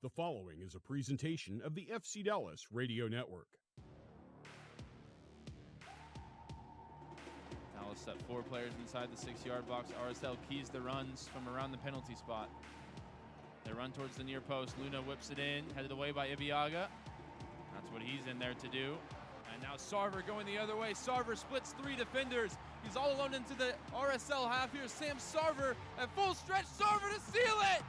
The following is a presentation of the FC Dallas Radio Network. Dallas set 4 players inside the 6-yard box. RSL keys the runs from around the penalty spot. They run towards the near post. Luna whips it in, headed away by Ibiaga. That's what he's in there to do. And now Sarver going the other way. Sarver splits 3 defenders. He's all alone into the RSL half. Here's Sam Sarver at full stretch. Sarver to seal it!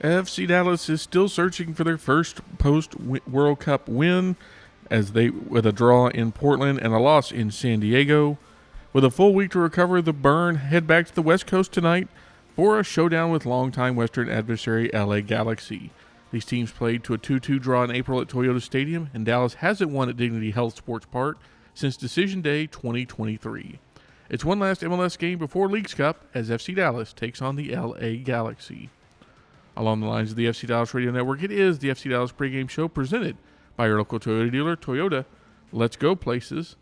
FC Dallas is still searching for their first post-World Cup win with a draw in Portland and a loss in San Diego. With a full week to recover, the Burn head back to the West Coast tonight for a showdown with longtime Western adversary LA Galaxy. These teams played to a 2-2 draw in April at Toyota Stadium, and Dallas hasn't won at Dignity Health Sports Park since Decision Day 2023. It's one last MLS game before Leagues Cup as FC Dallas takes on the LA Galaxy. Along the lines of the FC Dallas Radio Network, it is the FC Dallas pregame show presented by your local Toyota dealer, Toyota. Let's go places.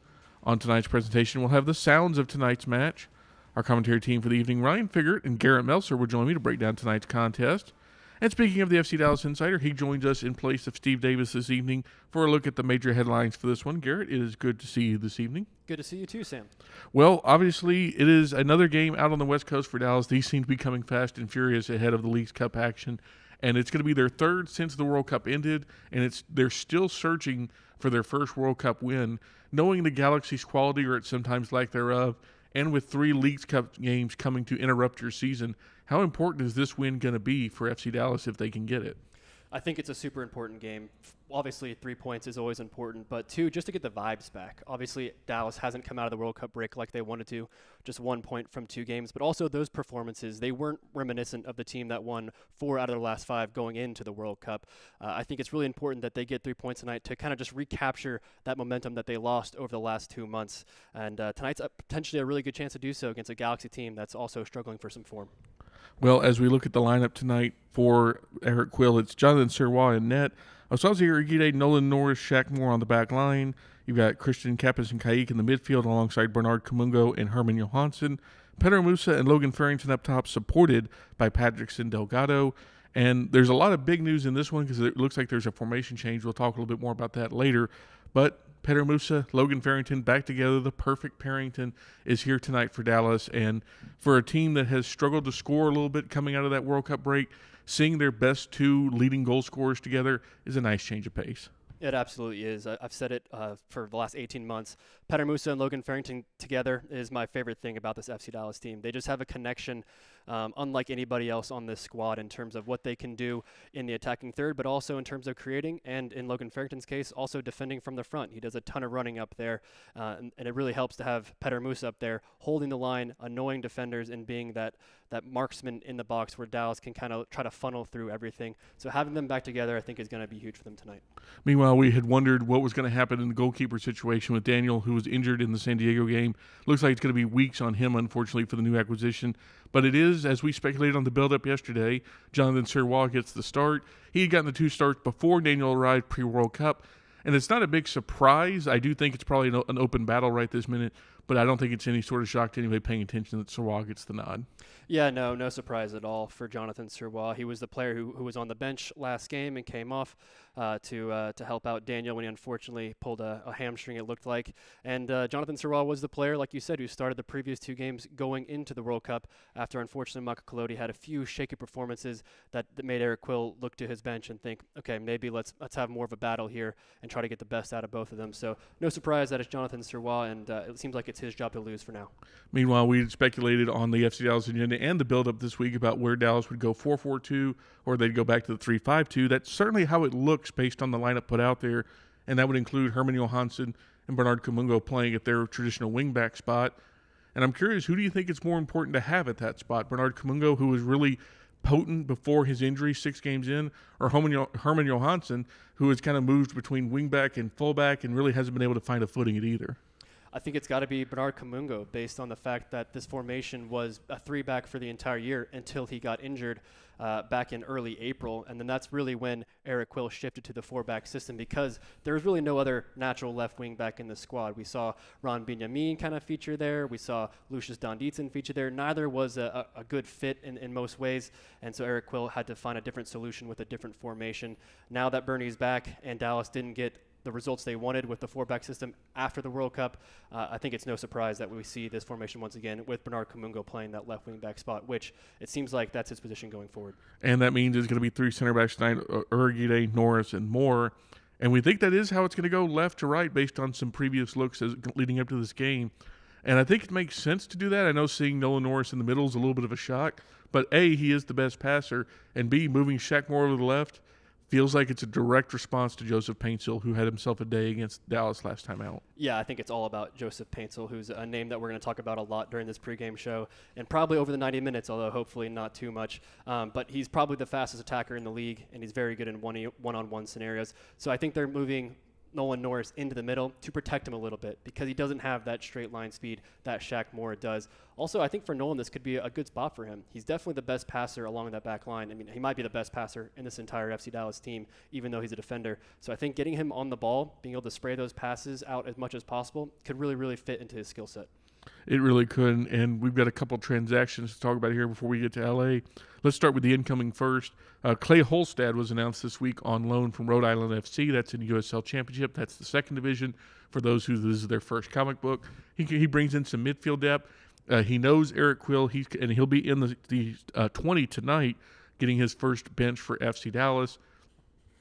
On tonight's presentation, we'll have the sounds of tonight's match. Our commentary team for the evening, Ryan Figert and Garrett Melcer, will join me to break down tonight's contest. And speaking of the FC Dallas Insider, he joins us in place of Steve Davis this evening for a look at the major headlines for this one. Garrett, it is good to see you this evening. Good to see you too, Sam. Well, obviously, it is another game out on the West Coast for Dallas. These seem to be coming fast and furious ahead of the Leagues Cup action, and it's going to be their third since the World Cup ended, and they're still searching for their first World Cup win, knowing the Galaxy's quality or its sometimes lack thereof, and with 3 Leagues Cup games coming to interrupt your season. How important is this win going to be for FC Dallas if they can get it? I think it's a super important game. Obviously, 3 points is always important, but 2, just to get the vibes back. Obviously, Dallas hasn't come out of the World Cup break like they wanted to, just 1 point from 2 games, but also those performances, they weren't reminiscent of the team that won 4 out of their last 5 going into the World Cup. I think it's really important that they get 3 points tonight to kind of just recapture that momentum that they lost over the last 2 months, and tonight's potentially a really good chance to do so against a Galaxy team that's also struggling for some form. Well, as we look at the lineup tonight for Eric Quill, it's Jonathan Serwa in net, Osazi Urigide, Nolan Norris, Shaq Moore on the back line. You've got Christian Kappas and Kayik in the midfield alongside Bernard Kamungo and Herman Johansson. Pedro Musa and Logan Farrington up top, supported by Patrickson Delgado. And there's a lot of big news in this one because it looks like there's a formation change. We'll talk a little bit more about that later. But Pedro Musa, Logan Farrington back together. The perfect Parrington is here tonight for Dallas. And for a team that has struggled to score a little bit coming out of that World Cup break, seeing their best 2 leading goal scorers together is a nice change of pace. It absolutely is. I've said it for the last 18 months. Pedro Musa and Logan Farrington together is my favorite thing about this FC Dallas team. They just have a connection unlike anybody else on this squad in terms of what they can do in the attacking third, but also in terms of creating, and in Logan Farrington's case, also defending from the front. He does a ton of running up there, and it really helps to have Pedro Musa up there holding the line, annoying defenders, and being that marksman in the box where Dallas can kind of try to funnel through everything. So having them back together, I think, is going to be huge for them tonight. Meanwhile, we had wondered what was going to happen in the goalkeeper situation with Daniel, who was injured in the San Diego game. Looks like it's going to be weeks on him, unfortunately, for the new acquisition. But it is, as we speculated on the build-up yesterday, Jonathan Serwa gets the start. He had gotten the 2 starts before Daniel arrived pre-World Cup. And it's not a big surprise. I do think it's probably an open battle right this minute, but I don't think it's any sort of shock to anybody paying attention that Serwa gets the nod. Yeah, no surprise at all for Jonathan Serwa. He was the player who was on the bench last game and came off to help out Daniel when he unfortunately pulled a hamstring, it looked like. And Jonathan Serwa was the player, like you said, who started the previous 2 games going into the World Cup after, unfortunately, Maka Kaloti had a few shaky performances that made Eric Quill look to his bench and think, okay, maybe let's have more of a battle here and try to get the best out of both of them. So no surprise that it's Jonathan Serwa, and it seems like it's his job to lose for now. Meanwhile, we had speculated on the FC Dallas agenda and the build-up this week about where Dallas would go 4-4-2 or they'd go back to the 3-5-2. That's certainly how it looks based on the lineup put out there, and that would include Herman Johansson and Bernard Kamungo playing at their traditional wing-back spot. And I'm curious, who do you think it's more important to have at that spot? Bernard Kamungo, who was really potent before his injury 6 games in, or Herman Johansson, who has kind of moved between wing-back and full-back and really hasn't been able to find a footing at either? I think it's got to be Bernard Kamungo based on the fact that this formation was a 3-back for the entire year until he got injured. back in early April, and then that's really when Eric Quill shifted to the 4-back system because there was really no other natural left wing back in the squad. We saw Ron Benjamin kind of feature there. We saw Lucius Donditsen feature there. Neither was a good fit in most ways, and so Eric Quill had to find a different solution with a different formation. Now that Bernie's back and Dallas didn't get the results they wanted with the 4-back system after the World Cup, I think it's no surprise that we see this formation once again with Bernard Kamungo playing that left wing back spot, which it seems like that's his position going forward. And that means there's going to be 3 center backs tonight, Urguide, Norris, and Moore. And we think that is how it's going to go left to right based on some previous looks leading up to this game. And I think it makes sense to do that. I know seeing Nolan Norris in the middle is a little bit of a shock, but A, he is the best passer, and B, moving Shaq Moore over to the left feels like it's a direct response to Joseph Paintsil, who had himself a day against Dallas last time out. Yeah, I think it's all about Joseph Paintsil, who's a name that we're going to talk about a lot during this pregame show and probably over the 90 minutes, although hopefully not too much. But he's probably the fastest attacker in the league, and he's very good in one-on-one scenarios. So I think they're moving Nolan Norris into the middle to protect him a little bit because he doesn't have that straight line speed that Shaq Moore does. Also, I think for Nolan, this could be a good spot for him. He's definitely the best passer along that back line. I mean, he might be the best passer in this entire FC Dallas team, even though he's a defender. So I think getting him on the ball, being able to spray those passes out as much as possible, could really, really fit into his skill set. It really could, and we've got a couple transactions to talk about here before we get to L.A. Let's start with the incoming first. Clay Holstad was announced this week on loan from Rhode Island FC. That's in USL Championship. That's the second division for those who this is their first comic book. He brings in some midfield depth. He knows Eric Quill, and he'll be in the 20 tonight, getting his first bench for FC Dallas.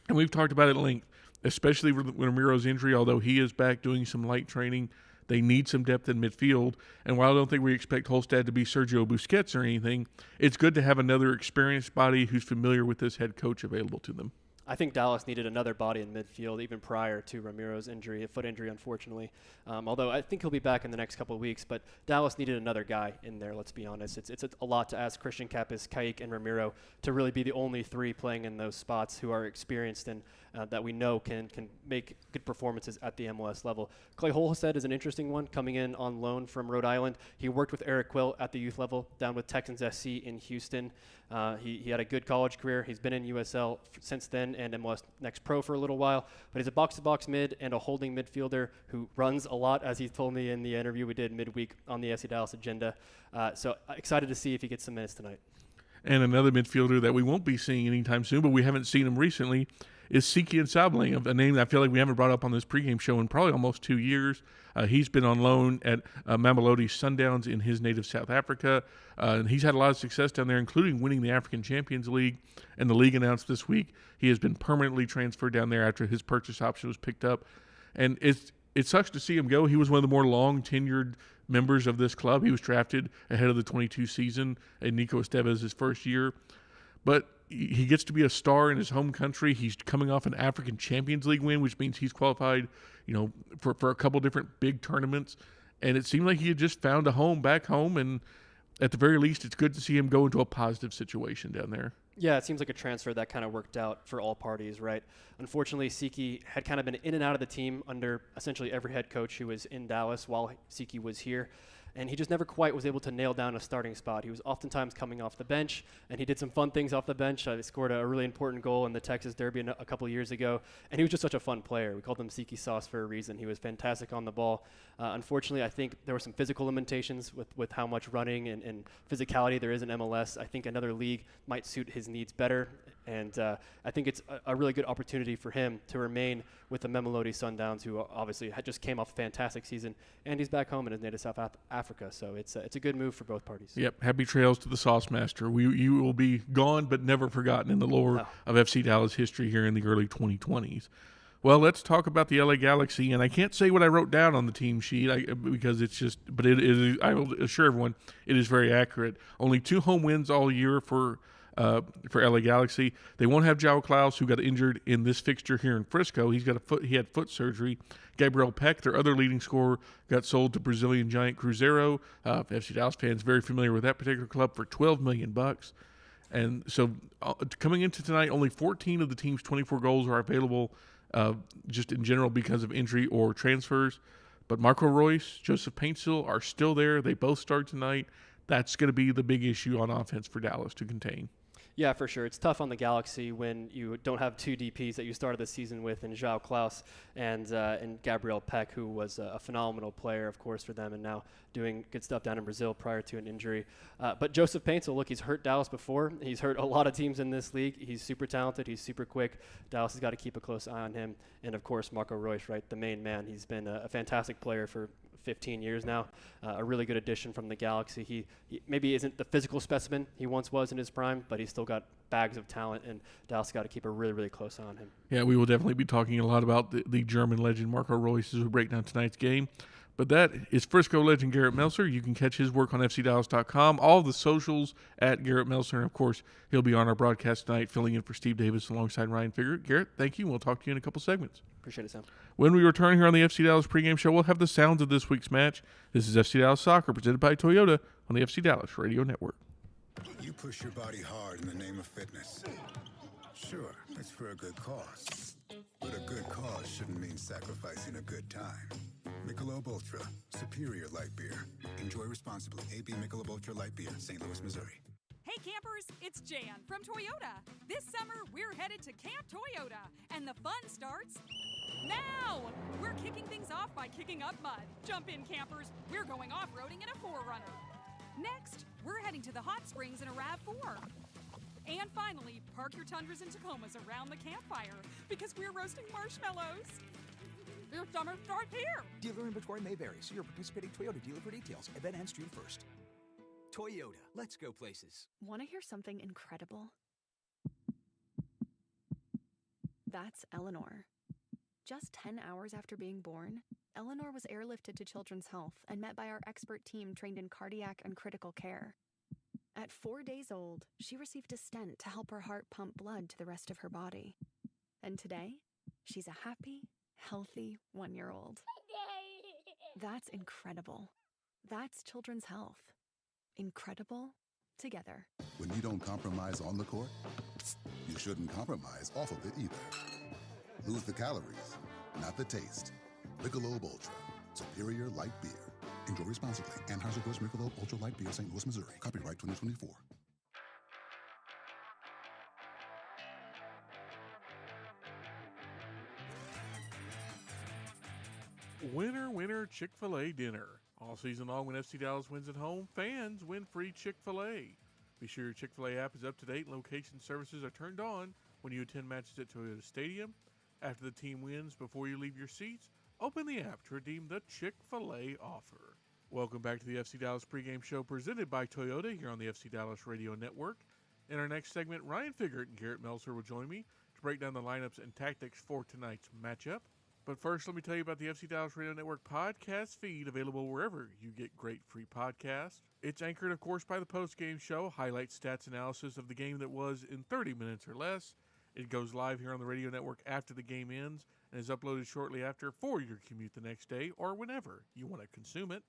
And we've talked about it at length, especially with Ramiro's injury, although he is back doing some light training. They need some depth in midfield. And while I don't think we expect Holstad to be Sergio Busquets or anything, it's good to have another experienced body who's familiar with this head coach available to them. I think Dallas needed another body in midfield even prior to Ramiro's injury, a foot injury, unfortunately. Although I think he'll be back in the next couple of weeks, but Dallas needed another guy in there, let's be honest. It's a lot to ask Christian Capis, Kayik, and Ramiro to really be the only 3 playing in those spots who are experienced and that we know can make good performances at the MLS level. Clay Holstad is an interesting one, coming in on loan from Rhode Island. He worked with Eric Quill at the youth level down with Texans SC in Houston. He had a good college career. He's been in USL since then and MLS Next Pro for a little while. But he's a box-to-box mid and a holding midfielder who runs a lot, as he told me in the interview we did midweek on the FC Dallas agenda. So excited to see if he gets some minutes tonight. And another midfielder that we won't be seeing anytime soon, but we haven't seen him recently, is Siki Nsabling, a name that I feel like we haven't brought up on this pregame show in probably almost 2 years. He's been on loan at Mamelodi Sundowns in his native South Africa, and he's had a lot of success down there, including winning the African Champions League. And the league announced this week he has been permanently transferred down there after his purchase option was picked up. And it sucks to see him go. He was one of the more long-tenured members of this club. He was drafted ahead of the 22 season, and Nico Esteves' first year. But he gets to be a star in his home country. He's coming off an African Champions League win, which means he's qualified, for a couple different big tournaments. And it seemed like he had just found a home back home. And at the very least, it's good to see him go into a positive situation down there. Yeah, it seems like a transfer that kind of worked out for all parties, right? Unfortunately, Siki had kind of been in and out of the team under essentially every head coach who was in Dallas while Siki was here. And he just never quite was able to nail down a starting spot. He was oftentimes coming off the bench, and he did some fun things off the bench. He scored a really important goal in the Texas Derby a couple of years ago, and he was just such a fun player. We called him Siki Sauce for a reason. He was fantastic on the ball. Unfortunately, I think there were some physical limitations with how much running and physicality there is in MLS. I think another league might suit his needs better, and I think it's a really good opportunity for him to remain with the Mamelodi Sundowns, who obviously had just came off a fantastic season, and he's back home in his native South Africa. So it's a good move for both parties. Yep. Happy trails to the Sauce Master. You will be gone but never forgotten in the lore of FC Dallas history here in the early 2020s. Well, let's talk about the LA Galaxy, and I can't say what I wrote down on the team sheet because it's just, but it is. I will assure everyone it is very accurate. Only 2 home wins all year for LA Galaxy. They won't have João Klaus, who got injured in this fixture here in Frisco. He had foot surgery. Gabriel Peck, their other leading scorer, got sold to Brazilian giant Cruzeiro. FC Dallas fans very familiar with that particular club for $12 million. And so coming into tonight, only 14 of the team's 24 goals are available just in general because of injury or transfers. But Marco Reus, Joseph Paintsil are still there. They both start tonight. That's going to be the big issue on offense for Dallas to contain. Yeah, for sure. It's tough on the Galaxy when you don't have two DPs that you started the season with in João Klaus and Gabriel Peck, who was a phenomenal player, of course, for them, and now doing good stuff down in Brazil prior to an injury. But Joseph Paintsel, look, he's hurt Dallas before. He's hurt a lot of teams in this league. He's super talented. He's super quick. Dallas has got to keep a close eye on him. And, of course, Marco Reus, right, the main man. He's been a fantastic player for 15 years now, a really good addition from the Galaxy. He maybe isn't the physical specimen he once was in his prime, but he's still got bags of talent, and Dallas got to keep a really, really close eye on him. Yeah, we will definitely be talking a lot about the German legend Marco Reus as we break down tonight's game. But that is Frisco legend Garrett Melcer. You can catch his work on FCDallas.com, all the socials at Garrett Melcer. And, of course, he'll be on our broadcast tonight filling in for Steve Davis alongside Ryan Figert. Garrett, thank you. We'll talk to you in a couple segments. Appreciate it, Sam. When we return here on the FC Dallas pregame show, we'll have the sounds of this week's match. This is FC Dallas Soccer, presented by Toyota on the FC Dallas Radio Network. You push your body hard in the name of fitness. Sure, it's for a good cause. But a good cause shouldn't mean sacrificing a good time. Michelob Ultra, superior light beer. Enjoy responsibly. AB Michelob Ultra Light Beer, St. Louis, Missouri. Hey campers, it's Jan from Toyota. This summer, we're headed to Camp Toyota, and the fun starts now. We're kicking things off by kicking up mud. Jump in, campers. We're going off-roading in a 4Runner. Next, we're heading to the hot springs in a RAV4. And finally, park your Tundras and Tacomas around the campfire because we're roasting marshmallows. Your summer starts here. Dealer inventory may vary. See your participating Toyota dealer for details. Event ends June 1st. Toyota. Let's go places. Want to hear something incredible? That's Eleanor. Just 10 hours after being born, Eleanor was airlifted to Children's Health and met by our expert team trained in cardiac and critical care. At 4 days old, she received a stent to help her heart pump blood to the rest of her body. And today, she's a happy, healthy 1-year-old. That's incredible. That's Children's Health. Incredible together. When you don't compromise on the court, you shouldn't compromise off of it either. Lose the calories, not the taste. Michelob Ultra, superior light beer. Enjoy responsibly. Anheuser-Busch Michelob Ultra Light Beer, St. Louis, Missouri. Copyright 2024. Winner, winner, Chick-fil-A dinner. All season long when FC Dallas wins at home, fans win free Chick-fil-A. Be sure your Chick-fil-A app is up to date and location services are turned on when you attend matches at Toyota Stadium. After the team wins, before you leave your seats, open the app to redeem the Chick-fil-A offer. Welcome back to the FC Dallas pregame show presented by Toyota here on the FC Dallas Radio Network. In our next segment, Ryan Figert and Garrett Melcer will join me to break down the lineups and tactics for tonight's matchup. But first, let me tell you about the FC Dallas Radio Network podcast feed available wherever you get great free podcasts. It's anchored, of course, by the postgame show, highlights, stats, analysis of the game that was in 30 minutes or less. It goes live here on the radio network after the game ends and is uploaded shortly after for your commute the next day or whenever you want to consume it.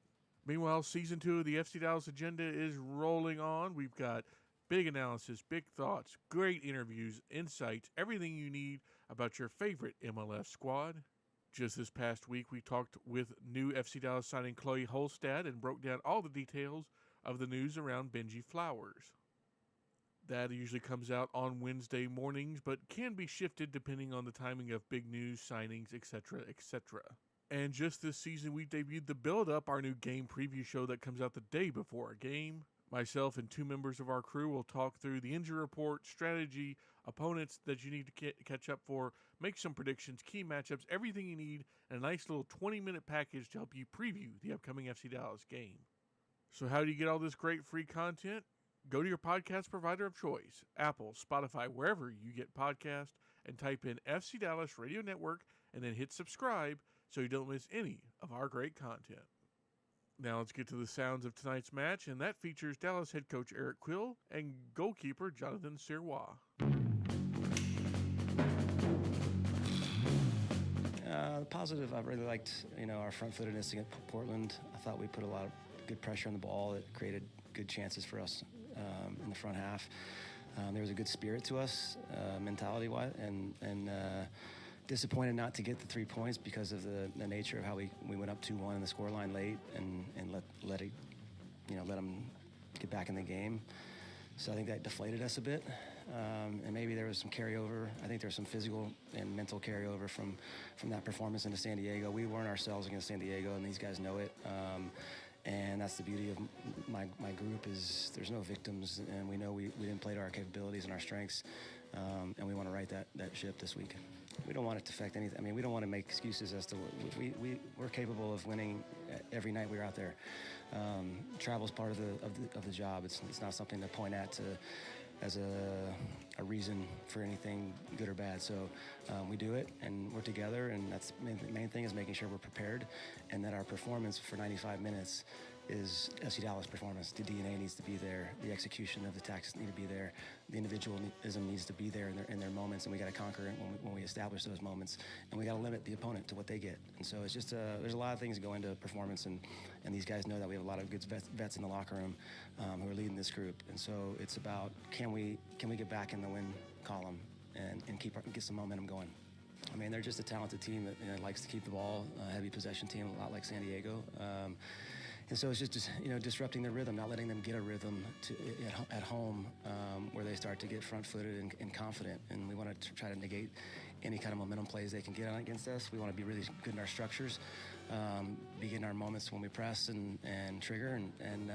Meanwhile, Season 2 of the FC Dallas agenda is rolling on. We've got big analysis, big thoughts, great interviews, insights, everything you need about your favorite MLS squad. Just this past week, we talked with new FC Dallas signing Chloe Holstad and broke down all the details of the news around Benji Flowers. That usually comes out on Wednesday mornings, but can be shifted depending on the timing of big news, signings, etc., etc. And just this season, we debuted the Build Up, our new game preview show that comes out the day before a game. Myself and two members of our crew will talk through the injury report, strategy, opponents that you need to catch up for, make some predictions, key matchups, everything you need, and a nice little 20-minute package to help you preview the upcoming FC Dallas game. So how do you get all this great free content? Go to your podcast provider of choice, Apple, Spotify, wherever you get podcasts, and type in FC Dallas Radio Network and then hit subscribe so you don't miss any of our great content. Now let's get to the sounds of tonight's match, and that features Dallas head coach Eric Quill and goalkeeper Jonathan Sirois. Positive, I really liked, our front-footedness against Portland. I thought we put a lot of good pressure on the ball. It created good chances for us in the front half. There was a good spirit to us, mentality-wise, and disappointed not to get the 3 points because of the nature of how we went up 2-1 in the scoreline late and let them get back in the game. So I think that deflated us a bit. and maybe there was some carryover. I think there's some physical and mental carryover from that performance into San Diego. We weren't ourselves against San Diego, and these guys know it. And that's the beauty of my group is there's no victims, and we know we didn't play to our capabilities and our strengths, and we want to right that ship this week. We don't want it to affect anything. I mean, we don't want to make excuses as to we're capable of winning every night we're out there. Travel's part of the job. It's not something to point at as a reason for anything good or bad. So we do it, and we're together, and that's the main thing is making sure we're prepared, and that our performance for 95 minutes is FC Dallas performance. The DNA needs to be there. The execution of the tactics need to be there. The individualism needs to be there in their moments, and we got to conquer it when we establish those moments, and we got to limit the opponent to what they get. And so it's just there's a lot of things that go into performance, and these guys know that we have a lot of good vets in the locker room who are leading this group. And so it's about can we get back in the win column and get some momentum going. I mean, they're just a talented team that likes to keep the ball, heavy possession team, a lot like San Diego. And so it's just disrupting their rhythm, not letting them get a rhythm at home where they start to get front-footed and confident. And we want to try to negate any kind of momentum plays they can get on against us. We want to be really good in our structures, be in our moments when we press and trigger, and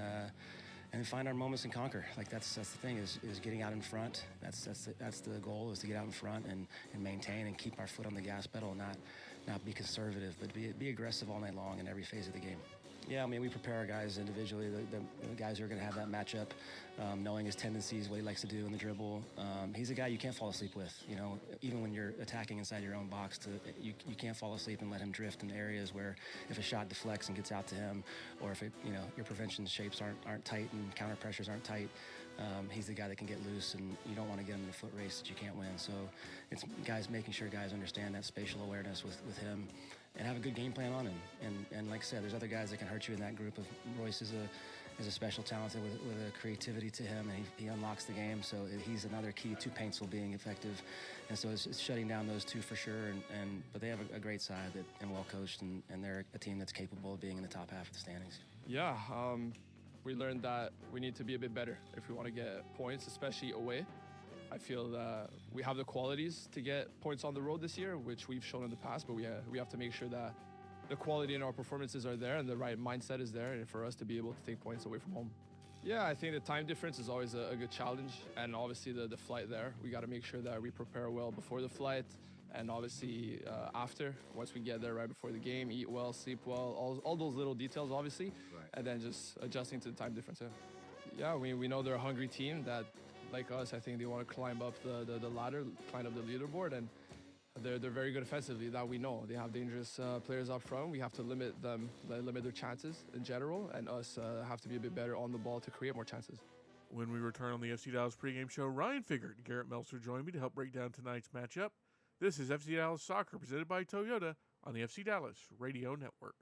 then find our moments and conquer. Like that's the thing is getting out in front. That's the goal is to get out in front and maintain and keep our foot on the gas pedal, not be conservative, but be aggressive all night long in every phase of the game. Yeah, I mean, we prepare our guys individually, the guys who are going to have that matchup, knowing his tendencies, what he likes to do in the dribble. He's a guy you can't fall asleep with, you know, even when you're attacking inside your own box. You can't fall asleep and let him drift in areas where if a shot deflects and gets out to him, or if your prevention shapes aren't tight and counter pressures aren't tight, he's the guy that can get loose, and you don't want to get him in a foot race that you can't win. So it's making sure guys understand that spatial awareness with him, and have a good game plan on him. And like I said, there's other guys that can hurt you in that group. Royce is a special talent with a creativity to him, and he unlocks the game. So he's another key to Paintsville being effective. And so it's shutting down those two for sure. But they have a great side and well coached, and they're a team that's capable of being in the top half of the standings. Yeah, we learned that we need to be a bit better if we want to get points, especially away. I feel that we have the qualities to get points on the road this year, which we've shown in the past, but we have to make sure that the quality in our performances are there and the right mindset is there, and for us to be able to take points away from home. Yeah, I think the time difference is always a good challenge, and obviously the flight there. We got to make sure that we prepare well before the flight, and obviously after, once we get there right before the game, eat well, sleep well, all those little details obviously, right. And then just adjusting to the time difference. Yeah, we know they're a hungry team that, like us, I think they want to climb up the ladder, climb up the leaderboard, and they're very good offensively. That we know. They have dangerous players up front. We have to limit their chances in general, and us have to be a bit better on the ball to create more chances. When we return on the FC Dallas pregame show, Ryan Figert and Garrett Melcer join me to help break down tonight's matchup. This is FC Dallas Soccer, presented by Toyota on the FC Dallas Radio Network.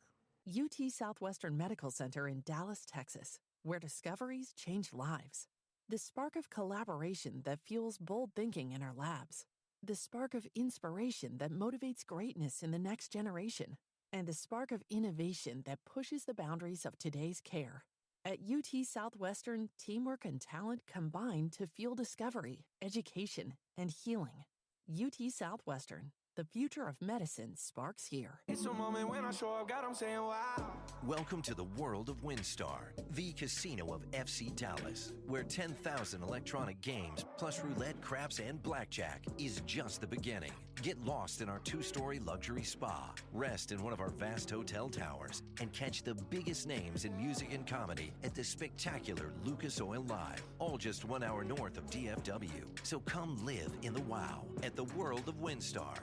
UT Southwestern Medical Center in Dallas, Texas, where discoveries change lives. The spark of collaboration that fuels bold thinking in our labs. The spark of inspiration that motivates greatness in the next generation. And the spark of innovation that pushes the boundaries of today's care. At UT Southwestern, teamwork and talent combine to fuel discovery, education, and healing. UT Southwestern. The future of medicine sparks here. It's a moment when I show up, God, I'm saying wow. Welcome to the world of WinStar, the casino of FC Dallas, where 10,000 electronic games, plus roulette, craps, and blackjack is just the beginning. Get lost in our 2-story luxury spa, rest in one of our vast hotel towers, and catch the biggest names in music and comedy at the spectacular Lucas Oil Live, all just 1 hour north of DFW. So come live in the wow at the world of WinStar.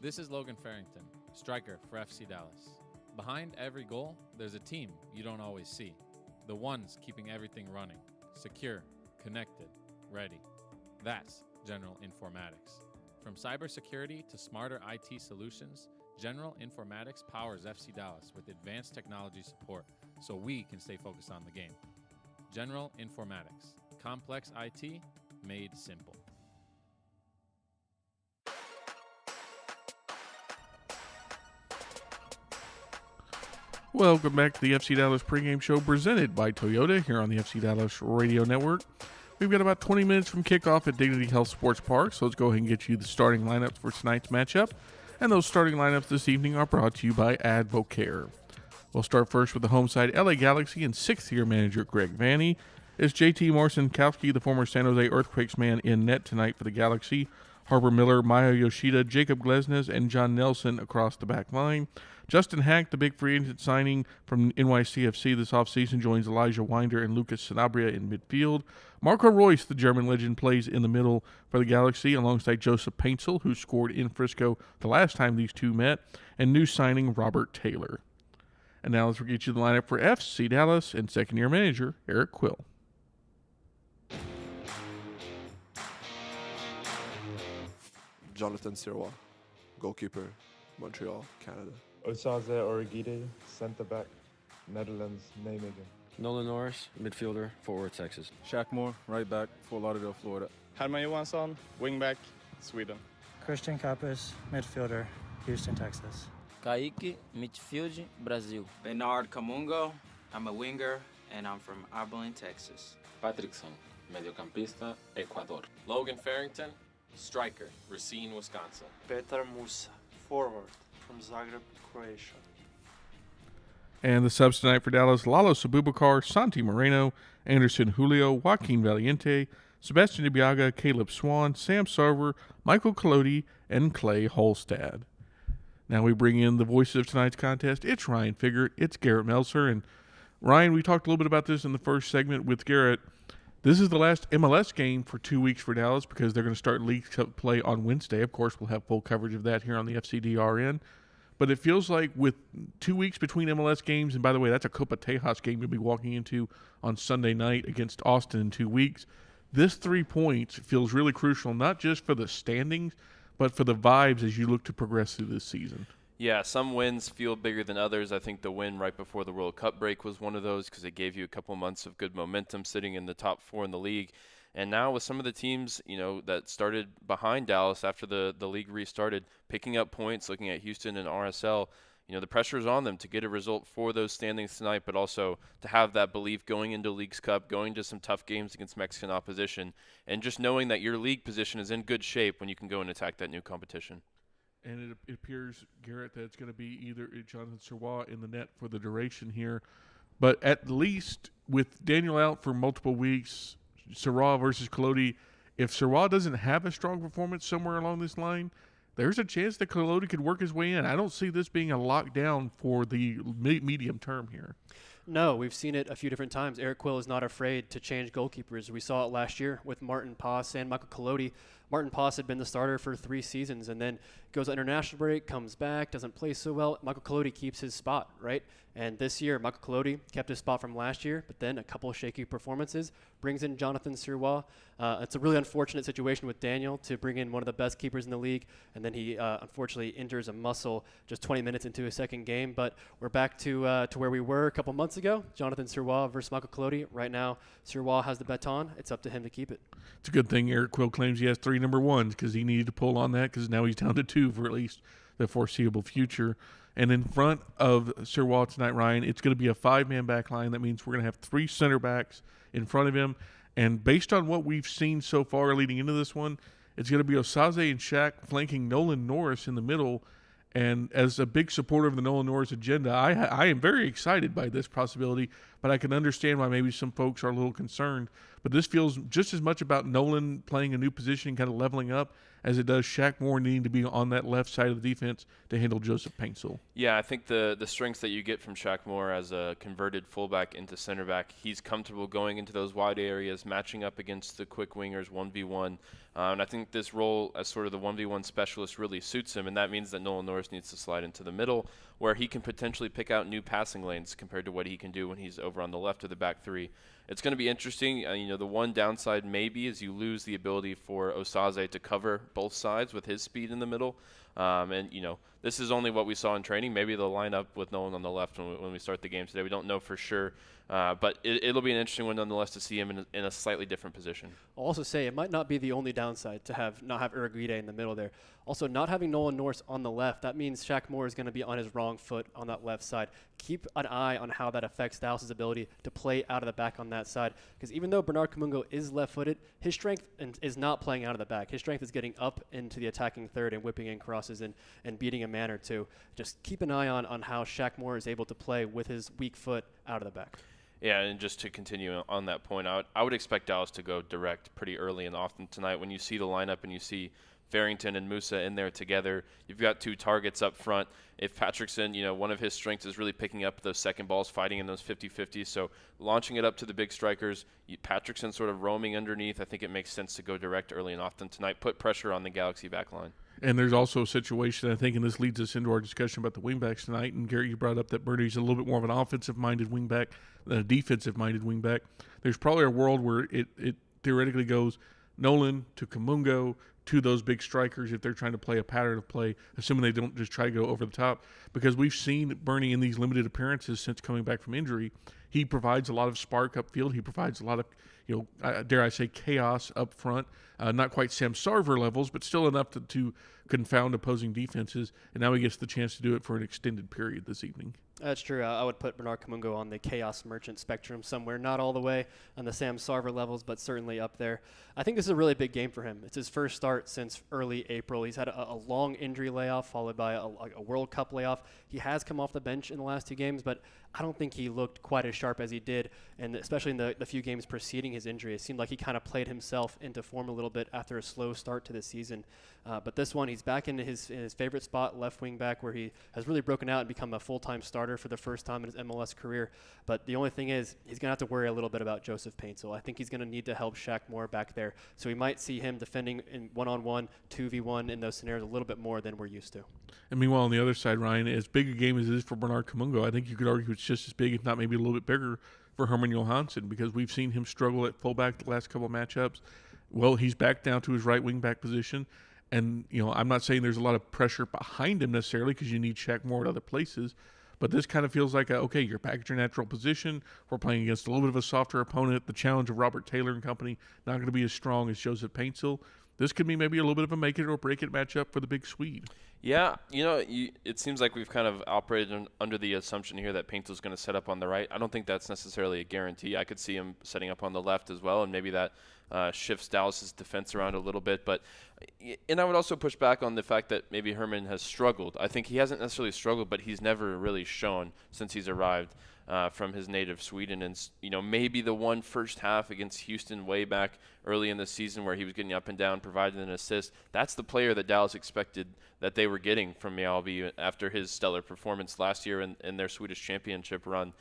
This is Logan Farrington, striker for FC Dallas. Behind every goal, there's a team you don't always see. The ones keeping everything running, secure, connected, ready. That's General Informatics. From cybersecurity to smarter IT solutions, General Informatics powers FC Dallas with advanced technology support so we can stay focused on the game. General Informatics. Complex IT made simple. Welcome back to the FC Dallas pregame show presented by Toyota here on the FC Dallas Radio Network. We've got about 20 minutes from kickoff at Dignity Health Sports Park, so let's go ahead and get you the starting lineups for tonight's matchup. And those starting lineups this evening are brought to you by Advocare. We'll start first with the home side LA Galaxy and sixth-year manager Greg Vanney. It's JT Marcinkowski, the former San Jose Earthquakes man, in net tonight for the Galaxy. Harper Miller, Maya Yoshida, Jacob Glesnes, and John Nelson across the back line. Justin Hack, the big free agent signing from NYCFC this offseason, joins Elijah Winder and Lucas Sanabria in midfield. Marco Reus, the German legend, plays in the middle for the Galaxy alongside Joseph Paintsil, who scored in Frisco the last time these two met, and new signing Robert Taylor. And now let's get you the lineup for FC Dallas and second-year manager Eric Quill. Jonathan Sirois, goalkeeper, Montreal, Canada. Osaze Origide, centre-back, Netherlands, Nijmegen. Nolan Norris, midfielder, Fort Worth, Texas. Shaq Moore, right back, Fort Lauderdale, Florida. Herman Johansson, wingback, Sweden. Christian Capes, midfielder, Houston, Texas. Kaique, midfield, Brazil. Bernard Camungo, I'm a winger, and I'm from Abilene, Texas. Patrickson, mediocampista, Ecuador. Logan Farrington, striker, Racine, Wisconsin. Petar Musa, forward, from Zagreb, Croatia. And the subs tonight for Dallas: Lalo Sabubakar, Santi Moreno, Anderson Julio, Joaquin Valiente, Sebastian Ibiaga, Caleb Swan, Sam Sarver, Michael Collodi, and Clay Holstad. Now we bring in the voices of tonight's contest. It's Ryan Figert, it's Garrett Melcer. And Ryan, we talked a little bit about this in the first segment with Garrett. This is the last MLS game for 2 weeks for Dallas because they're going to start League Cup play on Wednesday. Of course, we'll have full coverage of that here on the FCDRN. But it feels like with 2 weeks between MLS games, and by the way, that's a Copa Tejas game you'll be walking into on Sunday night against Austin in 2 weeks. This 3 points feels really crucial, not just for the standings, but for the vibes as you look to progress through this season. Yeah, some wins feel bigger than others. I think the win right before the World Cup break was one of those because it gave you a couple months of good momentum sitting in the top four in the league. And now with some of the teams, that started behind Dallas after the league restarted, picking up points, looking at Houston and RSL, the pressure is on them to get a result for those standings tonight, but also to have that belief going into Leagues Cup, going to some tough games against Mexican opposition, and just knowing that your league position is in good shape when you can go and attack that new competition. And it appears, Garrett, that it's going to be either Jonathan Sirois in the net for the duration here. But at least with Daniel out for multiple weeks, Sirois versus Collodi, if Sirois doesn't have a strong performance somewhere along this line, there's a chance that Collodi could work his way in. I don't see this being a lockdown for the medium term here. No, we've seen it a few different times. Eric Quill is not afraid to change goalkeepers. We saw it last year with Martin Paas and Michael Collodi. Martin Paas had been the starter for 3 seasons and then goes on international break, comes back, doesn't play so well. Michael Collodi keeps his spot, right? And this year, Michael Collodi kept his spot from last year, but then a couple of shaky performances, brings in Jonathan Sirois. It's a really unfortunate situation with Daniel to bring in one of the best keepers in the league, and then he unfortunately injures a muscle just 20 minutes into his second game. But we're back to where we were a couple months ago, Jonathan Sirois versus Michael Collodi. Right now, Sirois has the baton. It's up to him to keep it. It's a good thing Eric Quill claims he has 3 number ones because he needed to pull on that because now he's down to 2 for at least the foreseeable future. And in front of Sirois tonight, Ryan, it's going to be a 5-man back line. That means we're going to have 3 center backs in front of him. And based on what we've seen so far leading into this one, it's going to be Osaze and Shaq flanking Nolan Norris in the middle. And as a big supporter of the Nolan Norris agenda, I am very excited by this possibility, but I can understand why maybe some folks are a little concerned. But this feels just as much about Nolan playing a new position, kind of leveling up, as it does Shaq Moore needing to be on that left side of the defense to handle Joseph Paintsil. Yeah, I think the strengths that you get from Shaq Moore as a converted fullback into center back, he's comfortable going into those wide areas, matching up against the quick wingers 1v1. And I think this role as sort of the 1v1 specialist really suits him, and that means that Nolan Norris needs to slide into the middle where he can potentially pick out new passing lanes compared to what he can do when he's over on the left of the back 3. It's going to be interesting. The one downside maybe is you lose the ability for Osaze to cover both sides with his speed in the middle. And, this is only what we saw in training. Maybe they'll line up with Nolan on the left when we start the game today. We don't know for sure. But it'll be an interesting one nonetheless to see him in a slightly different position. I'll also say it might not be the only downside to not have Urguide in the middle there. Also, not having Nolan Norris on the left, that means Shaq Moore is going to be on his wrong foot on that left side. Keep an eye on how that affects Dallas's ability to play out of the back on that side. Because even though Bernard Kamungo is left-footed, his strength is not playing out of the back. His strength is getting up into the attacking third and whipping in crosses and beating a man or two. Just keep an eye on how Shaq Moore is able to play with his weak foot out of the back. Yeah, and just to continue on that point, I would expect Dallas to go direct pretty early and often tonight. When you see the lineup and you see Farrington and Musa in there together, you've got two targets up front. If Patrickson, one of his strengths is really picking up those second balls, fighting in those 50-50s, so launching it up to the big strikers, Patrickson sort of roaming underneath, I think it makes sense to go direct early and often tonight, put pressure on the Galaxy back line. And there's also a situation, I think, and this leads us into our discussion about the wingbacks tonight. And Garrett, you brought up that Bernie's a little bit more of an offensive-minded wingback than a defensive-minded wingback. There's probably a world where it theoretically goes Nolan to Kamungo to those big strikers if they're trying to play a pattern of play, assuming they don't just try to go over the top. Because we've seen Bernie in these limited appearances since coming back from injury. He provides a lot of spark upfield. He provides a lot of, dare I say, chaos up front. Not quite Sam Sarver levels, but still enough to confound opposing defenses. And now he gets the chance to do it for an extended period this evening. That's true. I would put Bernard Kamungo on the chaos merchant spectrum somewhere, not all the way on the Sam Sarver levels, but certainly up there. I think this is a really big game for him. It's his first start since early April. He's had a long injury layoff followed by a World Cup layoff. He has come off the bench in the last two games, but I don't think he looked quite as sharp as he did, and especially in the few games preceding his injury. It seemed like he kind of played himself into form a little bit after a slow start to the season. But this one, he's back in his favorite spot, left wing back, where he has really broken out and become a full-time starter for the first time in his MLS career. But the only thing is, he's going to have to worry a little bit about Joseph Paintsel. I think he's going to need to help Shaq Moore back there. So we might see him defending in one-on-one, 2v1 in those scenarios a little bit more than we're used to. And meanwhile, on the other side, Ryan, as big a game as it is for Bernard Kamungo, I think you could argue it's just as big, if not maybe a little bit bigger, for Herman Johansson, because we've seen him struggle at fullback the last couple of matchups. Well, he's back down to his right wing back position. And, I'm not saying there's a lot of pressure behind him necessarily because you need Shaq Moore at other places. But this kind of feels like, okay, you're back at your natural position. We're playing against a little bit of a softer opponent. The challenge of Robert Taylor and company not going to be as strong as Joseph Paintsel. This could be maybe a little bit of a make it or break it matchup for the big Swede. Yeah, it seems like we've kind of operated under the assumption here that Paintel's going to set up on the right. I don't think that's necessarily a guarantee. I could see him setting up on the left as well, and maybe that shifts Dallas's defense around a little bit. And I would also push back on the fact that maybe Herman has struggled. I think he hasn't necessarily struggled, but he's never really shown since he's arrived from his native Sweden. And, maybe the one first half against Houston way back early in the season where he was getting up and down, providing an assist. That's the player that Dallas expected that they were getting from Mjällby after his stellar performance last year in their Swedish championship run.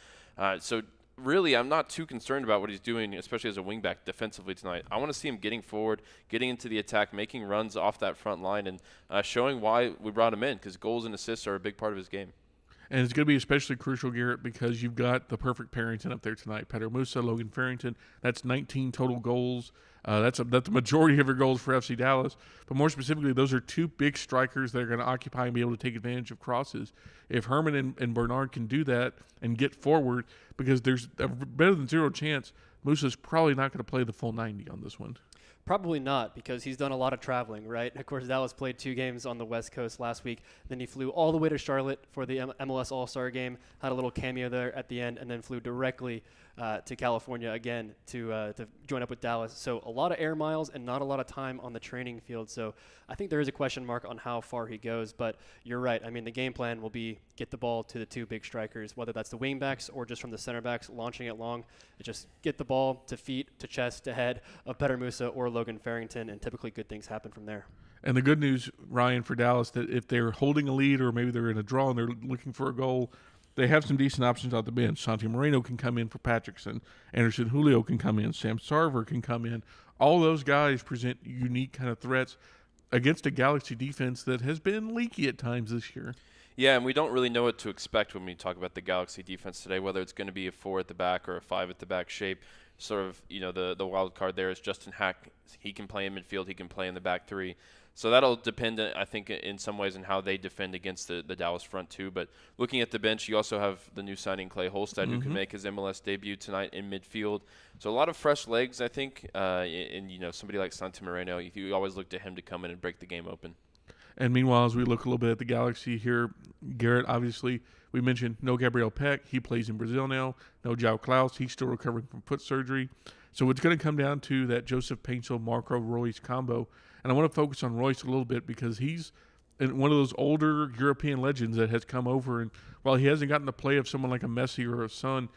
So really, I'm not too concerned about what he's doing, especially as a wingback defensively tonight. I want to see him getting forward, getting into the attack, making runs off that front line, and showing why we brought him in, because goals and assists are a big part of his game. And it's going to be especially crucial, Garrett, because you've got the perfect Parrington up there tonight. Petter Musa, Logan Farrington, that's 19 total goals. That's the majority of your goals for FC Dallas. But more specifically, those are two big strikers that are going to occupy and be able to take advantage of crosses. If Herman and Bernard can do that and get forward, because there's a better than zero chance Musa's probably not going to play the full 90 on this one. Probably not, because he's done a lot of traveling, right? Of course, Dallas played 2 games on the West Coast last week. Then he flew all the way to Charlotte for the MLS All-Star game, had a little cameo there at the end, and then flew directly to California again to join up with Dallas. So a lot of air miles and not a lot of time on the training field. So I think there is a question mark on how far he goes. But you're right. I mean, the game plan will be get the ball to the 2 big strikers, whether that's the wing backs or just from the center backs, launching it long. Just get the ball to feet, to chest, to head of Petter Musa or Logan Farrington, and typically good things happen from there. And the good news, Ryan, for Dallas, that if they're holding a lead or maybe they're in a draw and they're looking for a goal, they have some decent options out the bench. Santi Moreno can come in for Patrickson. Anderson Julio can come in. Sam Sarver can come in. All those guys present unique kind of threats against a Galaxy defense that has been leaky at times this year. Yeah, and we don't really know what to expect when we talk about the Galaxy defense today, whether it's going to be a 4 at the back or a 5 at the back shape. sort of, the wild card there is Justin Hack. He can play in midfield. He can play in the back three. So that'll depend, I think, in some ways on how they defend against the Dallas front too. But looking at the bench, you also have the new signing Clay Holstead, who can make his MLS debut tonight in midfield. So a lot of fresh legs, I think. And somebody like Santi Moreno, you always look to him to come in and break the game open. And meanwhile, as we look a little bit at the Galaxy here, Garrett, obviously, we mentioned no Gabriel Peck. He plays in Brazil now. No João Klaus. He's still recovering from foot surgery. So it's going to come down to that Joseph Paintsel, Marco Royce combo. And I want to focus on Royce a little bit because he's one of those older European legends that has come over. And while he hasn't gotten the play of someone like a Messi or a Son,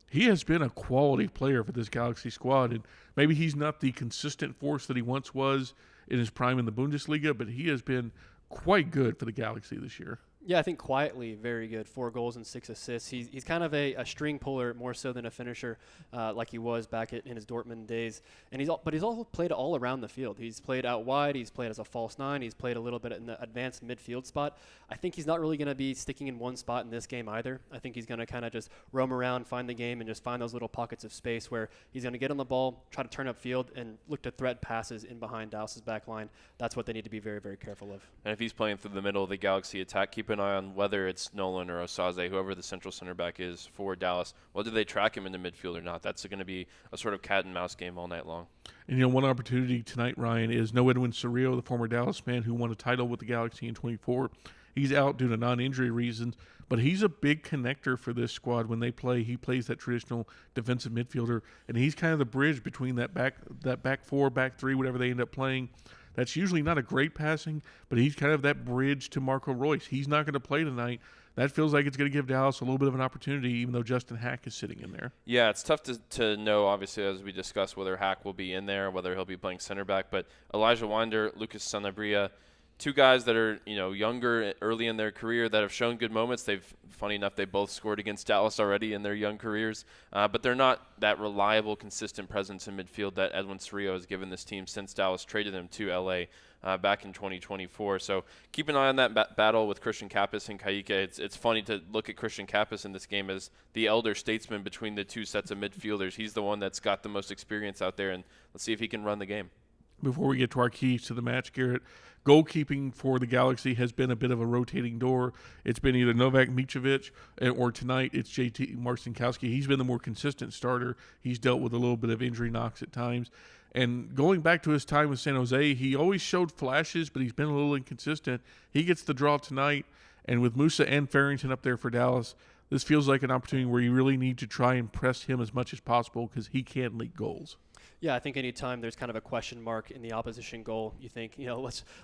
he has been a quality player for this Galaxy squad. And maybe he's not the consistent force that he once was in his prime in the Bundesliga, but he has been quite good for the Galaxy this year. Yeah, I think quietly very good. 4 goals and 6 assists. He's kind of a string puller more so than a finisher, like he was back in his Dortmund days. And he's also played all around the field. He's played out wide. He's played as a false 9. He's played a little bit in the advanced midfield spot. I think he's not really going to be sticking in one spot in this game either. I think he's going to kind of just roam around, find the game, and just find those little pockets of space where he's going to get on the ball, try to turn up field, and look to thread passes in behind Dallas's back line. That's what they need to be very, very careful of. And if he's playing through the middle of the Galaxy attack, keep an eye on whether it's Nolan or Osaze, whoever the central center back is for Dallas, whether they track him in the midfield or not. That's going to be a sort of cat and mouse game all night long. And one opportunity tonight, Ryan, is no Edwin Cerrillo, the former Dallas man who won a title with the Galaxy in 24. He's out due to non-injury reasons, but he's a big connector for this squad when they play. He plays that traditional defensive midfielder, and he's kind of the bridge between that back 4, back 3, whatever they end up playing. That's usually not a great passing, but he's kind of that bridge to Marco Royce. He's not going to play tonight. That feels like it's going to give Dallas a little bit of an opportunity, even though Justin Hack is sitting in there. Yeah, it's tough to know, obviously, as we discussed, whether Hack will be in there, whether he'll be playing center back. But Elijah Winder, Lucas Sanabria, 2 guys that are younger, early in their career, that have shown good moments. Funny enough, they both scored against Dallas already in their young careers, but they're not that reliable, consistent presence in midfield that Edwin Cerrillo has given this team since Dallas traded him to LA back in 2024. So keep an eye on that battle with Christian Kappas and Kaique. It's funny to look at Christian Kappas in this game as the elder statesman between the 2 sets of midfielders. He's the one that's got the most experience out there, and let's see if he can run the game. Before we get to our keys to the match, Garrett, goalkeeping for the Galaxy has been a bit of a rotating door. It's been either Novak Mitrovic or tonight it's JT Marcinkowski. He's been the more consistent starter. He's dealt with a little bit of injury knocks at times. And going back to his time with San Jose, he always showed flashes, but he's been a little inconsistent. He gets the draw tonight, and with Musa and Farrington up there for Dallas, this feels like an opportunity where you really need to try and press him as much as possible because he can leak goals. Yeah, I think anytime there's kind of a question mark in the opposition goal, you think,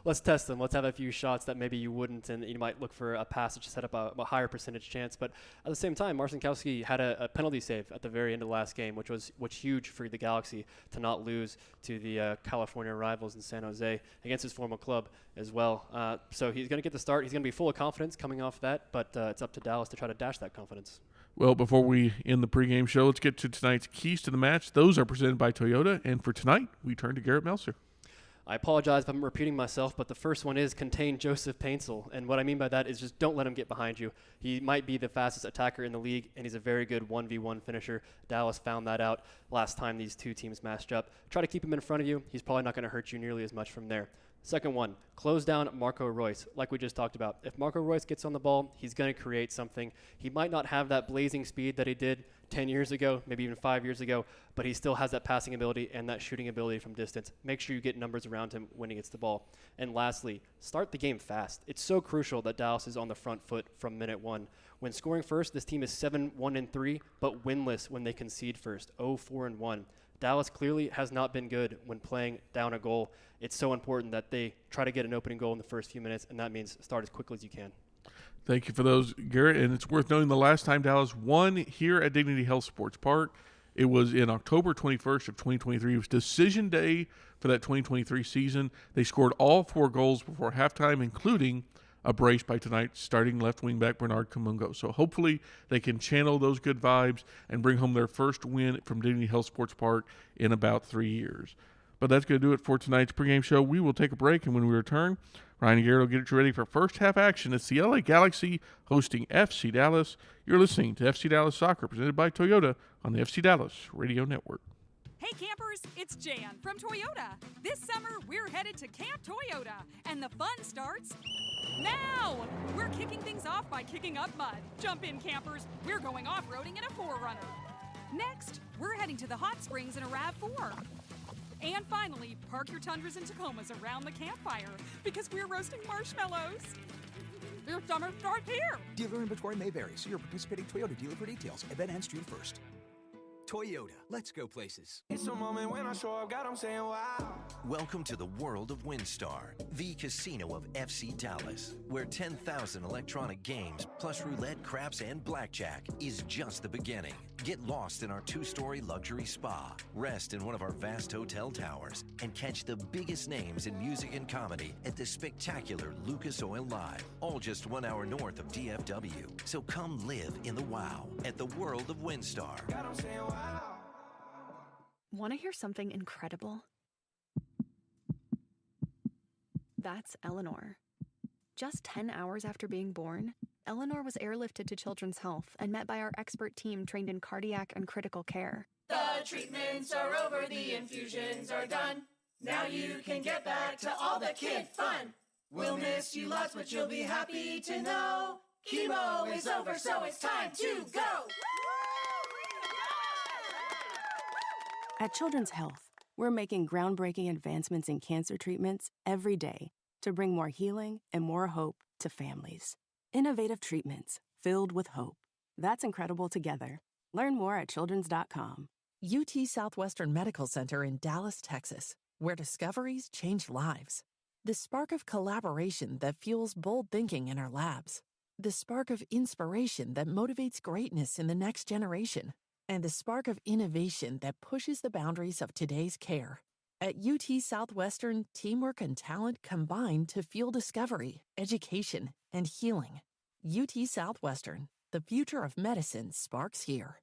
let's test them. Let's have a few shots that maybe you wouldn't, and you might look for a passage to set up a higher percentage chance. But at the same time, Marcinkowski had a penalty save at the very end of the last game, which was huge for the Galaxy to not lose to the California rivals in San Jose against his former club as well. So he's going to get the start. He's going to be full of confidence coming off that, but it's up to Dallas to try to dash that confidence. Well, before we end the pregame show, let's get to tonight's keys to the match. Those are presented by Toyota. And for tonight, we turn to Garrett Melcer. I apologize if I'm repeating myself, but the first one is contain Joseph Paintsel. And what I mean by that is just don't let him get behind you. He might be the fastest attacker in the league, and he's a very good 1v1 finisher. Dallas found that out last time these 2 teams matched up. Try to keep him in front of you. He's probably not going to hurt you nearly as much from there. Second one, close down Marco Royce, like we just talked about. If Marco Royce gets on the ball, he's going to create something. He might not have that blazing speed that he did 10 years ago, maybe even 5 years ago, but he still has that passing ability and that shooting ability from distance. Make sure you get numbers around him when he gets the ball. And lastly, start the game fast. It's so crucial that Dallas is on the front foot from minute 1. When scoring first, this team is 7-1-3, but winless when they concede first, 0-4-1. Dallas clearly has not been good when playing down a goal. It's so important that they try to get an opening goal in the first few minutes, and that means start as quickly as you can. Thank you for those, Garrett. And it's worth noting the last time Dallas won here at Dignity Health Sports Park, it was in October 21st of 2023. It was decision day for that 2023 season. They scored all 4 goals before halftime, including a brace by tonight's starting left wing back Bernard Kamungo. So hopefully they can channel those good vibes and bring home their first win from Dignity Health Sports Park in about 3 years. But that's going to do it for tonight's pregame show. We will take a break, and when we return, Ryan and Garrett will get you ready for first half action. It's the LA Galaxy hosting FC Dallas. You're listening to FC Dallas Soccer, presented by Toyota on the FC Dallas Radio Network. Hey campers, it's Jan from Toyota. This summer, we're headed to Camp Toyota, and the fun starts now. We're kicking things off by kicking up mud. Jump in, campers. We're going off-roading in a 4Runner. Next, we're heading to the hot springs in a RAV4. And finally, park your Tundras and Tacomas around the campfire because we're roasting marshmallows. Your summer starts here. Dealer inventory may vary. See your participating Toyota dealer for details. Event ends June 1st. Toyota, let's go places. It's a moment when I show up, God, I'm saying wow. Welcome to the world of WinStar, the casino of FC Dallas, where 10,000 electronic games, plus roulette, craps, and blackjack is just the beginning. Get lost in our 2-story luxury spa, rest in one of our vast hotel towers, and catch the biggest names in music and comedy at the spectacular Lucas Oil Live, all just 1 hour north of DFW. So come live in the wow at the world of WinStar. God, I'm saying wow. Want to hear something incredible? That's Eleanor. Just 10 hours after being born, Eleanor was airlifted to Children's Health and met by our expert team trained in cardiac and critical care. The treatments are over, the infusions are done. Now you can get back to all the kid fun. We'll miss you lots, but you'll be happy to know chemo is over, so it's time to go. At Children's Health, we're making groundbreaking advancements in cancer treatments every day to bring more healing and more hope to families. Innovative treatments filled with hope. That's incredible together. Learn more at childrens.com. UT Southwestern Medical Center in Dallas, Texas, where discoveries change lives. The spark of collaboration that fuels bold thinking in our labs. The spark of inspiration that motivates greatness in the next generation. And the spark of innovation that pushes the boundaries of today's care. At UT Southwestern, teamwork and talent combine to fuel discovery, education, and healing. UT Southwestern, the future of medicine sparks here.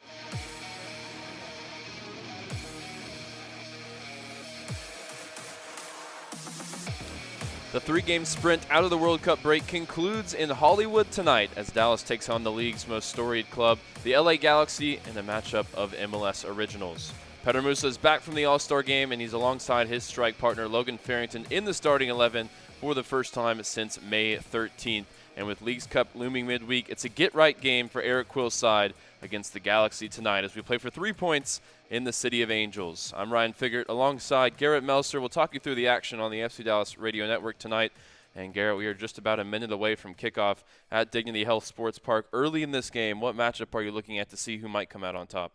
The 3-game sprint out of the World Cup break concludes in Hollywood tonight as Dallas takes on the league's most storied club, the LA Galaxy, in a matchup of MLS originals. Petter Musa is back from the All-Star game, and he's alongside his strike partner Logan Farrington in the starting 11 for the first time since May 13th. And with Leagues Cup looming midweek, it's a get-right game for Eric Quill's side against the Galaxy tonight as we play for 3 points in the City of Angels. I'm Ryan Figert alongside Garrett Melcer. We'll talk you through the action on the FC Dallas Radio Network tonight. And Garrett, we are just about a minute away from kickoff at Dignity Health Sports Park. Early in this game, what matchup are you looking at to see who might come out on top?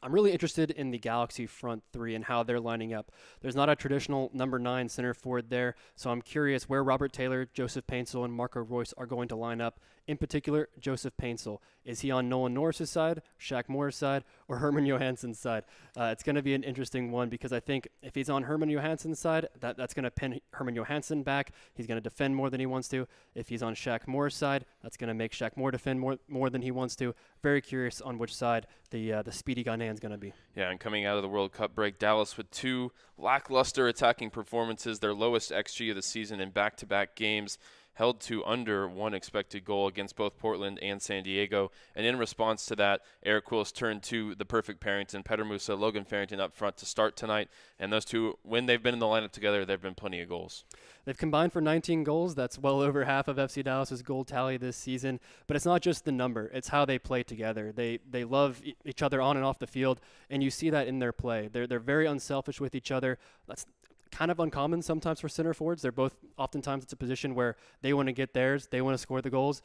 I'm really interested in the Galaxy front three and how they're lining up. There's not a traditional number 9 center forward there, so I'm curious where Robert Taylor, Joseph Paintsel, and Marco Royce are going to line up. In particular, Joseph Paintsel. Is he on Nolan Norris's side, Shaq Moore's side, or Herman Johansson's side? It's going to be an interesting one because I think if he's on Herman Johansson's side, that's going to pin Herman Johansson back. He's going to defend more than he wants to. If he's on Shaq Moore's side, that's going to make Shaq Moore defend more than he wants to. Very curious on which side the speedy Ghanaian's going to be. Yeah, and coming out of the World Cup break, Dallas with 2 lackluster attacking performances, their lowest XG of the season in back-to-back games, held to under 1 expected goal against both Portland and San Diego. And in response to that, Eric Quills turned to the perfect pairings in Petter Musa, Logan Farrington up front to start tonight. And those two, when they've been in the lineup together, there have been plenty of goals. They've combined for 19 goals. That's well over half of FC Dallas's goal tally this season. But it's not just the number. It's how they play together. They love each other on and off the field, and you see that in their play. They're very unselfish with each other. That's kind of uncommon sometimes for center forwards. They're both, oftentimes it's a position where they want to get theirs, they want to score the goals.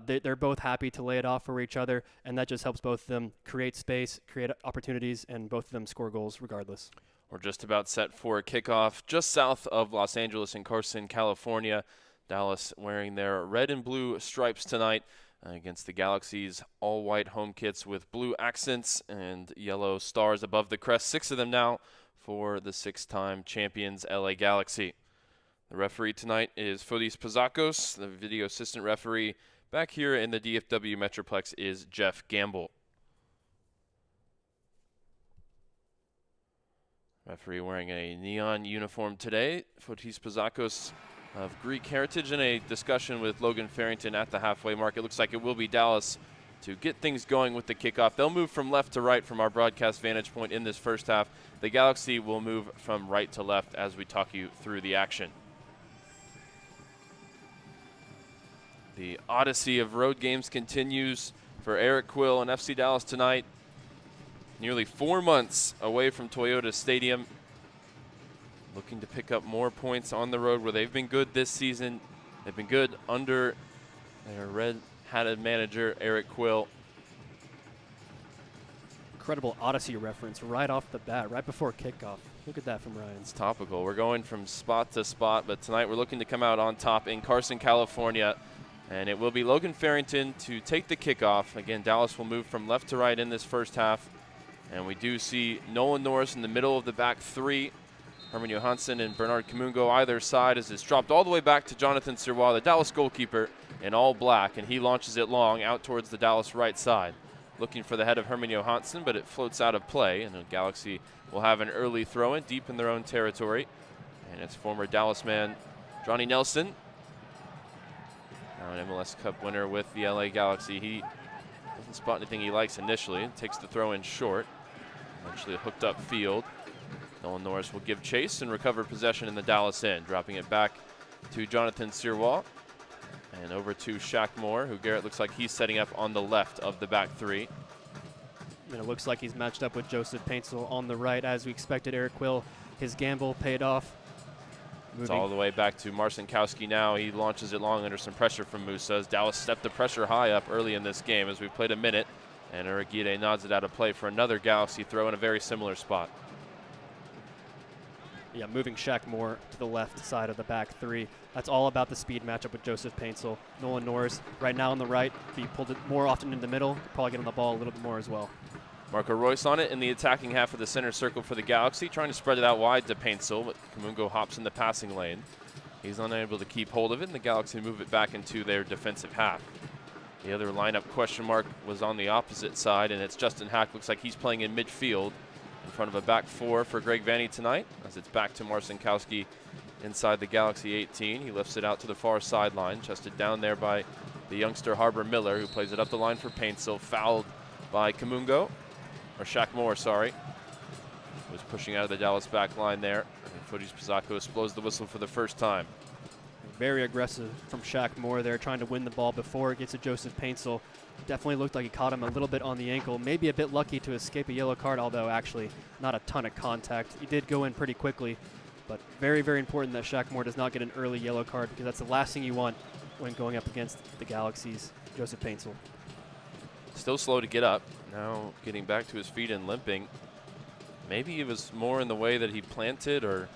They're both happy to lay it off for each other, and that just helps both of them create space, create opportunities, and both of them score goals regardless. We're just about set for a kickoff just south of Los Angeles in Carson, California. Dallas wearing their red and blue stripes tonight against the Galaxy's all-white home kits with blue accents and yellow stars above the crest. 6 of them now for the 6-time champions LA Galaxy. The referee tonight is Fotis Pazakos. The video assistant referee back here in the DFW Metroplex is Jeff Gamble. Referee wearing a neon uniform today. Fotis Pazakos of Greek heritage, in a discussion with Logan Farrington at the halfway mark. It looks like it will be Dallas to get things going with the kickoff. They'll move from left to right from our broadcast vantage point in this first half. The Galaxy will move from right to left as we talk you through the action. The odyssey of road games continues for Eric Quill and FC Dallas tonight. Nearly 4 months away from Toyota Stadium. Looking to pick up more points on the road where they've been good this season. They've been good under their red-hatted manager, Eric Quill. Incredible Odyssey reference right off the bat, right before kickoff. Look at that from Ryan. It's topical. We're going from spot to spot, but tonight we're looking to come out on top in Carson, California. And it will be Logan Farrington to take the kickoff. Again, Dallas will move from left to right in this first half. And we do see Nolan Norris in the middle of the back three. Herman Johansson and Bernard Kamungo either side as it's dropped all the way back to Jonathan Sirois, the Dallas goalkeeper, in all black. And he launches it long out towards the Dallas right side. Looking for the head of Herman Johansson, but it floats out of play. And the Galaxy will have an early throw-in deep in their own territory. And it's former Dallas man Johnny Nelson. Now an MLS Cup winner with the LA Galaxy. He doesn't spot anything he likes initially. Takes the throw in short. Eventually hooked up field. Nolan Norris will give chase and recover possession in the Dallas end. Dropping it back to Jonathan Sirois. And over to Shaq Moore, who Garrett looks like he's setting up on the left of the back three. And it looks like he's matched up with Joseph Paintsel on the right. As we expected, Eric Quill, his gamble paid off. It's all the way back to Marcinkowski now. He launches it long under some pressure from Musa as Dallas stepped the pressure high up early in this game as we played a minute. And Uragide nods it out of play for another Galaxy throw in a very similar spot. Yeah, moving Shaq Moore to the left side of the back three. That's all about the speed matchup with Joseph Paintsel. Nolan Norris right now on the right. If he pulled it more often in the middle, could probably get on the ball a little bit more as well. Marco Royce on it in the attacking half of the center circle for the Galaxy, trying to spread it out wide to Paintsel, but Kamungo hops in the passing lane. He's unable to keep hold of it, and the Galaxy move it back into their defensive half. The other lineup question mark was on the opposite side, and it's Justin Hack. Looks like he's playing in midfield in front of a back four for Greg Vanny tonight, as it's back to Marcinkowski inside the Galaxy 18. He lifts it out to the far sideline, chested down there by the youngster Harbor Miller, who plays it up the line for Paintsel, fouled by Kamungo. Or Shaq Moore, sorry. Was pushing out of the Dallas back line there. And Fujis Pizakos blows the whistle for the first time. Very aggressive from Shaq Moore there, trying to win the ball before it gets to Joseph Paintsel. Definitely looked like he caught him a little bit on the ankle. Maybe a bit lucky to escape a yellow card, although actually not a ton of contact. He did go in pretty quickly, but very, very important that Shaq Moore does not get an early yellow card, because that's the last thing you want when going up against the Galaxy's Joseph Paintsel. Still slow to get up. Now getting back to his feet and limping. Maybe it was more in the way that he planted or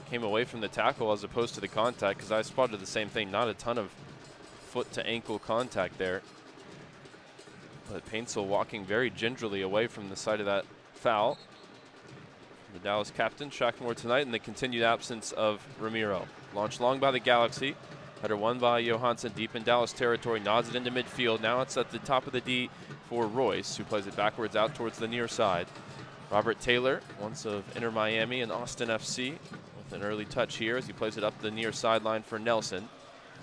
came away from the tackle as opposed to the contact, because I spotted the same thing. Not a ton of foot to ankle contact there. But Paintsel walking very gingerly away from the side of that foul. The Dallas captain, Shaq Moore tonight, in the continued absence of Ramiro. Launched long by the Galaxy. Header won by Johansson deep in Dallas territory, nods it into midfield. Now it's at the top of the D for Royce, who plays it backwards out towards the near side. Robert Taylor, once of Inter Miami and Austin FC, with an early touch here as he plays it up the near sideline for Nelson.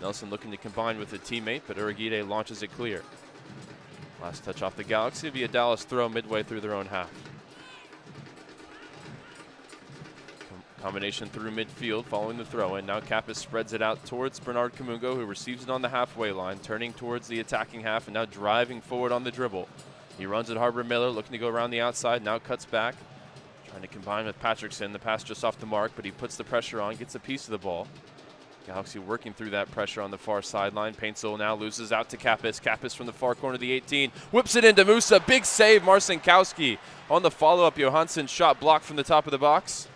Nelson looking to combine with a teammate, but Uragide launches it clear. Last touch off the Galaxy via Dallas throw midway through their own half. Combination through midfield following the throw in. Now Kappas spreads it out towards Bernard Kamungo, who receives it on the halfway line, turning towards the attacking half and now driving forward on the dribble. He runs at Harbor Miller, looking to go around the outside, now cuts back, trying to combine with Patrickson. The pass just off the mark, but he puts the pressure on, gets a piece of the ball. Galaxy working through that pressure on the far sideline. Paintsel now loses out to Kappas. Kappas from the far corner of the 18. Whips it into Musa. Big save, Marcinkowski. On the follow-up, Johansson shot blocked from the top of the box.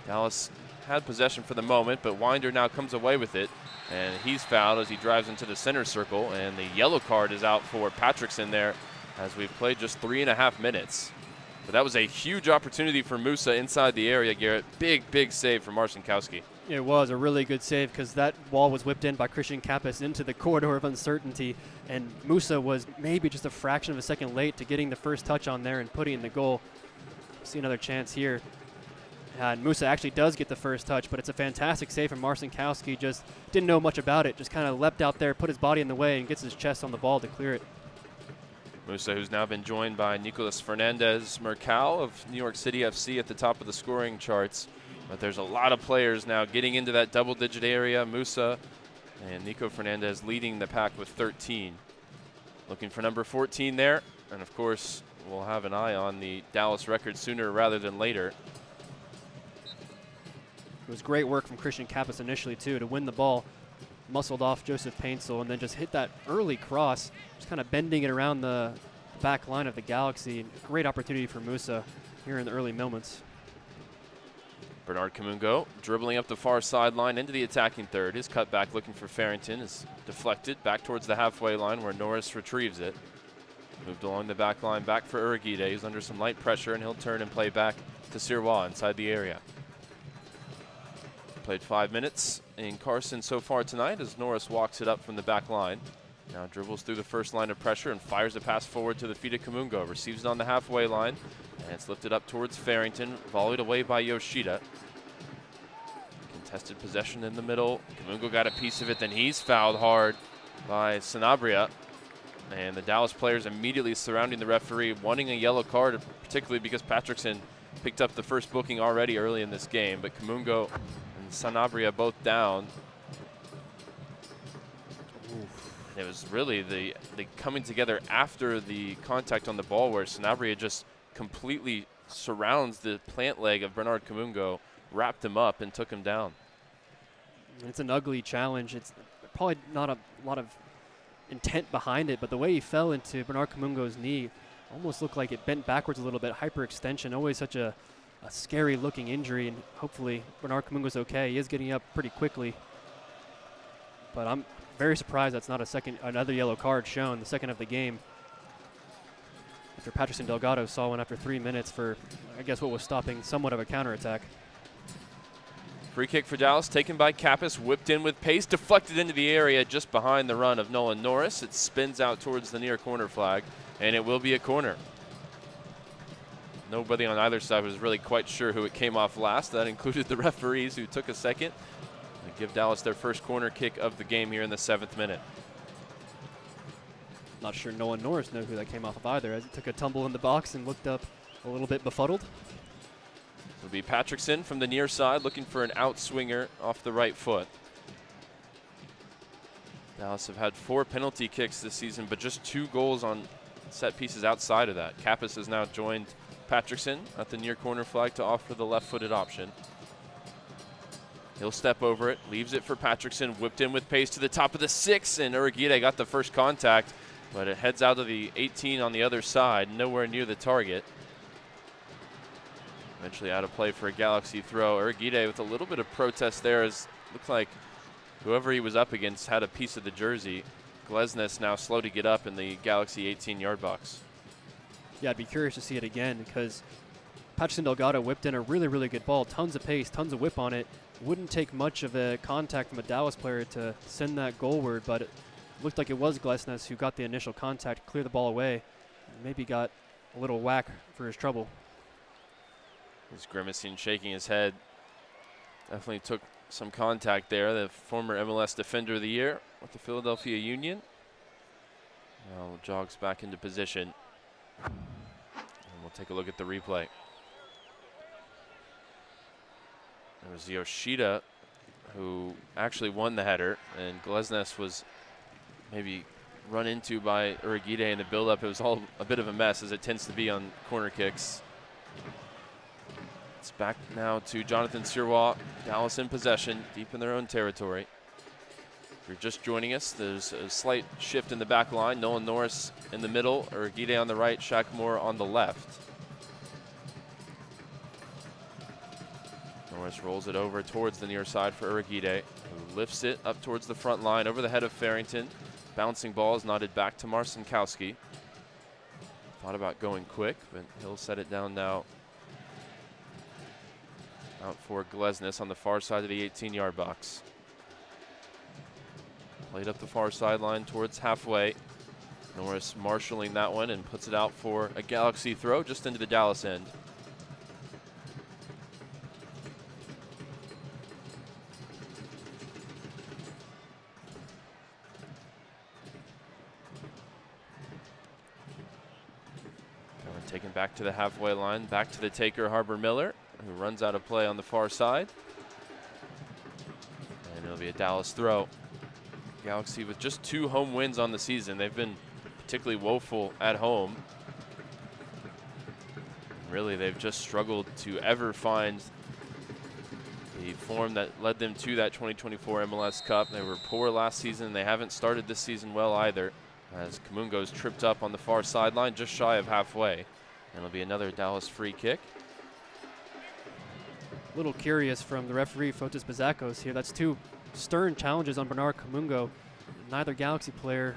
Dallas had possession for the moment, but Winder now comes away with it, and he's fouled as he drives into the center circle, and the yellow card is out for Patrickson there as we've played just 3.5 minutes. But that was a huge opportunity for Musa inside the area, Garrett. Big, big save from Marcinkowski. It was a really good save, because that ball was whipped in by Christian Kappas into the corridor of uncertainty, and Musa was maybe just a fraction of a second late to getting the first touch on there and putting in the goal. See another chance here. And Musa actually does get the first touch, but it's a fantastic save from Marcinkowski. Just didn't know much about it. Just kind of leapt out there, put his body in the way, and gets his chest on the ball to clear it. Musa, who's now been joined by Nicolas Fernandez-Mercal of New York City FC at the top of the scoring charts. But there's a lot of players now getting into that double-digit area. Musa and Nico Fernandez leading the pack with 13. Looking for number 14 there. And, of course, we'll have an eye on the Dallas record sooner rather than later. It was great work from Christian Kappas initially, too, to win the ball. Muscled off Joseph Paintsel and then just hit that early cross, just kind of bending it around the back line of the Galaxy. Great opportunity for Musa here in the early moments. Bernard Kamungo dribbling up the far sideline into the attacking third. His cutback looking for Farrington is deflected back towards the halfway line where Norris retrieves it. Moved along the back line back for Uriguide. He's under some light pressure and he'll turn and play back to Sirois inside the area. Played 5 minutes in Carson so far tonight as Norris walks it up from the back line. Now dribbles through the first line of pressure and fires a pass forward to the feet of Kamungo. Receives it on the halfway line and it's lifted up towards Farrington, volleyed away by Yoshida. Contested possession in the middle. Kamungo got a piece of it, then he's fouled hard by Sanabria. And the Dallas players immediately surrounding the referee, wanting a yellow card, particularly because Patrickson picked up the first booking already early in this game. But Kamungo and Sanabria both down. It was really the coming together after the contact on the ball where Sanabria just completely surrounds the plant leg of Bernard Kamungo, wrapped him up and took him down. It's an ugly challenge. It's probably not a lot of intent behind it, but the way he fell into Bernard Kamungo's knee almost looked like it bent backwards a little bit, hyperextension, always such a scary looking injury, and hopefully Bernard Kamungo's okay. He is getting up pretty quickly, but I'm very surprised that's not another yellow card shown, the second of the game. After Patrickson Delgado saw one after 3 minutes for, I guess, what was stopping somewhat of a counterattack. Free kick for Dallas, taken by Kappas, whipped in with pace, deflected into the area just behind the run of Nolan Norris. It spins out towards the near corner flag, and it will be a corner. Nobody on either side was really quite sure who it came off last. That included the referees, who took a second. They give Dallas their first corner kick of the game here in the 7th minute. Not sure Nolan Norris knew who that came off of either, as he took a tumble in the box and looked up a little bit befuddled. It'll be Patrickson from the near side looking for an outswinger off the right foot. Dallas have had 4 penalty kicks this season, but just 2 goals on set pieces outside of that. Kappas has now joined Patrickson at the near corner flag to offer the left-footed option. He'll step over it, leaves it for Patrickson, whipped in with pace to the top of the 6, and Uriguide got the first contact, but it heads out of the 18 on the other side, nowhere near the target. Eventually out of play for a Galaxy throw. Uriguide with a little bit of protest there, as looks like whoever he was up against had a piece of the jersey. Glesnes now slow to get up in the Galaxy 18-yard box. Yeah, I'd be curious to see it again, because Patrickson Delgado whipped in a really, really good ball. Tons of pace, tons of whip on it. Wouldn't take much of a contact from a Dallas player to send that goalward, but it looked like it was Glesnes who got the initial contact, clear the ball away, and maybe got a little whack for his trouble. He's grimacing, shaking his head. Definitely took some contact there. The former MLS Defender of the Year with the Philadelphia Union. Now jogs back into position. And we'll take a look at the replay. It was Yoshida who actually won the header, and Glesnes was maybe run into by Uriguide in the build-up. It was all a bit of a mess, as it tends to be on corner kicks. It's back now to Jonathan Sirois. Dallas in possession, deep in their own territory. If you're just joining us, there's a slight shift in the back line. Nolan Norris in the middle, Uriguide on the right, Shaq Moore on the left. Norris rolls it over towards the near side for Uriguide, who lifts it up towards the front line over the head of Farrington. Bouncing ball is nodded back to Marcinkowski. Thought about going quick, but he'll set it down now. Out for Glesnes on the far side of the 18-yard box. Played up the far sideline towards halfway. Norris marshalling that one and puts it out for a Galaxy throw just into the Dallas end. Taken back to the halfway line, back to the taker, Harbor Miller, who runs out of play on the far side. And it'll be a Dallas throw. Galaxy with just 2 home wins on the season. They've been particularly woeful at home. Really, they've just struggled to ever find the form that led them to that 2024 MLS Cup. They were poor last season. They haven't started this season well either, as Kamungo's tripped up on the far sideline, just shy of halfway. And it'll be another Dallas free kick. A little curious from the referee, Fotis Bazakos here. That's 2 stern challenges on Bernard Kamungo. Neither Galaxy player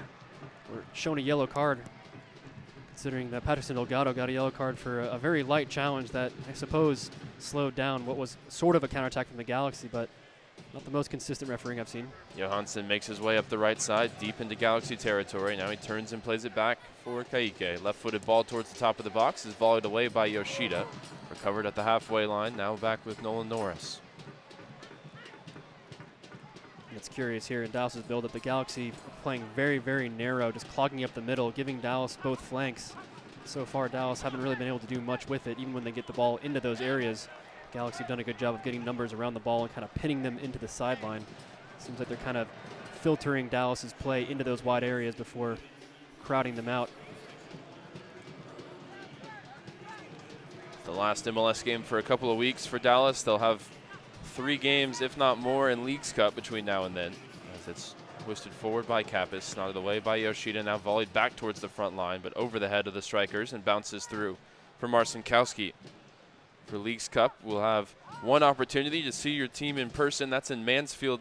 were shown a yellow card, considering that Patterson Delgado got a yellow card for a very light challenge that I suppose slowed down what was sort of a counterattack from the Galaxy, but not the most consistent refereeing I've seen. Johansson makes his way up the right side, deep into Galaxy territory. Now he turns and plays it back for Kaike. Left-footed ball towards the top of the box is volleyed away by Yoshida. Recovered at the halfway line, now back with Nolan Norris. It's curious here in Dallas's build-up, the Galaxy playing very, very narrow, just clogging up the middle, giving Dallas both flanks. So far, Dallas haven't really been able to do much with it, even when they get the ball into those areas. Galaxy have done a good job of getting numbers around the ball and kind of pinning them into the sideline. Seems like they're kind of filtering Dallas's play into those wide areas before crowding them out. The last MLS game for a couple of weeks for Dallas. They'll have 3 games, if not more, in Leagues Cup between now and then. As it's hoisted forward by Kappas, nodded away by Yoshida, now volleyed back towards the front line, but over the head of the strikers and bounces through for Marcinkowski. For Leagues Cup, we'll have one opportunity to see your team in person. That's in Mansfield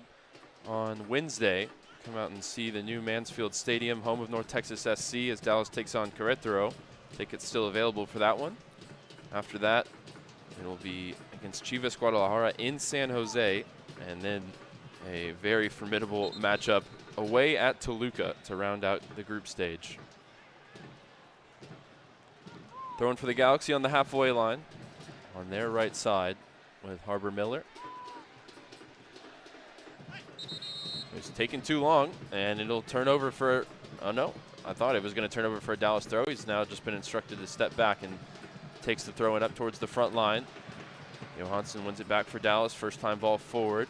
on Wednesday. Come out and see the new Mansfield Stadium, home of North Texas SC, as Dallas takes on Querétaro. Tickets still available for that one. After that, it'll be against Chivas Guadalajara in San Jose, and then a very formidable matchup away at Toluca to round out the group stage. Throwing for the Galaxy on the halfway line, on their right side with Harbor Miller. It's taking too long, and it'll turn over for, oh no, I thought it was going to turn over for a Dallas throw. He's now just been instructed to step back and takes the throw in up towards the front line. Johansson wins it back for Dallas, first time ball forward.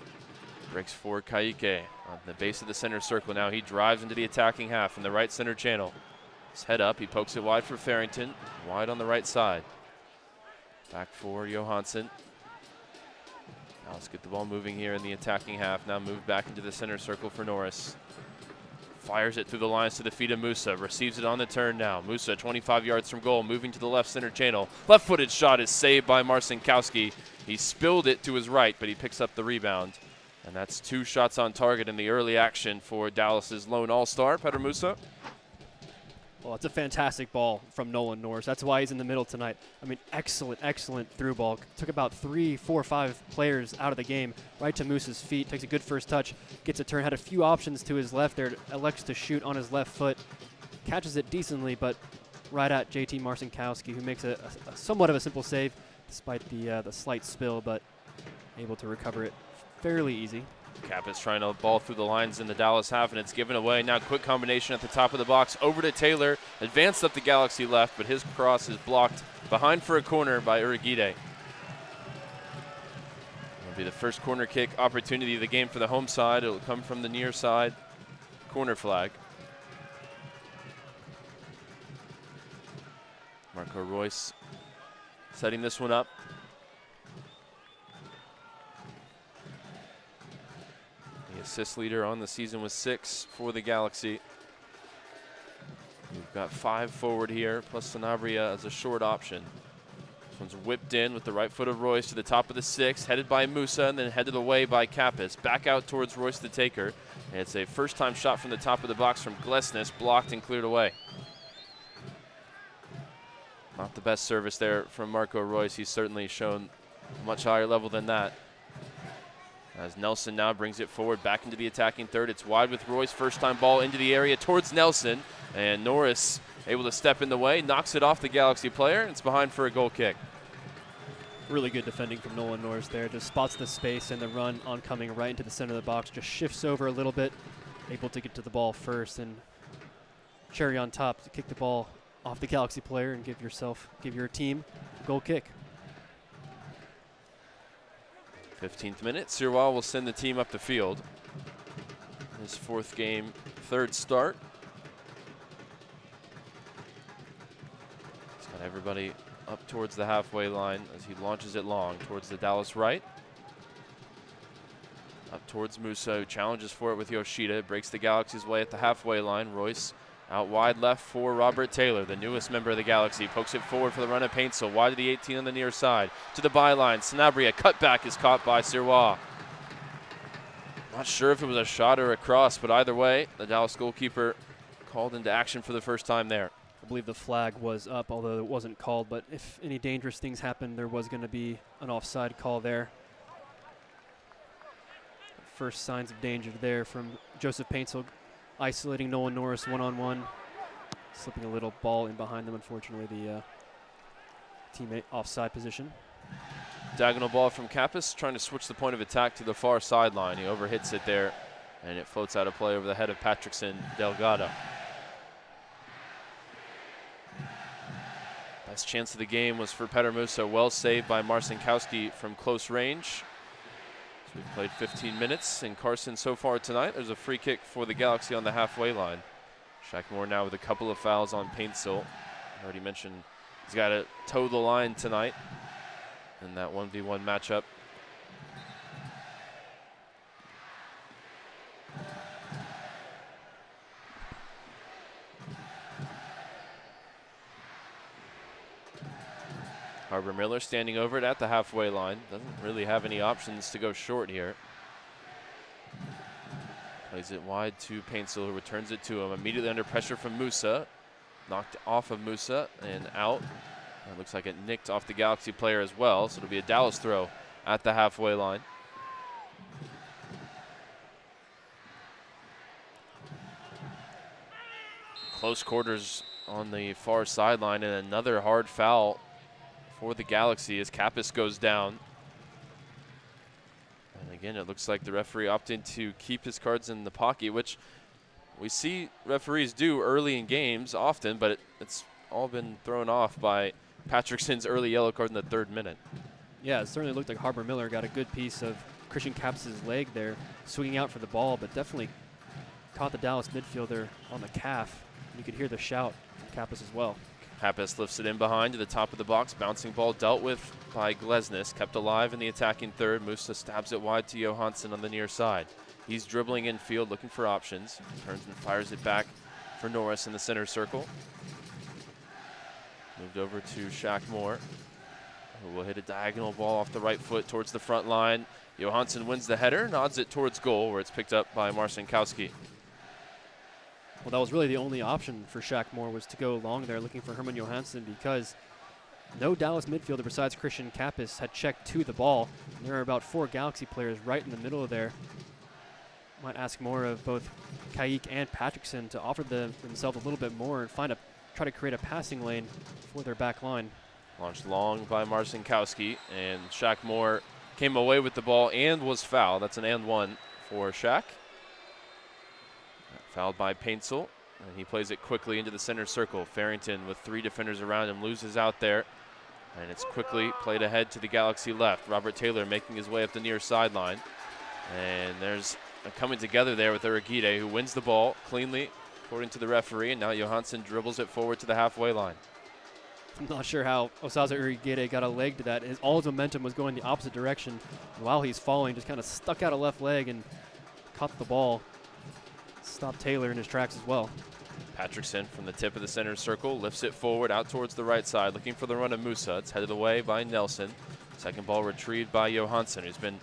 Breaks for Kaike on the base of the center circle. Now he drives into the attacking half in the right center channel. His head up, he pokes it wide for Farrington, wide on the right side. Back for Johansson. Now let's get the ball moving here in the attacking half. Now moved back into the center circle for Norris. Fires it through the lines to the feet of Musa. Receives it on the turn now. Musa 25 yards from goal, moving to the left center channel. Left-footed shot is saved by Marcinkowski. He spilled it to his right, but he picks up the rebound. And that's 2 shots on target in the early action for Dallas's lone all-star, Petr Musa. Well, it's a fantastic ball from Nolan Norris. That's why he's in the middle tonight. I mean, excellent, excellent through ball. Took about 3, 4, 5 players out of the game, right to Musa's feet. Takes a good first touch, gets a turn, had a few options to his left there, elects to shoot on his left foot. Catches it decently, but right at JT Marcinkowski, who makes a somewhat of a simple save, despite the slight spill, but able to recover it fairly easy. Kappas trying to ball through the lines in the Dallas half, and it's given away. Now quick combination at the top of the box. Over to Taylor. Advanced up the Galaxy left, but his cross is blocked behind for a corner by Uriguide. It'll be the first corner kick opportunity of the game for the home side. It'll come from the near side corner flag. Marco Royce setting this one up. Assist leader on the season with 6 for the Galaxy. We've got 5 forward here, plus Sanabria as a short option. This one's whipped in with the right foot of Royce to the top of the 6, headed by Musa, and then headed away by Kappas. Back out towards Royce the taker. And it's a first-time shot from the top of the box from Glesnes, blocked and cleared away. Not the best service there from Marco Royce. He's certainly shown a much higher level than that. As Nelson now brings it forward back into the attacking third. It's wide with Royce. First time ball into the area towards Nelson. And Norris able to step in the way. Knocks it off the Galaxy player. It's behind for a goal kick. Really good defending from Nolan Norris there. Just spots the space and the run oncoming right into the center of the box. Just shifts over a little bit. Able to get to the ball first. And cherry on top to kick the ball off the Galaxy player and give your team a goal kick. 15th minute, Sirois will send the team up the field. His 4th game, 3rd start. He's got everybody up towards the halfway line as he launches it long towards the Dallas right. Up towards Musa, who challenges for it with Yoshida. Breaks the Galaxy's way at the halfway line. Royce out wide left for Robert Taylor, the newest member of the Galaxy. Pokes it forward for the run of Paintsel. Wide to the 18 on the near side. To the byline. Sanabria, cutback is caught by Sirois. Not sure if it was a shot or a cross, but either way, the Dallas goalkeeper called into action for the first time there. I believe the flag was up, although it wasn't called, but if any dangerous things happened, there was going to be an offside call there. First signs of danger there from Joseph Paintsel, isolating Nolan Norris one-on-one, slipping a little ball in behind them, unfortunately, the teammate offside position. Diagonal ball from Kappas, trying to switch the point of attack to the far sideline. He overhits it there, and it floats out of play over the head of Patrickson Delgado. Best chance of the game was for Petr Musa, well saved by Marcinkowski from close range. So we've played 15 minutes in Carson so far tonight. There's a free kick for the Galaxy on the halfway line. Shackmore now with a couple of fouls on Paintsel. I already mentioned he's got to toe the line tonight in that 1v1 matchup. Harbor Miller standing over it at the halfway line. Doesn't really have any options to go short here. Plays it wide to Paintsel, who returns it to him. Immediately under pressure from Musa. Knocked off of Musa and out. It looks like it nicked off the Galaxy player as well, so it'll be a Dallas throw at the halfway line. Close quarters on the far sideline, and another hard foul for the Galaxy as Kappas goes down. And again, it looks like the referee opted to keep his cards in the pocket, which we see referees do early in games often, but it's all been thrown off by Patrickson's early yellow card in the 3rd minute. Yeah, it certainly looked like Harbor Miller got a good piece of Christian Kappas' leg there, swinging out for the ball, but definitely caught the Dallas midfielder on the calf. You could hear the shout from Kappas as well. Kappas lifts it in behind to the top of the box. Bouncing ball dealt with by Glesnes. Kept alive in the attacking third. Musa stabs it wide to Johansson on the near side. He's dribbling infield, looking for options. Turns and fires it back for Norris in the center circle. Moved over to Shackmore, who will hit a diagonal ball off the right foot towards the front line. Johansson wins the header, nods it towards goal, where it's picked up by Marcinkowski. Well, that was really the only option for Shackmore, was to go long there looking for Herman Johansson, because no Dallas midfielder besides Christian Kappas had checked to the ball. There are about 4 Galaxy players right in the middle of there. Might ask more of both Kayik and Patrickson to offer themselves a little bit more and try to create a passing lane for their back line. Launched long by Marcinkowski, and Shackmore came away with the ball and was fouled. That's an and one for Shack. Fouled by Paintsel, and he plays it quickly into the center circle. Farrington, with 3 defenders around him, loses out there, and it's quickly played ahead to the Galaxy left. Robert Taylor making his way up the near sideline, and there's a coming together there with Uriguide, who wins the ball cleanly, according to the referee, and now Johansson dribbles it forward to the halfway line. I'm not sure how Osaze Uriguide got a leg to that. All his momentum was going the opposite direction. While he's falling, just kind of stuck out a left leg and caught the ball. Stopped Taylor in his tracks as well. Patrickson from the tip of the center circle lifts it forward out towards the right side, looking for the run of Musa. It's headed away by Nelson. Second ball retrieved by Johansson, who's been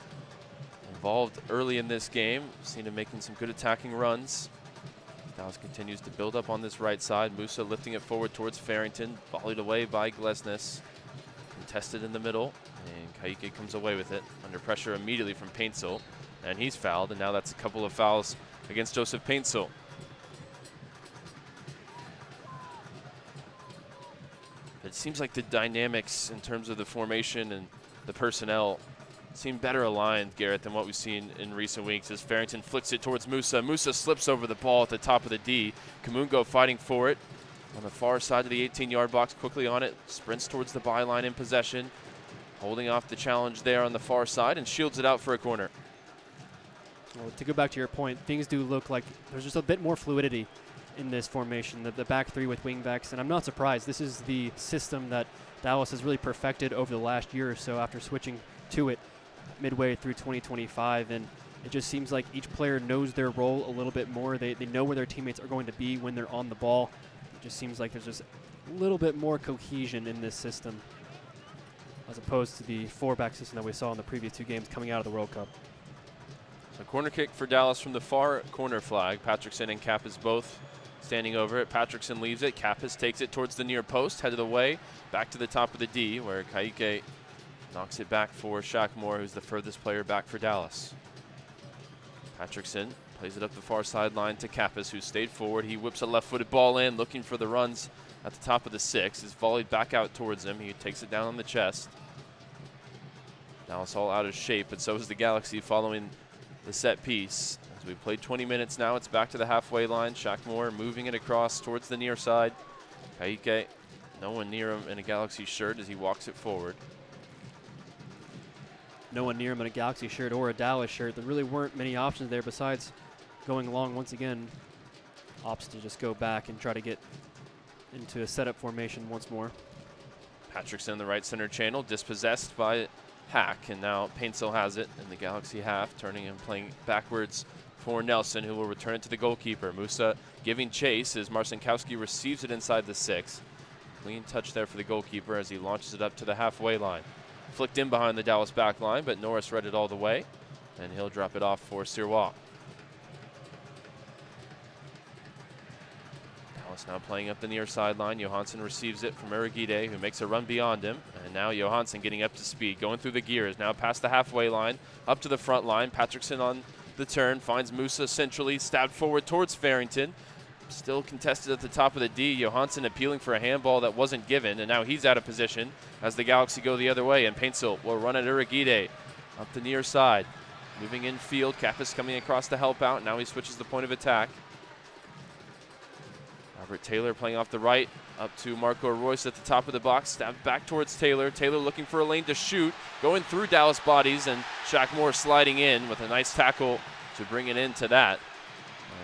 involved early in this game. Seen him making some good attacking runs. Dallas continues to build up on this right side. Musa lifting it forward towards Farrington, volleyed away by Glesnes. Contested in the middle, and Kayike comes away with it. Under pressure immediately from Paintsel, and he's fouled, and now that's a couple of fouls against Joseph Paintsel. It seems like the dynamics in terms of the formation and the personnel seem better aligned, Garrett, than what we've seen in recent weeks as Farrington flicks it towards Musa. Musa slips over the ball at the top of the D. Kamungo fighting for it. on the far side of the 18-yard box, quickly on it, sprints towards the byline in possession, holding off the challenge there on the far side and shields it out for a corner. Well, to go back to your point, things do look like there's just a bit more fluidity in this formation, the back three with wing backs, and I'm not surprised. This is the system that Dallas has really perfected over the last year or so after switching to it midway through 2025, and it just seems like each player knows their role a little bit more. They know where their teammates are going to be when they're on the ball. It just seems like there's just a little bit more cohesion in this system as opposed to the four-back system that we saw in the previous two games coming out of the World Cup. So corner kick for Dallas from the far corner flag. Patrickson and Kappas both standing over it. Patrickson leaves it. Kappas takes it towards the near post, head of the way, back to the top of the D, where Kaike knocks it back for Shaq Moore, who's the furthest player back for Dallas. Patrickson plays it up the far sideline to Kappas, who stayed forward. He whips a left-footed ball in, looking for the runs at the top of the 6. Is volleyed back out towards him. He takes it down on the chest. Dallas all out of shape, but so is the Galaxy following the set piece. As we've played 20 minutes now, it's back to the halfway line. Shaq Moore moving it across towards the near side. Kaike, no one near him in a Galaxy shirt as he walks it forward. No one near him in a Galaxy shirt or a Dallas shirt. There really weren't many options there besides going long once again. Opts to just go back and try to get into a setup formation once more. Patrickson in the right center channel, dispossessed by Hack, and now Paintsel has it in the Galaxy half, turning and playing backwards for Nelson, who will return it to the goalkeeper. Musa giving chase as Marcinkowski receives it inside the 6. Clean touch there for the goalkeeper as he launches it up to the halfway line. Flicked in behind the Dallas back line, but Norris read it all the way, and he'll drop it off for Sirois. Dallas now playing up the near sideline. Johansson receives it from Uragide, who makes a run beyond him, and now Johansson getting up to speed, going through the gears, now past the halfway line, up to the front line. Patrickson on the turn, finds Musa centrally, stabbed forward towards Farrington. Still contested at the top of the D. Johansson appealing for a handball that wasn't given, and now he's out of position as the Galaxy go the other way, and Paintsel will run at Uragide up the near side. Moving infield, Kappas coming across to help out. Now he switches the point of attack. Robert Taylor playing off the right, up to Marco Royce at the top of the box, stabbed back towards Taylor. Taylor looking for a lane to shoot, going through Dallas bodies, and Shaq Moore sliding in with a nice tackle to bring it into that.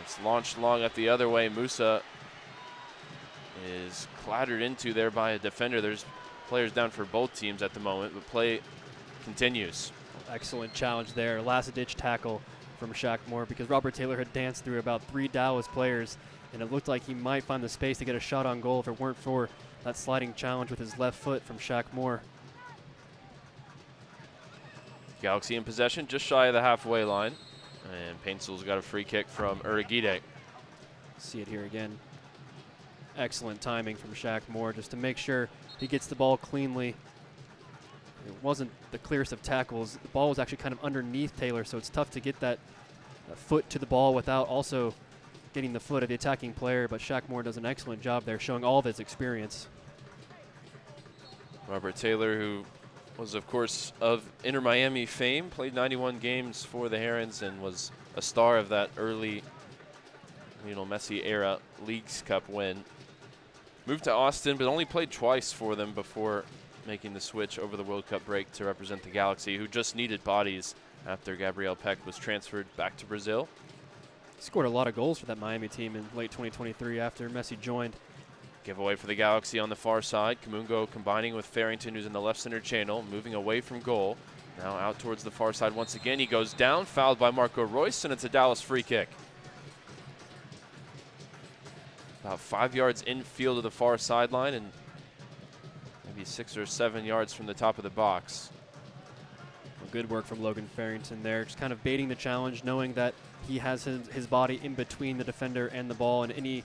It's launched long up the other way. Musa is clattered into there by a defender. There's players down for both teams at the moment, but play continues. Excellent challenge there. Last-ditch tackle from Shaq Moore because Robert Taylor had danced through about 3 Dallas players, and it looked like he might find the space to get a shot on goal if it weren't for that sliding challenge with his left foot from Shaq Moore. Galaxy in possession, just shy of the halfway line. And Paintsel's got a free kick from Uragide. See it here again. Excellent timing from Shaq Moore just to make sure he gets the ball cleanly. It wasn't the clearest of tackles. The ball was actually kind of underneath Taylor, so it's tough to get that foot to the ball without also getting the foot of the attacking player, but Shaq Moore does an excellent job there, showing all of his experience. Robert Taylor, who was, of course, of Inter Miami fame, played 91 games for the Herons and was a star of that early Lionel Messi era Leagues Cup win. Moved to Austin, but only played twice for them before making the switch over the World Cup break to represent the Galaxy, who just needed bodies after Gabriel Peck was transferred back to Brazil. He scored a lot of goals for that Miami team in late 2023 after Messi joined. Giveaway for the Galaxy on the far side. Kamungo combining with Farrington, who's in the left center channel, moving away from goal. Now out towards the far side once again. He goes down, fouled by Marco Royce, and it's a Dallas free kick. About 5 yards infield of the far sideline and maybe 6 or 7 yards from the top of the box. Well, good work from Logan Farrington there, just kind of baiting the challenge, knowing that he has his body in between the defender and the ball, and any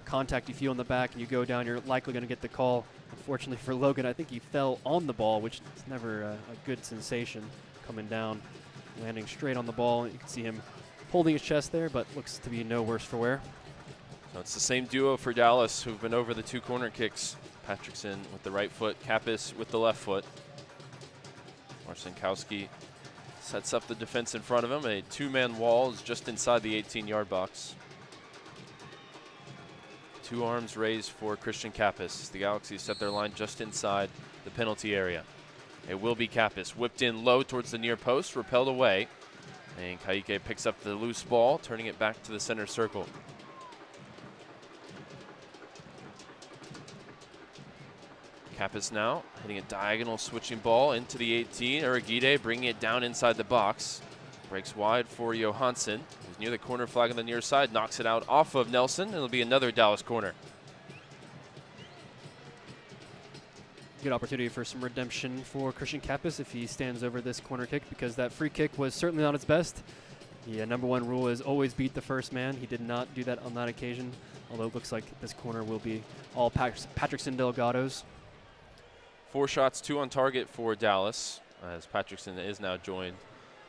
contact you feel in the back and you go down, you're likely going to get the call. Unfortunately for Logan, I think he fell on the ball, which is never a good sensation coming down, landing straight on the ball. You can see him holding his chest there, but looks to be no worse for wear. So it's the same duo for Dallas who've been over the 2 corner kicks. Patrickson with the right foot, Kappas with the left foot. Marcinkowski sets up the defense in front of him. A 2-man wall is just inside the 18-yard box. 2 arms raised for Christian Kappas. The Galaxy set their line just inside the penalty area. It will be Kappas, whipped in low towards the near post, repelled away. And Kaique picks up the loose ball, turning it back to the center circle. Kappas now hitting a diagonal switching ball into the 18. Uragide bringing it down inside the box. Breaks wide for Johansson, who's near the corner flag on the near side, knocks it out off of Nelson. It'll be another Dallas corner. Good opportunity for some redemption for Christian Kappas if he stands over this corner kick, because that free kick was certainly not its best. The number 1 rule is always beat the first man. He did not do that on that occasion, although it looks like this corner will be all Patrickson Delgado's. 4 shots, 2 on target for Dallas, as Patrickson is now joined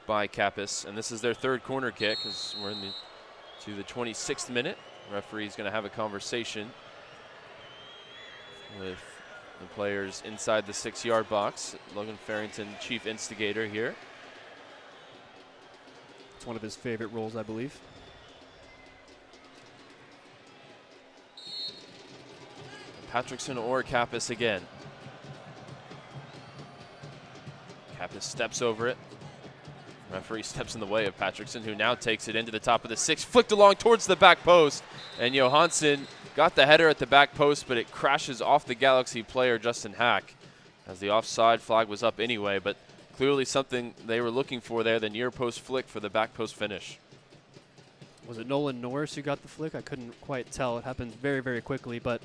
by Kappas. And this is their 3rd corner kick as we're to the 26th minute. The referee's going to have a conversation with the players inside the 6-yard box. Logan Farrington, chief instigator here. It's one of his favorite roles, I believe. Patrickson or Kappas again. Kappas steps over it. Referee steps in the way of Patrickson, who now takes it into the top of the 6, flicked along towards the back post. And Johansson got the header at the back post, but it crashes off the Galaxy player, Justin Hack, as the offside flag was up anyway. But clearly something they were looking for there, the near post flick for the back post finish. Was it Nolan Norris who got the flick? I couldn't quite tell. It happened very, very quickly, but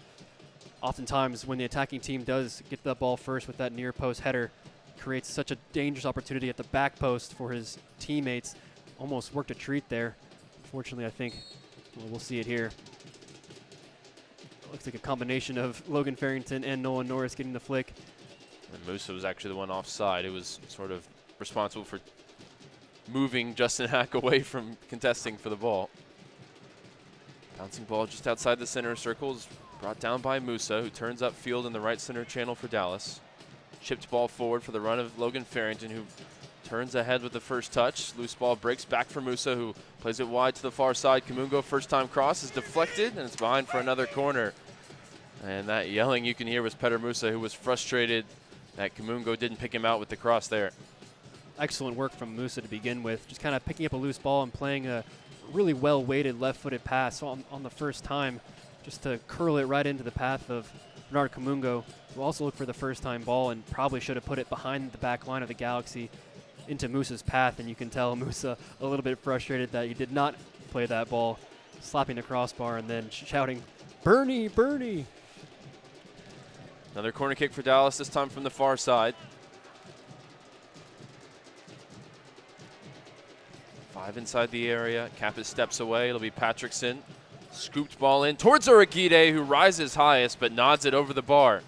oftentimes when the attacking team does get the ball first with that near post header, creates such a dangerous opportunity at the back post for his teammates. Almost worked a treat there. Fortunately, I think we'll see it here. It looks like a combination of Logan Farrington and Nolan Norris getting the flick. And Musa was actually the one offside. It was sort of responsible for moving Justin Hack away from contesting for the ball. Bouncing ball just outside the center circle is brought down by Musa, who turns upfield in the right center channel for Dallas. Chipped ball forward for the run of Logan Farrington, who turns ahead with the first touch. Loose ball breaks back for Musa, who plays it wide to the far side. Kamungo, first time cross, is deflected, and it's behind for another corner. And that yelling you can hear was Petter Musa, who was frustrated that Kamungo didn't pick him out with the cross there. Excellent work from Musa to begin with, just kind of picking up a loose ball and playing a really well-weighted left-footed pass on the first time, just to curl it right into the path of Bernard Kamungo, who also looked for the first-time ball and probably should have put it behind the back line of the Galaxy into Musa's path. And you can tell Musa a little bit frustrated that he did not play that ball, slapping the crossbar and then shouting, "Bernie, Bernie!" Another corner kick for Dallas, this time from the far side. 5 inside the area. Kappas steps away. It'll be Patrickson. Scooped ball in towards Uragide, who rises highest but nods it over the bar.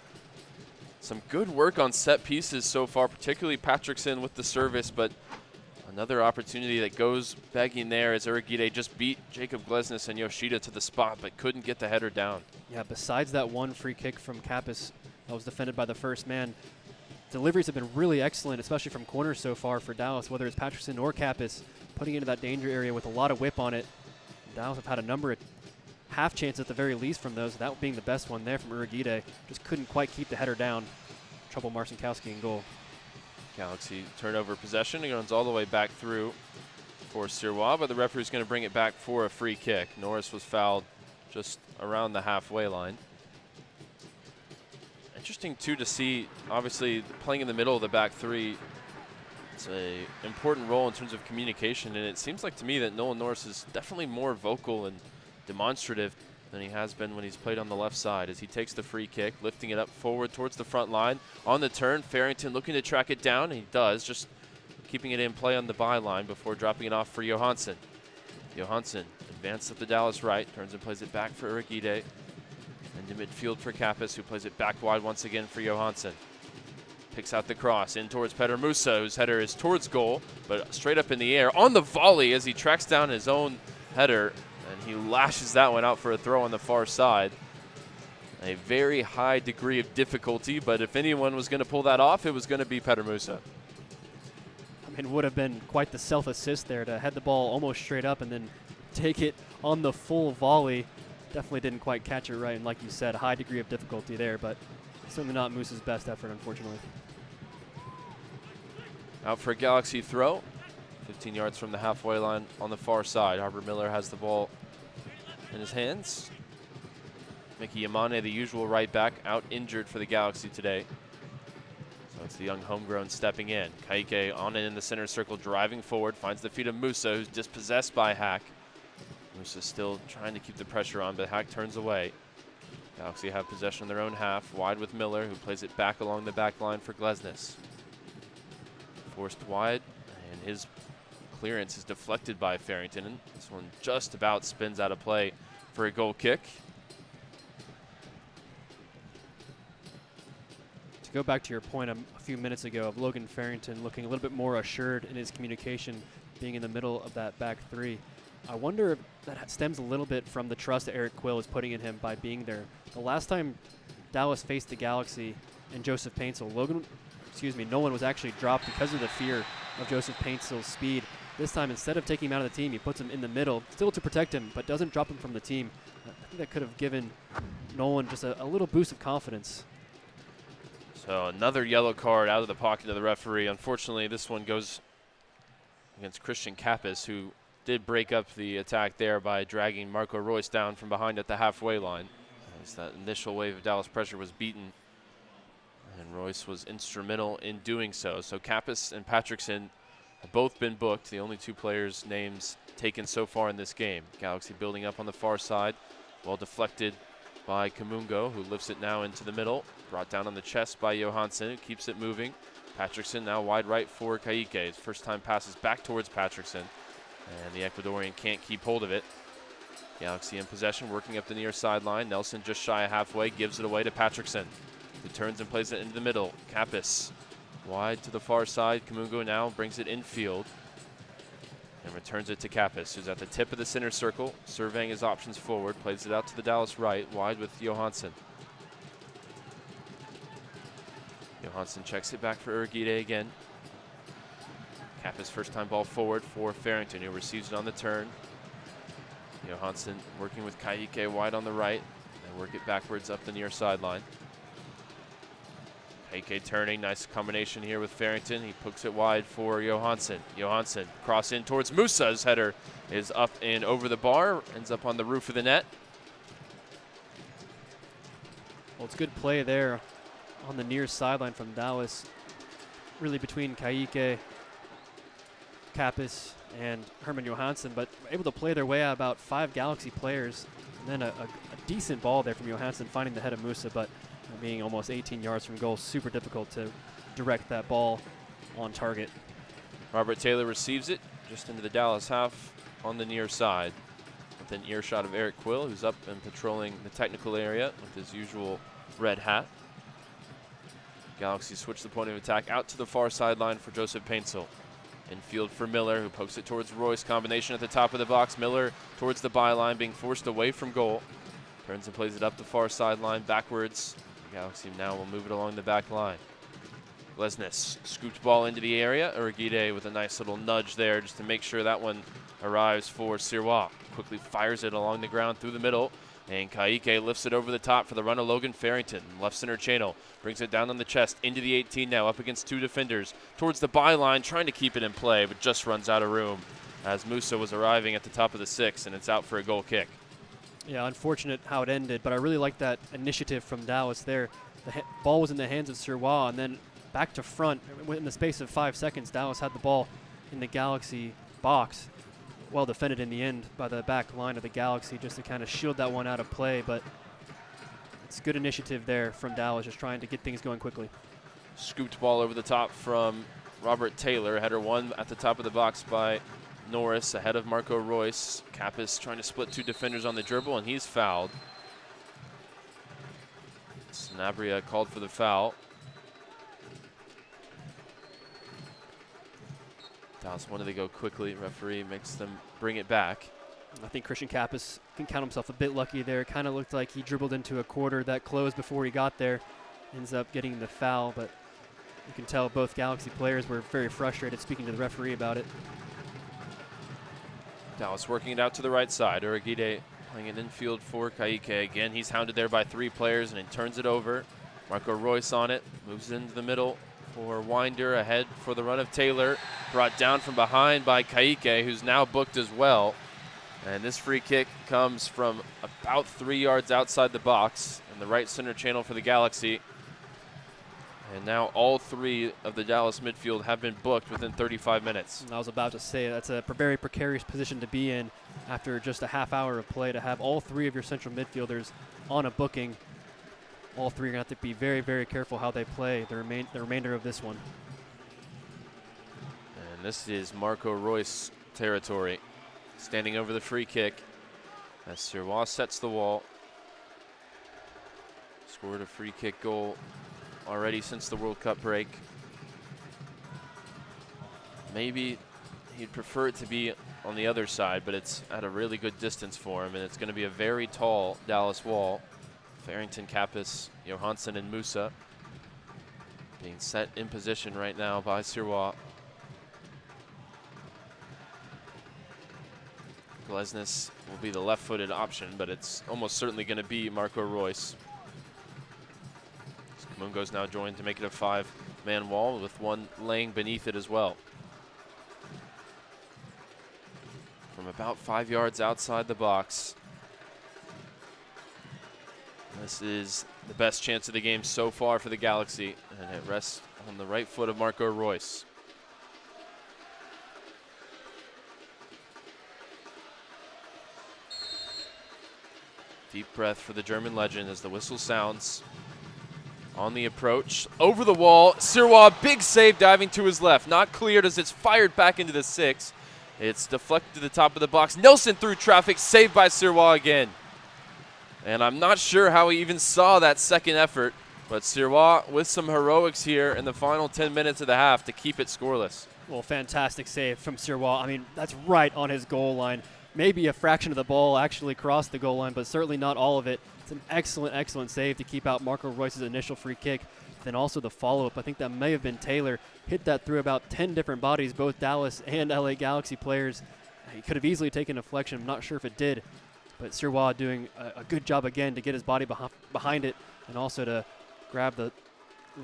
Some good work on set pieces so far, particularly Patrickson with the service, but another opportunity that goes begging there as Uragide just beat Jacob Glesnes and Yoshida to the spot but couldn't get the header down. Yeah, besides that one free kick from Kappas that was defended by the first man, deliveries have been really excellent, especially from corners so far for Dallas, whether it's Patrickson or Kappas, putting into that danger area with a lot of whip on it. Dallas have had a number of half chances at the very least from those, that being the best one there from Uragide. Just couldn't quite keep the header down. Trouble Marcinkowski in goal. Galaxy turnover possession. It runs all the way back through for Sirois, but the referee's going to bring it back for a free kick. Norris was fouled just around the halfway line. Interesting, too, to see, obviously, playing in the middle of the back three. It's an important role in terms of communication, and it seems like to me that Nolan Norris is definitely more vocal and demonstrative than he has been when he's played on the left side, as he takes the free kick, lifting it up forward towards the front line. On the turn, Farrington looking to track it down, and he does, just keeping it in play on the byline before dropping it off for Johansson. Johansson advances up the Dallas right, turns and plays it back for Uragide, and to midfield for Kappas, who plays it back wide once again for Johansson. Picks out the cross in towards Petter Musa, whose header is towards goal, but straight up in the air on the volley as he tracks down his own header, and he lashes that one out for a throw on the far side. A very high degree of difficulty, but if anyone was going to pull that off, it was going to be Petter Musa. I mean, it would have been quite the self-assist there to head the ball almost straight up and then take it on the full volley. definitely didn't quite catch it right. And like you said, a high degree of difficulty there, but certainly not Moose's best effort, unfortunately. Out for a Galaxy throw. 15 yards from the halfway line on the far side. Harper Miller has the ball in his hands. Mickey Yamane, the usual right back, out injured for the Galaxy today. So it's the young homegrown stepping in. Kaike on and in the center circle, driving forward, finds the feet of Musa, who's dispossessed by Hack. Musa still trying to keep the pressure on, but Hack turns away. Galaxy have possession in their own half, wide with Miller, who plays it back along the back line for Glesnes. Forced wide, and his clearance is deflected by Farrington. And this one just about spins out of play for a goal kick. To go back to your point a few minutes ago of Logan Farrington looking a little bit more assured in his communication, being in the middle of that back three, I wonder if that stems a little bit from the trust that Eric Quill is putting in him by being there. The last time Dallas faced the Galaxy and Joseph Paintsel, Nolan was actually dropped because of the fear of Joseph Paintsel's speed. This time, instead of taking him out of the team, he puts him in the middle, still to protect him, but doesn't drop him from the team. I think that could have given Nolan just a little boost of confidence. So another yellow card out of the pocket of the referee. Unfortunately, this one goes against Christian Kappas, who did break up the attack there by dragging Marco Royce down from behind at the halfway line. As that initial wave of Dallas pressure was beaten, and Royce was instrumental in doing so. So Kappas and Patrickson have both been booked, the only two players' names taken so far in this game. Galaxy building up on the far side, well deflected by Kamungo, who lifts it now into the middle. Brought down on the chest by Johansson, who keeps it moving. Patrickson now wide right for Kaike. His first time passes back towards Patrickson, and the Ecuadorian can't keep hold of it. Galaxy in possession, working up the near sideline. Nelson just shy of halfway, gives it away to Patrickson, who turns and plays it into the middle. Kappas wide to the far side. Kamungo now brings it infield and returns it to Kappas, who's at the tip of the center circle, surveying his options forward, plays it out to the Dallas right, wide with Johansson. Johansson checks it back for Urguide again. Kappas first time ball forward for Farrington, who receives it on the turn. Johansson working with Kaike wide on the right, and work it backwards up the near sideline. Kaike turning, nice combination here with Farrington. He pokes it wide for Johansson. Johansson cross in towards Musa. His header is up and over the bar, ends up on the roof of the net. Well, it's good play there on the near sideline from Dallas, really between Kaike, Kappas, and Herman Johansson, but able to play their way out about 5 Galaxy players. And then a decent ball there from Johansson, finding the head of Musa, but being almost 18 yards from goal, super difficult to direct that ball on target. Robert Taylor receives it just into the Dallas half on the near side, within earshot of Eric Quill, who's up and patrolling the technical area with his usual red hat. Galaxy switch the point of attack out to the far sideline for Joseph Paintsel. Infield for Miller, who pokes it towards Royce. Combination at the top of the box. Miller towards the byline, being forced away from goal. Turns and plays it up the far sideline, backwards. Galaxy now will move it along the back line. Glesnes scooped ball into the area. Urguide with a nice little nudge there just to make sure that one arrives for Sirois. Quickly fires it along the ground through the middle. And Kaike lifts it over the top for the run of Logan Farrington. Left center channel. Brings it down on the chest into the 18 now, up against 2 defenders. Towards the byline, trying to keep it in play, but just runs out of room as Musa was arriving at the top of the 6, and it's out for a goal kick. Yeah, unfortunate how it ended, but I really like that initiative from Dallas there. The ball was in the hands of Sirois, and then back to front. In the space of 5 seconds, Dallas had the ball in the Galaxy box. Well defended in the end by the back line of the Galaxy just to kind of shield that one out of play, but it's good initiative there from Dallas, just trying to get things going quickly. Scooped ball over the top from Robert Taylor. Header one at the top of the box by Norris ahead of Marco Royce. Kappas trying to split 2 defenders on the dribble, and he's fouled. Sanabria called for the foul. Dallas wanted to go quickly. Referee makes them bring it back. I think Christian Kappas can count himself a bit lucky there. Kind of looked like he dribbled into a quarter that closed before he got there. Ends up getting the foul, but you can tell both Galaxy players were very frustrated speaking to the referee about it. Dallas working it out to the right side. Urguide Playing it infield for Ka'ike. Again, he's hounded there by 3 players, and he turns it over. Marco Royce on it, moves into the middle for Winder, ahead for the run of Taylor. Brought down from behind by Ka'ike, who's now booked as well. And this free kick comes from about 3 yards outside the box in the right center channel for the Galaxy. And now all 3 of the Dallas midfield have been booked within 35 minutes. I was about to say that's a very precarious position to be in after just a half hour of play, to have all 3 of your central midfielders on a booking. All 3 are going to have to be very, very careful how they play the remainder of this one. And this is Marco Royce territory, standing over the free kick as Sirois sets the wall. Scored a free kick goal already since the World Cup break. Maybe he'd prefer it to be on the other side, but it's at a really good distance for him, and it's going to be a very tall Dallas wall. Farrington, Kappas, Johansson, and Musa being set in position right now by Sirois. Glesnes will be the left-footed option, but it's almost certainly going to be Marco Royce. Mungo's now joined to make it a 5-man wall with 1 laying beneath it as well. From about 5 yards outside the box. This is the best chance of the game so far for the Galaxy, and it rests on the right foot of Marco Royce. Deep breath for the German legend as the whistle sounds. On the approach, over the wall, Sirois, big save diving to his left. Not cleared as it's fired back into the 6. It's deflected to the top of the box. Nelson through traffic, saved by Sirois again. And I'm not sure how he even saw that second effort, but Sirois with some heroics here in the final 10 minutes of the half to keep it scoreless. Well, fantastic save from Sirois. I mean, that's right on his goal line. Maybe a fraction of the ball actually crossed the goal line, but certainly not all of it. It's an excellent, excellent save to keep out Marco Royce's initial free kick. Then also the follow-up. I think that may have been Taylor. Hit that through about 10 different bodies, both Dallas and LA Galaxy players. He could have easily taken a deflection. I'm not sure if it did. But Sirois doing a good job again to get his body behind it, and also to grab the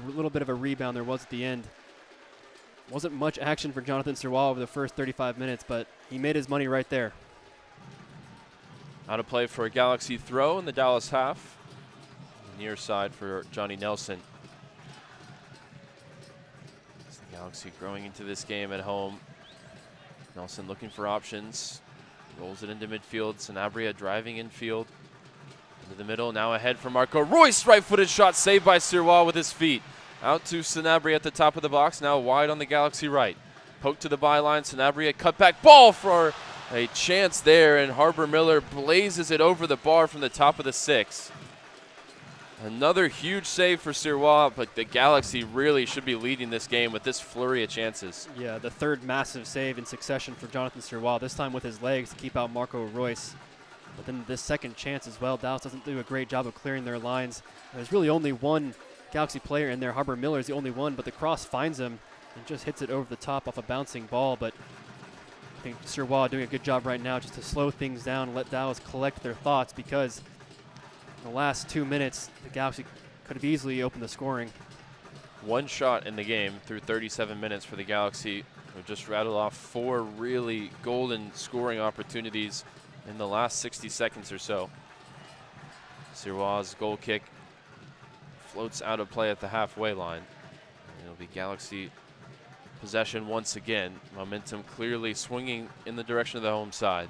little bit of a rebound there was at the end. Wasn't much action for Jonathan Sirois over the first 35 minutes, but he made his money right there. Out of play for a Galaxy throw in the Dallas half. Near side for Johnny Nelson. It's the Galaxy growing into this game at home. Nelson looking for options. Rolls it into midfield. Sanabria driving infield. Into the middle. Now ahead for Marco Royce. Right-footed shot saved by Sirois with his feet. Out to Sanabria at the top of the box. Now wide on the Galaxy right. Poke to the byline. Sanabria cut back. Ball for a chance there, and Harbour Miller blazes it over the bar from the top of the 6. Another huge save for Sirois, but the Galaxy really should be leading this game with this flurry of chances. Yeah, the 3rd massive save in succession for Jonathan Sirois, this time with his legs to keep out Marco Royce. But then this second chance as well, Dallas doesn't do a great job of clearing their lines. There's really only one Galaxy player in there. Harbour Miller is the only one, but the cross finds him and just hits it over the top off a bouncing ball. But I think Sirois doing a good job right now just to slow things down and let Dallas collect their thoughts, because in the last 2 minutes, the Galaxy could have easily opened the scoring. One shot in the game through 37 minutes for the Galaxy, who just rattled off 4 really golden scoring opportunities in the last 60 seconds or so. Sirois' goal kick floats out of play at the halfway line. And it'll be Galaxy possession once again. Momentum clearly swinging in the direction of the home side.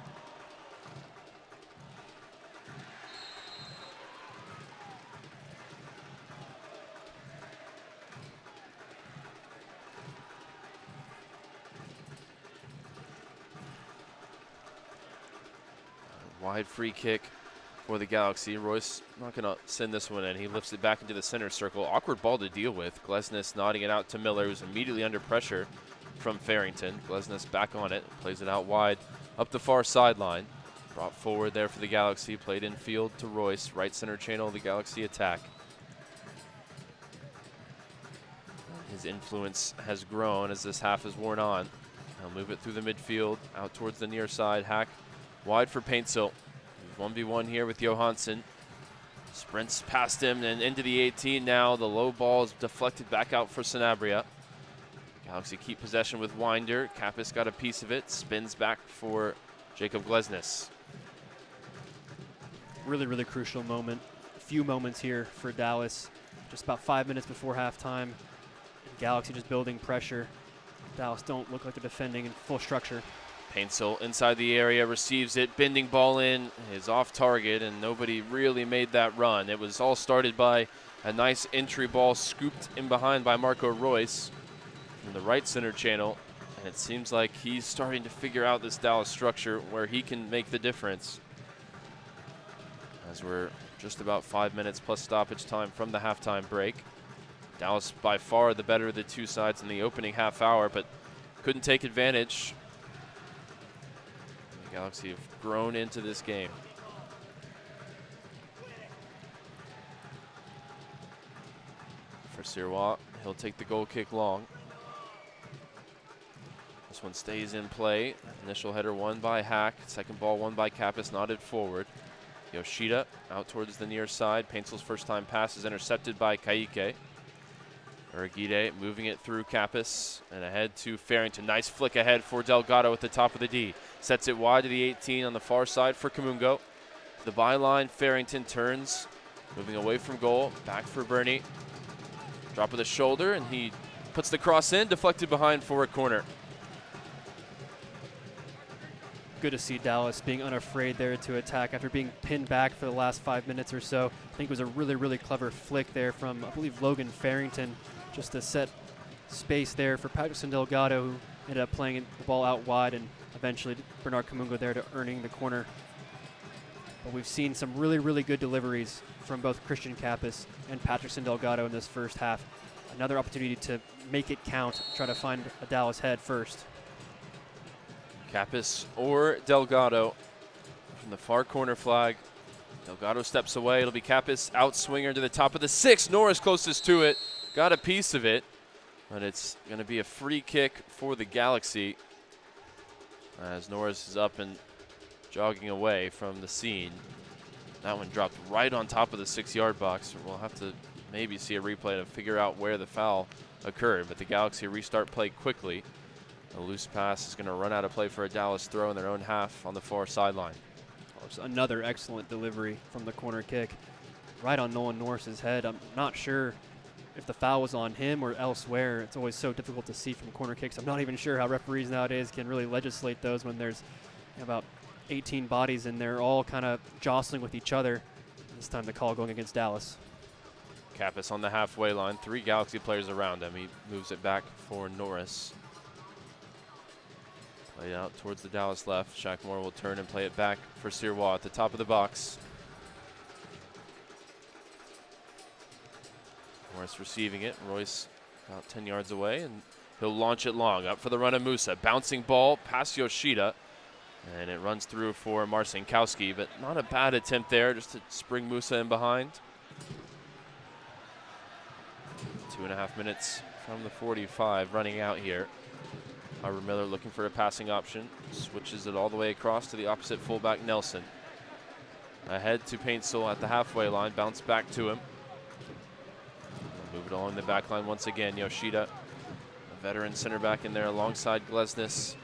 Wide free kick for the Galaxy. Royce not going to send this one in. He lifts it back into the center circle. Awkward ball to deal with. Glesnes nodding it out to Miller, who's immediately under pressure from Farrington. Glesnes back on it, plays it out wide up the far sideline. Brought forward there for the Galaxy. Played infield to Royce. Right center channel of the Galaxy attack. His influence has grown as this half has worn on. He'll move it through the midfield, out towards the near side. Hack wide for Paintsil. 1v1 here with Johansson. Sprints past him and into the 18 now. The low ball is deflected back out for Sanabria. Galaxy keep possession with Winder. Kappas got a piece of it. Spins back for Jacob Glesnes. Really, really crucial moment. A few moments here for Dallas. Just about 5 minutes before halftime. Galaxy just building pressure. Dallas don't look like they're defending in full structure. Paintsel inside the area, receives it, bending ball in, is off target, and nobody really made that run. It was all started by a nice entry ball scooped in behind by Marco Royce from the right center channel, and it seems like he's starting to figure out this Dallas structure where he can make the difference. As we're just about 5 minutes plus stoppage time from the halftime break. Dallas by far the better of the two sides in the opening half hour, but couldn't take advantage. The Galaxy have grown into this game. For Sirois, he'll take the goal kick long. This one stays in play. Initial header won by Hack. Second ball won by Kappas, nodded forward. Yoshida out towards the near side. Paintsel's first time pass is intercepted by Kaike. Uragide moving it through Kappas and ahead to Farrington. Nice flick ahead for Delgado at the top of the D. Sets it wide to the 18 on the far side for Kamungo. The byline, Farrington turns, moving away from goal. Back for Bernie. Drop of the shoulder, and he puts the cross in, deflected behind for a corner. Good to see Dallas being unafraid there to attack after being pinned back for the last 5 minutes or so. I think it was a really, really clever flick there from, I believe, Logan Farrington, just to set space there for Patterson Delgado, who ended up playing the ball out wide, and eventually Bernard Kamungo there to earning the corner. But we've seen some really, really good deliveries from both Christian Kappas and Patterson Delgado in this first half. Another opportunity to make it count, try to find a Dallas head first. Kappas or Delgado from the far corner flag. Delgado steps away. It'll be Kappas outswinger to the top of the 6. Norris closest to it. Got a piece of it, but it's going to be a free kick for the Galaxy as Norris is up and jogging away from the scene. That one dropped right on top of the 6-yard box. We'll have to maybe see a replay to figure out where the foul occurred, but the Galaxy restart play quickly. A loose pass is going to run out of play for a Dallas throw in their own half on the far sideline. Another excellent delivery from the corner kick right on Nolan Norris's head. I'm not sure if the foul was on him or elsewhere. It's always so difficult to see from corner kicks. I'm not even sure how referees nowadays can really legislate those when there's about 18 bodies and they're all kind of jostling with each other. This time the call going against Dallas. Kappas on the halfway line. 3 Galaxy players around him. He moves it back for Norris. Play out towards the Dallas left. Shackmore will turn and play it back for Sirois at the top of the box. Norris receiving it. Royce about 10 yards away, and he'll launch it long. Up for the run of Musa. Bouncing ball past Yoshida, and it runs through for Marcinkowski, but not a bad attempt there, just to spring Musa in behind. 2.5 minutes from the 45 running out here. Harvard Miller looking for a passing option. Switches it all the way across to the opposite fullback, Nelson. Ahead to Paintsel at the halfway line. Bounce back to him. Move it along the back line once again. Yoshida, a veteran center back in there alongside Glesnes.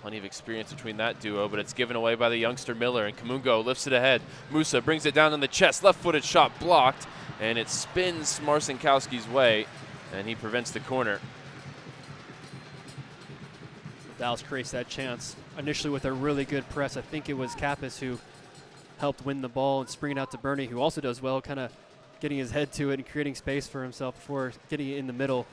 Plenty of experience between that duo, but it's given away by the youngster Miller, and Kamungo lifts it ahead. Musa brings it down in the chest. Left-footed shot blocked, and it spins Marcinkowski's way, and he prevents the corner. Dallas creates that chance initially with a really good press. I think it was Kappas who helped win the ball and spring it out to Bernie, who also does well, kind of getting his head to it and creating space for himself before getting it in the middle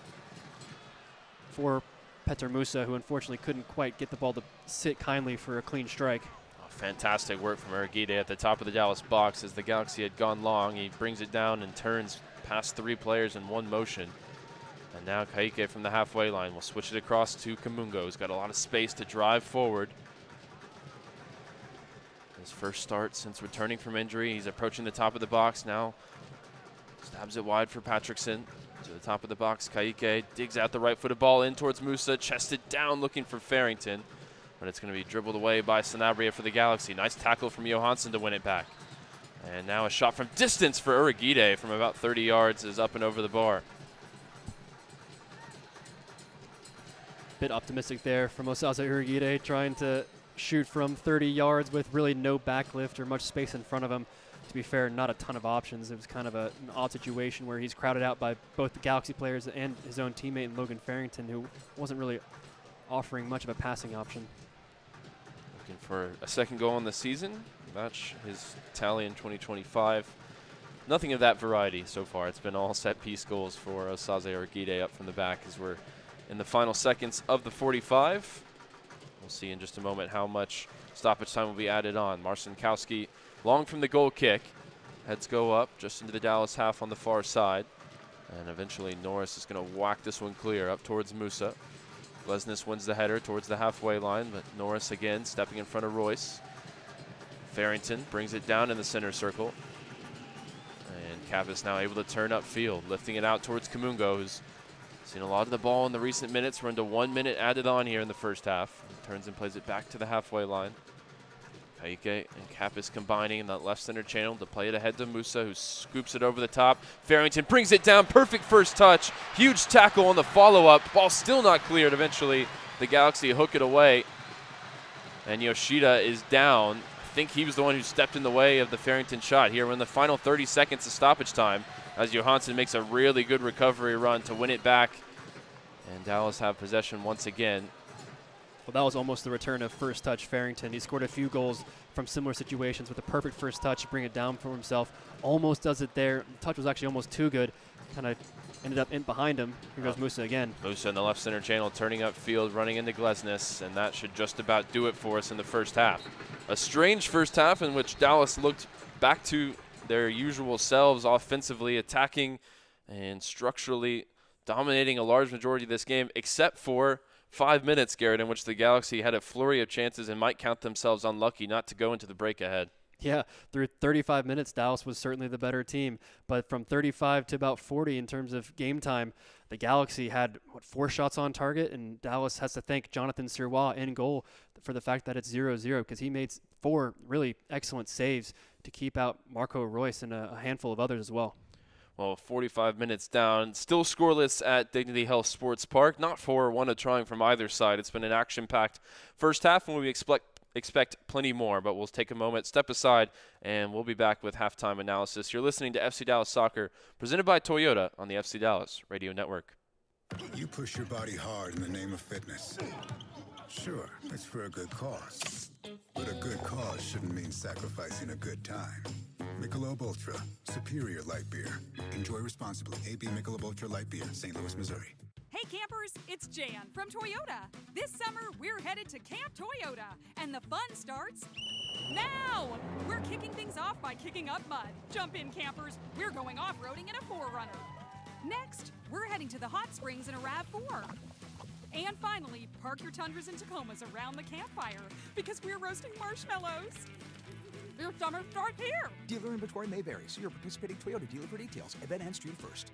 for Petar Musa, who unfortunately couldn't quite get the ball to sit kindly for a clean strike. Oh, fantastic work from Uragide at the top of the Dallas box as the Galaxy had gone long. He brings it down and turns past 3 players in one motion. And now Kaike from the halfway line will switch it across to Kamungo. He's got a lot of space to drive forward. His first start since returning from injury. He's approaching the top of the box now. Stabs it wide for Patrickson. To the top of the box, Kaike digs out the right-footed ball in towards Musa. Chested down looking for Farrington. but it's going to be dribbled away by Sanabria for the Galaxy. Nice tackle from Johansson to win it back. And now a shot from distance for Urugide from about 30 yards is up and over the bar. Bit optimistic there from Osaze Urugide, trying to shoot from 30 yards with really no backlift or much space in front of him. To be fair, not a ton of options. It was kind of an odd situation where he's crowded out by both the Galaxy players and his own teammate Logan Farrington, who wasn't really offering much of a passing option. Looking for a second goal in the season, match his tally in 2025. Nothing of that variety so far. It's been all set-piece goals for Osaze Urugide up from the back as we're in the final seconds of the 45. We'll see in just a moment how much stoppage time will be added on. Marcinkowski, long from the goal kick. Heads go up just into the Dallas half on the far side. And eventually Norris is going to whack this one clear up towards Musa. Glesnes wins the header towards the halfway line, but Norris again stepping in front of Royce. Farrington brings it down in the center circle. And Kappas now able to turn upfield, lifting it out towards Kamungo, who's seen a lot of the ball in the recent minutes. We're into 1 minute added on here in the first half. Turns and plays it back to the halfway line. Paike and Kappas combining in that left center channel to play it ahead to Musa, who scoops it over the top. Farrington brings it down. Perfect first touch. Huge tackle on the follow-up. Ball still not cleared. Eventually, the Galaxy hook it away. And Yoshida is down. I think he was the one who stepped in the way of the Farrington shot. Here we're in the final 30 seconds of stoppage time, as Johansson makes a really good recovery run to win it back. And Dallas have possession once again. Well, that was almost the return of first touch Farrington. He scored a few goals from similar situations with a perfect first touch to bring it down for himself. Almost does it there. The touch was actually almost too good. Kind of ended up in behind him. Here goes Musa again. Musa in the left center channel, turning upfield, running into Glesnes, and that should just about do it for us in the first half. A strange first half in which Dallas looked back to their usual selves, offensively attacking and structurally dominating a large majority of this game, except for 5 minutes, Garrett, in which the Galaxy had a flurry of chances and might count themselves unlucky not to go into the break ahead. Yeah, through 35 minutes, Dallas was certainly the better team. But from 35 to about 40 in terms of game time, the Galaxy had, 4 shots on target, and Dallas has to thank Jonathan Sirois in goal for the fact that it's 0-0, because he made 4 really excellent saves to keep out Marco Royce and a handful of others as well. Well, 45 minutes down, still scoreless at Dignity Health Sports Park. Not 4-1 of trying from either side. It's been an action-packed first half, and we expect plenty more. But we'll take a moment, step aside, and we'll be back with halftime analysis. You're listening to FC Dallas Soccer, presented by Toyota on the FC Dallas Radio Network. You push your body hard in the name of fitness. Sure, it's for a good cause. But a good cause shouldn't mean sacrificing a good time. Michelob Ultra, superior light beer. Enjoy responsibly. AB Michelob Ultra Light Beer, St. Louis, Missouri. Hey campers, it's Jan from Toyota. This summer, we're headed to Camp Toyota, and the fun starts now! We're kicking things off by kicking up mud. Jump in, campers. We're going off-roading in a 4Runner. Next, we're heading to the hot springs in a RAV4. And finally, park your Tundras and Tacomas around the campfire because we're roasting marshmallows. Your summer starts here. Dealer inventory may vary. See your participating Toyota dealer for details. Event ends June 1st.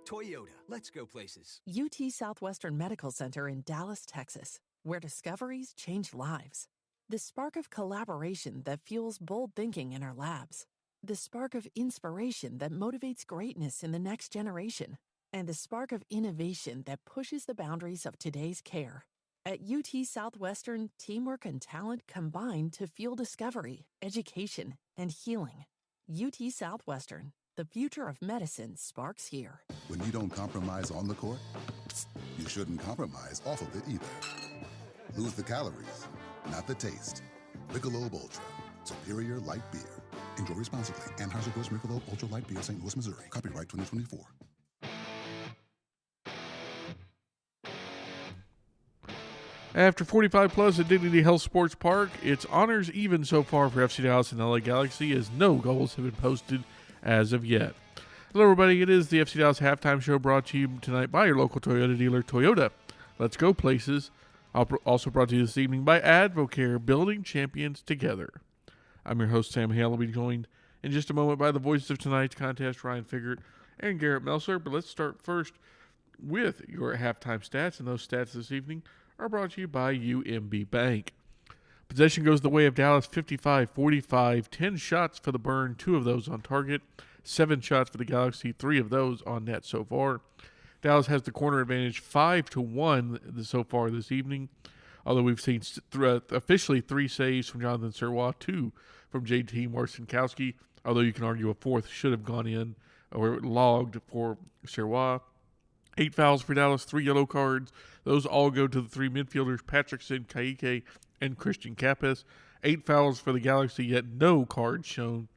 Toyota, let's go places. UT Southwestern Medical Center in Dallas, Texas, where discoveries change lives. The spark of collaboration that fuels bold thinking in our labs. The spark of inspiration that motivates greatness in the next generation. And the spark of innovation that pushes the boundaries of today's care. At UT Southwestern, teamwork and talent combine to fuel discovery, education, and healing. UT Southwestern, the future of medicine sparks here. When you don't compromise on the court, you shouldn't compromise off of it either. Lose the calories, not the taste. Michelob Ultra, superior light beer. Enjoy responsibly. Anheuser-Busch Michelob Ultra Light Beer, St. Louis, Missouri. Copyright 2024. After 45 plus at Dignity Health Sports Park, it's honors even so far for FC Dallas and LA Galaxy, as no goals have been posted as of yet. Hello everybody, it is the FC Dallas Halftime Show, brought to you tonight by your local Toyota dealer, Toyota. Let's go places. Also brought to you this evening by Advocare, building champions together. I'm your host, Sam Hale. I'll be joined in just a moment by the voices of tonight's contest, Ryan Figert and Garrett Melcer. But let's start first with your halftime stats, and those stats this evening are brought to you by UMB Bank. Possession goes the way of Dallas 55-45, 10 shots for the Burn, 2 of those on target, 7 shots for the Galaxy, 3 of those on net so far. Dallas has the corner advantage 5-1 so far this evening, although we've seen officially 3 saves from Jonathan Serwa, 2 from JT Marcinkowski, although you can argue a 4th should have gone in or logged for Serwa. 8 fouls for Dallas, 3 yellow cards. Those all go to the 3 midfielders, Patrickson, Kaike, and Christian Capes. 8 fouls for the Galaxy, yet no cards shown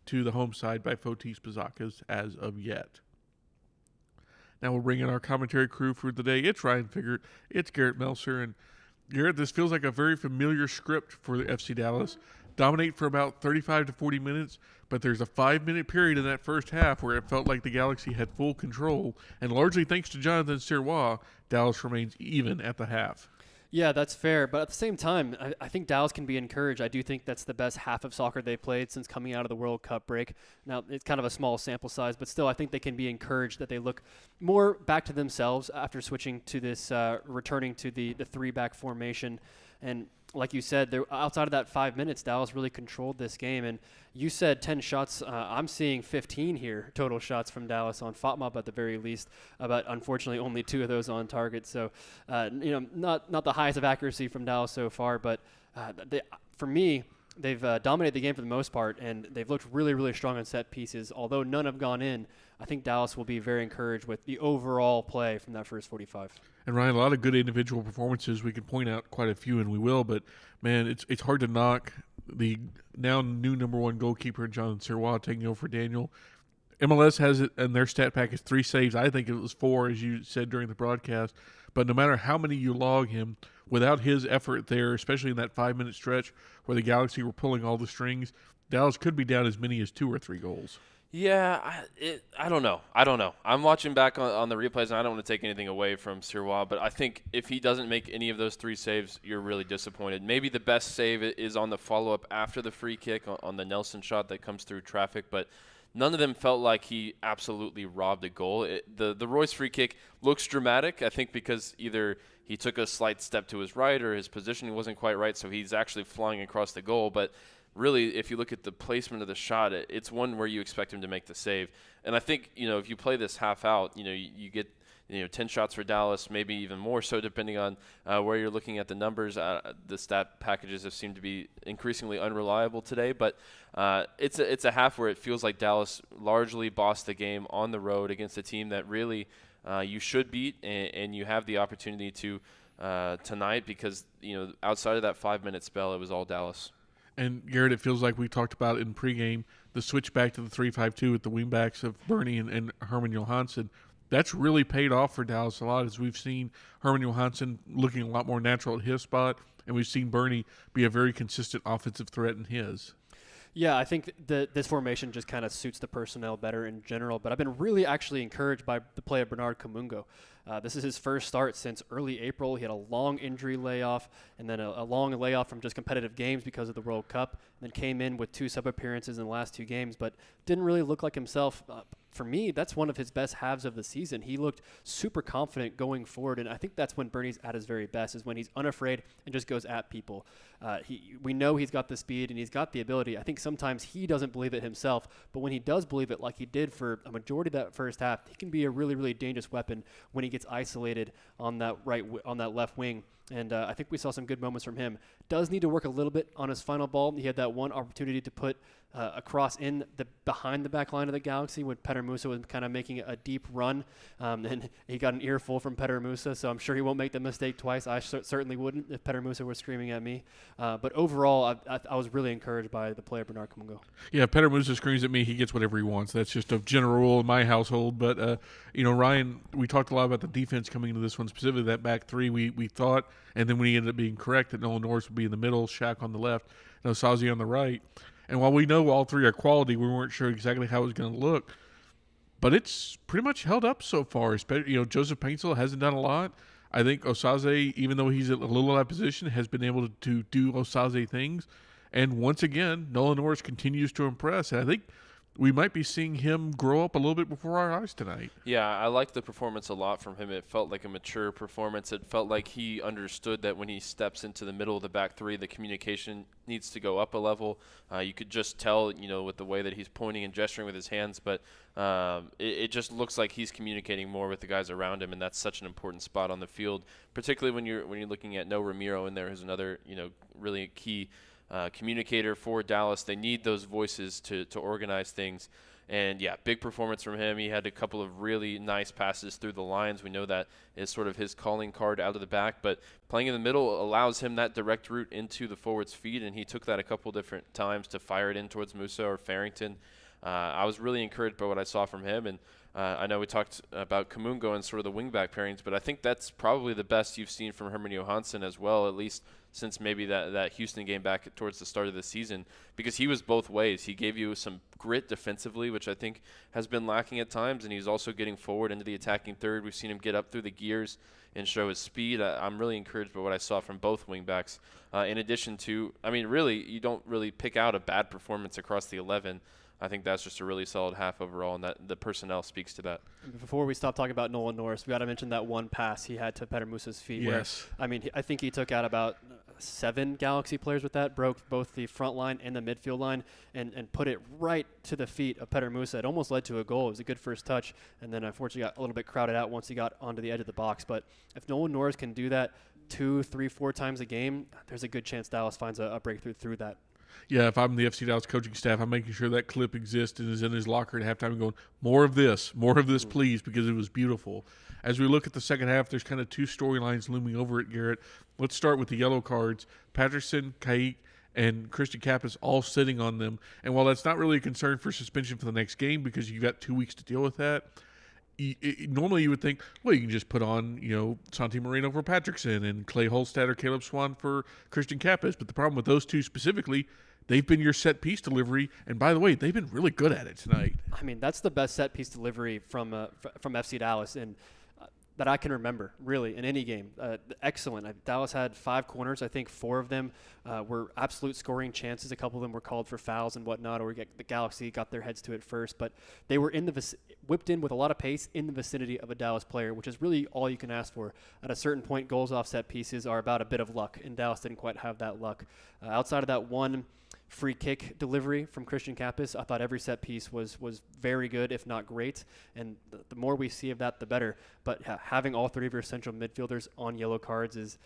to the home side by Fotis Pazakas as of yet. Now we'll bring in our commentary crew for the day. It's Ryan Figert, it's Garrett Melcer, and Garrett, this feels like a very familiar script for the FC Dallas. Dominate for about 35 to 40 minutes, but there's a 5-minute period in that first half where it felt like the Galaxy had full control, and largely thanks to Jonathan Serwa, Dallas remains even at the half. Yeah, that's fair. But at the same time, I think Dallas can be encouraged. I do think that's the best half of soccer they've played since coming out of the World Cup break. Now, it's kind of a small sample size, but still I think they can be encouraged that they look more back to themselves after switching to this, returning to the 3-back formation. And like you said, outside of that 5 minutes, Dallas really controlled this game. And you said 10 shots. I'm seeing 15 here, total shots from Dallas on FOTMOP at the very least, but unfortunately only 2 of those on target. So, not the highest of accuracy from Dallas so far, but for me, they've dominated the game for the most part, and they've looked really, really strong on set pieces. Although none have gone in, I think Dallas will be very encouraged with the overall play from that first 45. And Ryan, a lot of good individual performances. We could point out quite a few, and we will. But man, it's hard to knock the now new number 1 goalkeeper, Jonathan Serwa, taking over for Daniel. MLS has it, and their stat pack is 3 saves. I think it was 4, as you said during the broadcast. But no matter how many you log him, without his effort there, especially in that 5-minute stretch where the Galaxy were pulling all the strings, Dallas could be down as many as 2 or 3 goals. Yeah, I don't know. I'm watching back on the replays, and I don't want to take anything away from Serwa, but I think if he doesn't make any of those 3 saves, you're really disappointed. Maybe the best save is on the follow-up after the free kick on the Nelson shot that comes through traffic, but none of them felt like he absolutely robbed a goal. The Royce free kick looks dramatic, I think, because either he took a slight step to his right or his positioning wasn't quite right, so he's actually flying across the goal, but really, if you look at the placement of the shot, it's one where you expect him to make the save. And I think, if you play this half out, you get 10 shots for Dallas, maybe even more so depending on where you're looking at the numbers. The stat packages have seemed to be increasingly unreliable today, but it's a half where it feels like Dallas largely bossed the game on the road against a team that really you should beat, and you have the opportunity to tonight because, outside of that 5-minute spell, it was all Dallas. And, Garrett, it feels like we talked about in pregame, the switch back to the 3-5-2 with the wingbacks of Bernie and Herman Johansson. That's really paid off for Dallas a lot, as we've seen Herman Johansson looking a lot more natural at his spot, and we've seen Bernie be a very consistent offensive threat in his. Yeah, I think this formation just kind of suits the personnel better in general, but I've been really actually encouraged by the play of Bernard Kamungo. This is his first start since early April. He had a long injury layoff and then a long layoff from just competitive games because of the World Cup, and then came in with 2 sub-appearances in the last 2 games, but didn't really look like himself. For me, that's one of his best halves of the season. He looked super confident going forward, and I think that's when Bernie's at his very best, is when he's unafraid and just goes at people. We know he's got the speed and he's got the ability. I think sometimes he doesn't believe it himself, but when he does believe it, like he did for a majority of that first half, he can be a really, really dangerous weapon when he gets isolated on that left wing. And I think we saw some good moments from him. Does need to work a little bit on his final ball. He had that one opportunity to put a cross in behind the back line of the Galaxy when Petar Musa was kind of making a deep run, and he got an earful from Petar Musa, so I'm sure he won't make the mistake twice. I certainly wouldn't if Petar Musa were screaming at me. But overall, I was really encouraged by the play of Bernard Kamungo. Yeah, if Petar Musa screams at me, he gets whatever he wants. That's just a general rule in my household. But, Ryan, we talked a lot about the defense coming into this one, specifically that back 3. We thought, and then we ended up being correct, that Nolan Norris would be in the middle, Shaq on the left, and Osazi on the right. And while we know all 3 are quality, we weren't sure exactly how it was going to look. But it's pretty much held up so far. Joseph Paintsel hasn't done a lot. I think Osaze, even though he's a little out of position, has been able to do Osaze things. And once again, Nolan Norris continues to impress. And I think we might be seeing him grow up a little bit before our eyes tonight. Yeah, I liked the performance a lot from him. It felt like a mature performance. It felt like he understood that when he steps into the middle of the back three, the communication needs to go up a level. You could just tell, with the way that he's pointing and gesturing with his hands, but it just looks like he's communicating more with the guys around him, and that's such an important spot on the field, particularly when you're looking at No Ramiro in there, who's another, really key communicator for Dallas. They need those voices to organize things. And, yeah, big performance from him. He had a couple of really nice passes through the lines. We know that is sort of his calling card out of the back. But playing in the middle allows him that direct route into the forward's feet, and he took that a couple different times to fire it in towards Musa or Farrington. I was really encouraged by what I saw from him. And I know we talked about Kamungo and sort of the wingback pairings, but I think that's probably the best you've seen from Herman Johansson as well, at least since maybe that Houston game back towards the start of the season, because he was both ways. He gave you some grit defensively, which I think has been lacking at times, and he's also getting forward into the attacking third. We've seen him get up through the gears and show his speed. I'm really encouraged by what I saw from both wingbacks. In addition to, really, you don't really pick out a bad performance across the 11. I think that's just a really solid half overall, and that the personnel speaks to that. Before we stop talking about Nolan Norris, we got to mention that one pass he had to Petter Musa's feet. Yes. Where, I think he took out about 7 Galaxy players with that, broke both the front line and the midfield line, and put it right to the feet of Petter Musa. It almost led to a goal. It was a good first touch, and then unfortunately got a little bit crowded out once he got onto the edge of the box. But if Nolan Norris can do that 2, 3, 4 times a game, there's a good chance Dallas finds a breakthrough through that. Yeah, if I'm the FC Dallas coaching staff, I'm making sure that clip exists and is in his locker at halftime and going, more of this, please, because it was beautiful. As we look at the second half, there's kind of 2 storylines looming over it, Garrett. Let's start with the yellow cards. Patterson, Kaique, and Christian Kappas all sitting on them. And while that's not really a concern for suspension for the next game because you've got 2 weeks to deal with that, normally you would think, well, you can just put on, Santi Moreno for Patrickson and Clay Holstad or Caleb Swan for Christian Kappas. But the problem with those two specifically, they've been your set-piece delivery, and by the way, they've been really good at it tonight. That's the best set-piece delivery from FC Dallas and that I can remember, really, in any game. Excellent. Dallas had 5 corners. I think 4 of them were absolute scoring chances. A couple of them were called for fouls and whatnot, or the Galaxy got their heads to it first. But they were whipped in with a lot of pace in the vicinity of a Dallas player, which is really all you can ask for. At a certain point, goals off set pieces are about a bit of luck, and Dallas didn't quite have that luck. Outside of that one free kick delivery from Christian Kappas, I thought every set piece was very good, if not great. And the more we see of that, the better. But having all 3 of your central midfielders on yellow cards is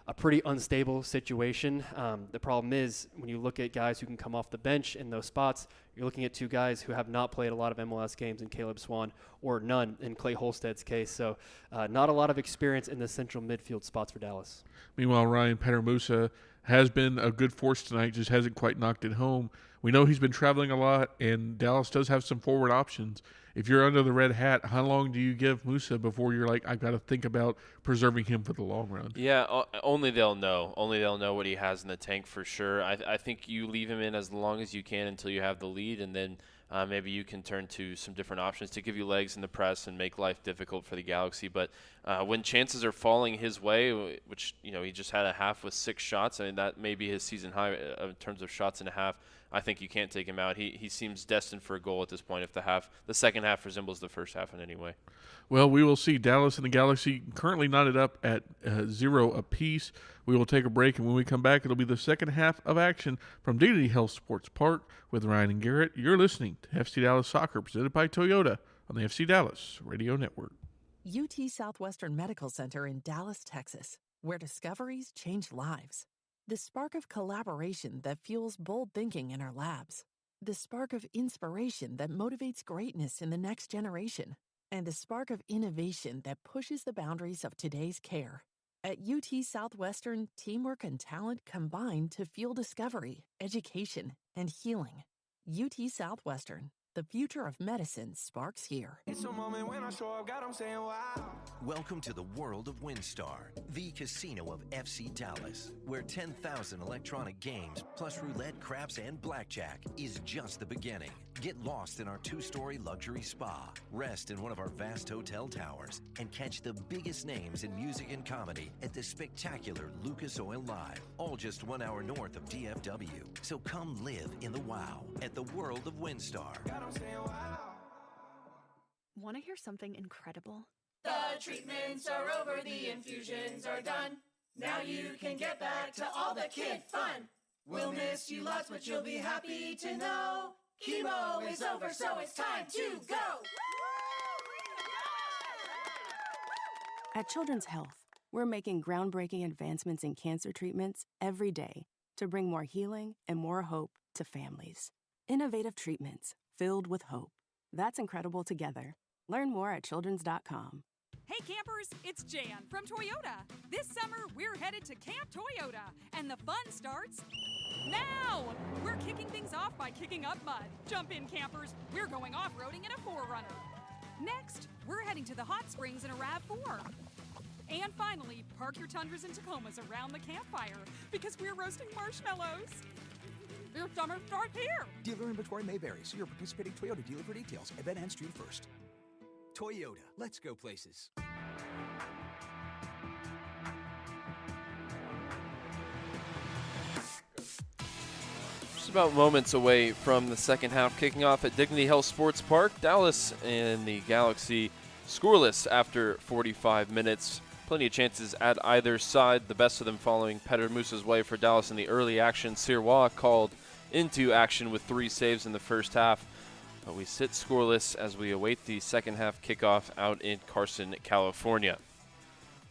a pretty unstable situation. The problem is when you look at guys who can come off the bench in those spots, you're looking at 2 guys who have not played a lot of MLS games in Caleb Swan, or none in Clay Holstad's case. So not a lot of experience in the central midfield spots for Dallas. Meanwhile, Ryan Petter Musa has been a good force tonight, just hasn't quite knocked it home. We know he's been traveling a lot, and Dallas does have some forward options. If you're under the red hat, how long do you give Musa before you're like, I've got to think about preserving him for the long run? Yeah, only they'll know. Only they'll know what he has in the tank for sure. I think you leave him in as long as you can until you have the lead, and then maybe you can turn to some different options to give you legs in the press and make life difficult for the Galaxy. But when chances are falling his way, which, he just had a half with 6 shots, that may be his season high in terms of shots and a half. I think you can't take him out. He seems destined for a goal at this point if the second half resembles the first half in any way. Well, we will see. Dallas and the Galaxy currently knotted up at 0 apiece. We will take a break, and when we come back, it'll be the second half of action from Dignity Health Sports Park with Ryan and Garrett. You're listening to FC Dallas Soccer, presented by Toyota on the FC Dallas Radio Network. UT Southwestern Medical Center in Dallas, Texas, where discoveries change lives. The spark of collaboration that fuels bold thinking in our labs. The spark of inspiration that motivates greatness in the next generation. And the spark of innovation that pushes the boundaries of today's care. At UT Southwestern, teamwork and talent combine to fuel discovery, education, and healing. UT Southwestern, the future of medicine sparks here. It's a moment when I show up, God, I'm saying wow. Welcome to the world of WinStar, the casino of FC Dallas, where 10,000 electronic games, plus roulette, craps, and blackjack is just the beginning. Get lost in our 2-story luxury spa, rest in one of our vast hotel towers, and catch the biggest names in music and comedy at the spectacular Lucas Oil Live, all just 1 hour north of DFW. So come live in the wow at the world of WinStar. Want to hear something incredible? The treatments are over, the infusions are done. Now you can get back to all the kid fun. We'll miss you lots, but you'll be happy to know chemo is over, so it's time to go. At Children's Health, we're making groundbreaking advancements in cancer treatments every day to bring more healing and more hope to families. Innovative treatments filled with hope. That's incredible together. Learn more at childrens.com. Hey campers, it's Jan from Toyota. This summer, we're headed to Camp Toyota, and the fun starts now! We're kicking things off by kicking up mud. Jump in, campers. We're going off-roading in a 4Runner. Next, we're heading to the hot springs in a RAV4. And finally, park your Tundras and Tacomas around the campfire because we're roasting marshmallows. Your summer starts here! Dealer inventory may vary. See your participating Toyota dealer for details. Event ends June 1st. Toyota, let's go places. Just about moments away from the second half kicking off at Dignity Health Sports Park. Dallas and the Galaxy scoreless after 45 minutes. Plenty of chances at either side. The best of them following Petter Musa's way for Dallas in the early action. Sirois called into action with 3 saves in the first half. But we sit scoreless as we await the second half kickoff out in Carson, California.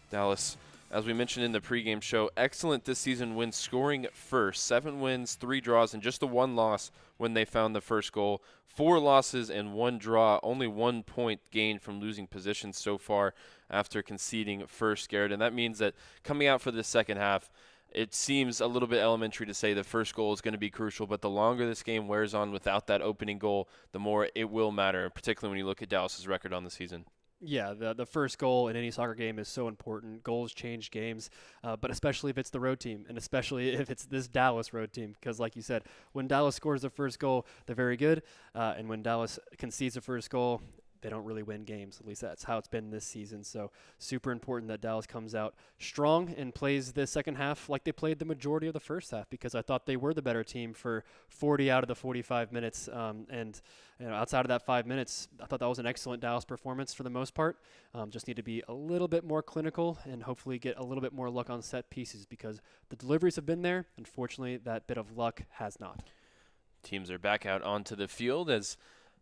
Dallas, as we mentioned in the pregame show, excellent this season when scoring first. 7 wins, 3 draws, and just the 1 loss when they found the first goal. 4 losses and 1 draw, only 1 point gained from losing position so far after conceding first, Garrett. And that means that coming out for the second half, it seems a little bit elementary to say the first goal is going to be crucial, but the longer this game wears on without that opening goal, the more it will matter, particularly when you look at Dallas's record on the season. Yeah, the first goal in any soccer game is so important. Goals change games, but especially if it's the road team, and especially if it's this Dallas road team, because like you said, when Dallas scores the first goal, they're very good, and when Dallas concedes the first goal, they don't really win games. At least that's how it's been this season. So super important that Dallas comes out strong and plays the second half like they played the majority of the first half, because I thought they were the better team for 40 out of the 45 minutes. And outside of that 5 minutes, I thought that was an excellent Dallas performance for the most part. Just need to be a little bit more clinical and hopefully get a little bit more luck on set pieces, because the deliveries have been there. Unfortunately, that bit of luck has not. Teams are back out onto the field as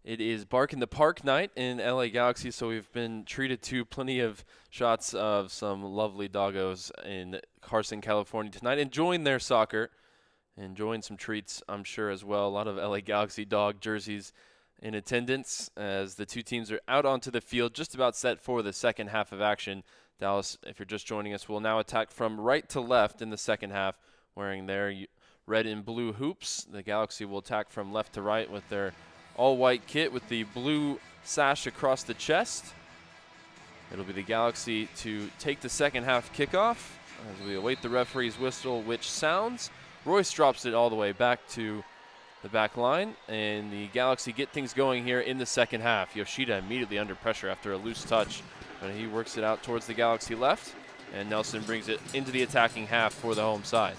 it is Bark in the Park night in LA Galaxy, so we've been treated to plenty of shots of some lovely doggos in Carson, California tonight, enjoying their soccer, enjoying some treats, I'm sure, as well. A lot of LA Galaxy dog jerseys in attendance as the two teams are out onto the field, just about set for the second half of action. Dallas, if you're just joining us, will now attack from right to left in the second half, wearing their red and blue hoops. The Galaxy will attack from left to right with their all-white kit with the blue sash across the chest. It'll be the Galaxy to take the second half kickoff as we await the referee's whistle, which sounds. Royce drops it all the way back to the back line, and the Galaxy get things going here in the second half. Yoshida immediately under pressure after a loose touch, but he works it out towards the Galaxy left, and Nelson brings it into the attacking half for the home side.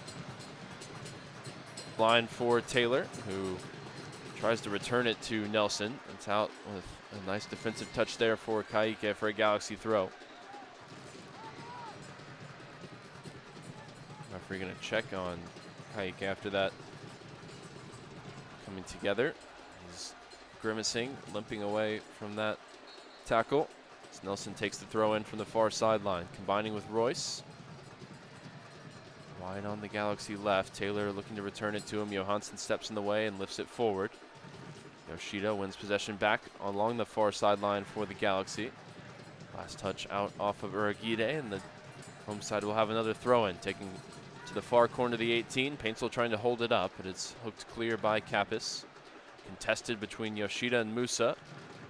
Line for Taylor, who tries to return it to Nelson. It's out with a nice defensive touch there for Kaique for a Galaxy throw. Referee going to check on Kaique after that. Coming together. He's grimacing, limping away from that tackle. As Nelson takes the throw in from the far sideline, combining with Royce. Wide on the Galaxy left. Taylor looking to return it to him. Johansson steps in the way and lifts it forward. Yoshida wins possession back along the far sideline for the Galaxy. Last touch out off of Uragide, and the home side will have another throw-in, taking to the far corner of the 18. Paintsel trying to hold it up, but it's hooked clear by Kappas. Contested between Yoshida and Musa.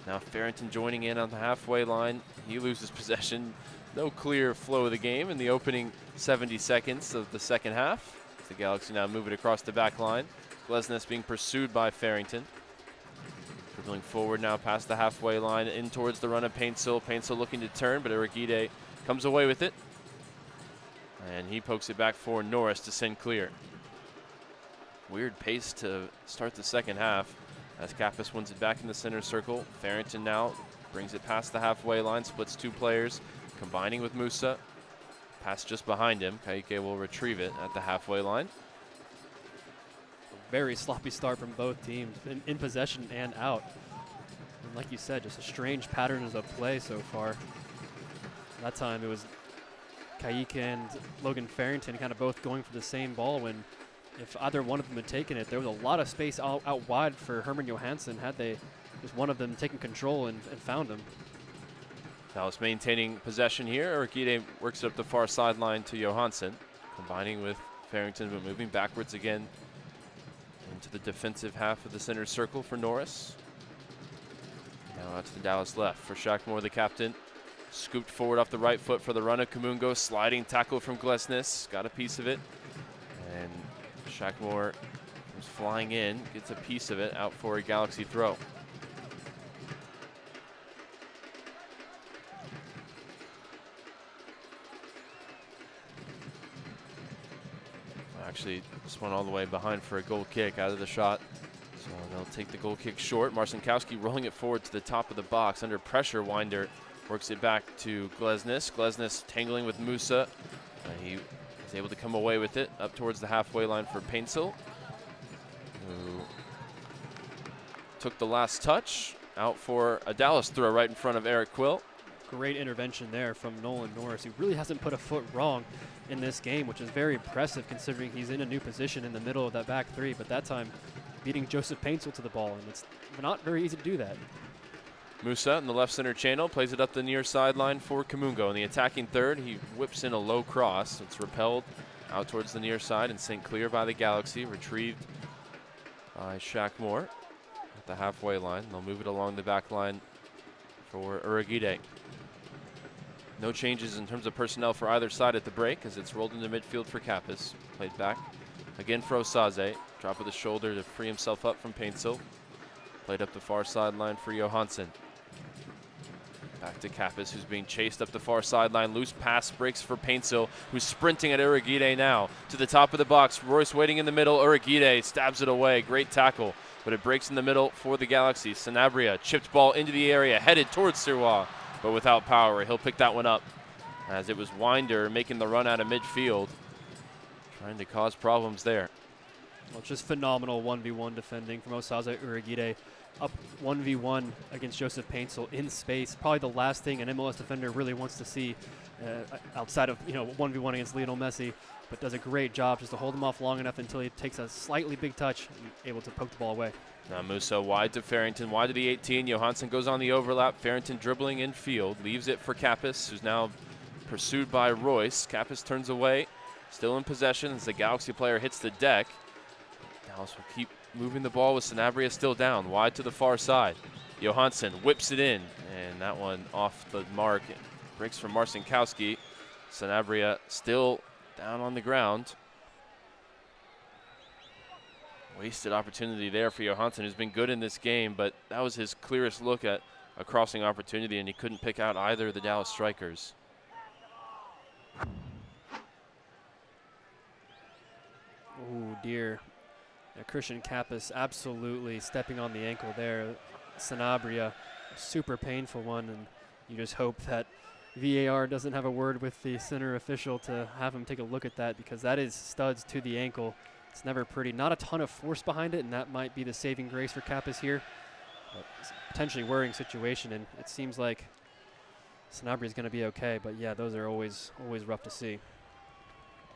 Now Farrington joining in on the halfway line. He loses possession. No clear flow of the game in the opening 70 seconds of the second half. The Galaxy now move it across the back line. Glesnes being pursued by Farrington. Dribbling forward now past the halfway line in towards the run of Paintsill. Paintsill looking to turn, but Urquide comes away with it. And he pokes it back for Norris to send clear. Weird pace to start the second half as Kappas wins it back in the center circle. Farrington now brings it past the halfway line, splits two players, combining with Musa. Pass just behind him. Kaique will retrieve it at the halfway line. Very sloppy start from both teams, in possession and out. And like you said, just a strange patterns of play so far. That time it was Kaique and Logan Farrington kind of both going for the same ball when if either one of them had taken it, there was a lot of space out wide for Herman Johansson had they just one of them taken control and found him. Dallas maintaining possession here. Urquide works it up the far sideline to Johansson, combining with Farrington, but moving backwards again into the defensive half of the center circle for Norris. Now out to the Dallas left for Shackmore, the captain. Scooped forward off the right foot for the run of Kamungo. Sliding tackle from Glesnes. Got a piece of it. And Shackmore comes flying in, gets a piece of it out for a Galaxy throw. Actually, just went all the way behind for a goal kick out of the shot. So they'll take the goal kick short. Marcinkowski rolling it forward to the top of the box. Under pressure, Winder works it back to Glesnes. Glesnes tangling with Musa. He is able to come away with it up towards the halfway line for Paintsill, who took the last touch. Out for a Dallas throw right in front of Eric Quill. Great intervention there from Nolan Norris, who really hasn't put a foot wrong in this game, which is very impressive considering he's in a new position in the middle of that back three, but that time beating Joseph Paintsill to the ball, and it's not very easy to do that. Musa in the left center channel plays it up the near sideline for Kamungo. In the attacking third, he whips in a low cross. It's repelled out towards the near side and sent clear by the Galaxy, retrieved by Shackmore at the halfway line. They'll move it along the back line for Urquide. No changes in terms of personnel for either side at the break as it's rolled into midfield for Kappas. Played back again for Osaze. Drop of the shoulder to free himself up from Paintsill. Played up the far sideline for Johansson. Back to Kappas, who's being chased up the far sideline. Loose pass breaks for Paintsill, who's sprinting at Urquide now. To the top of the box, Royce waiting in the middle. Urquide stabs it away. Great tackle, but it breaks in the middle for the Galaxy. Sanabria, chipped ball into the area, headed towards Sirois, but without power. He'll pick that one up as it was Winder making the run out of midfield, trying to cause problems there. Well, just phenomenal 1v1 defending from Osaze Urquide. Up 1v1 against Joseph Paintsill in space. Probably the last thing an MLS defender really wants to see outside of 1v1 against Lionel Messi, but does a great job just to hold him off long enough until he takes a slightly big touch and able to poke the ball away. Now Musa wide to Farrington, wide to the 18. Johansson goes on the overlap. Farrington dribbling in field, leaves it for Kappas, who's now pursued by Royce. Kappas turns away, still in possession as the Galaxy player hits the deck. Dallas will keep moving the ball with Sanabria still down, wide to the far side. Johansson whips it in, and that one off the mark. Breaks from Marcinkowski. Sanabria still down on the ground. Wasted opportunity there for Johansson, who's been good in this game, but that was his clearest look at a crossing opportunity, and he couldn't pick out either of the Dallas strikers. Oh dear. Yeah, Christian Kappas absolutely stepping on the ankle there. Sanabria, super painful one, and you just hope that VAR doesn't have a word with the center official to have him take a look at that, because that is studs to the ankle. It's never pretty. Not a ton of force behind it, and that might be the saving grace for Kappas here. But it's a potentially worrying situation, and it seems like Sanabria is going to be okay. But yeah, those are always rough to see.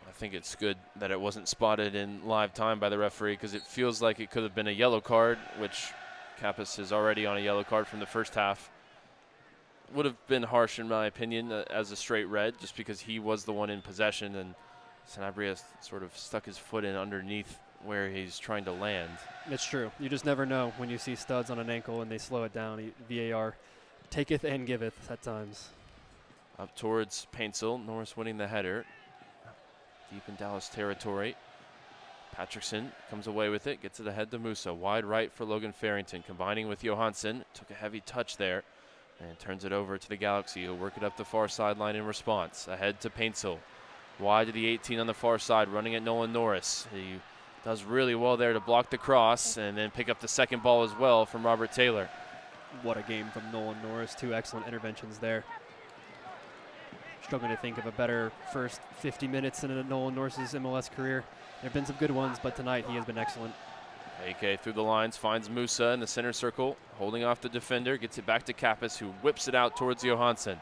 I think it's good that it wasn't spotted in live time by the referee, because it feels like it could have been a yellow card, which Kappas is already on a yellow card from the first half. Would have been harsh in my opinion as a straight red, just because he was the one in possession and Sanabria sort of stuck his foot in underneath where he's trying to land. It's true. You just never know when you see studs on an ankle and they slow it down. VAR taketh and giveth at times. Up towards Paintsel. Norris winning the header. Deep in Dallas territory. Patrickson comes away with it, gets it ahead to Musa. Wide right for Logan Farrington, combining with Johansson. Took a heavy touch there and turns it over to the Galaxy, who'll work it up the far sideline in response. Ahead to Paintsel. Wide to the 18 on the far side, running at Nolan Norris. He does really well there to block the cross and then pick up the second ball as well from Robert Taylor. What a game from Nolan Norris. 2 excellent interventions there. Struggling to think of a better first 50 minutes in Nolan Norris's MLS career. There have been some good ones, but tonight he has been excellent. AK through the lines, finds Musa in the center circle, holding off the defender, gets it back to Kappas, who whips it out towards Johansson.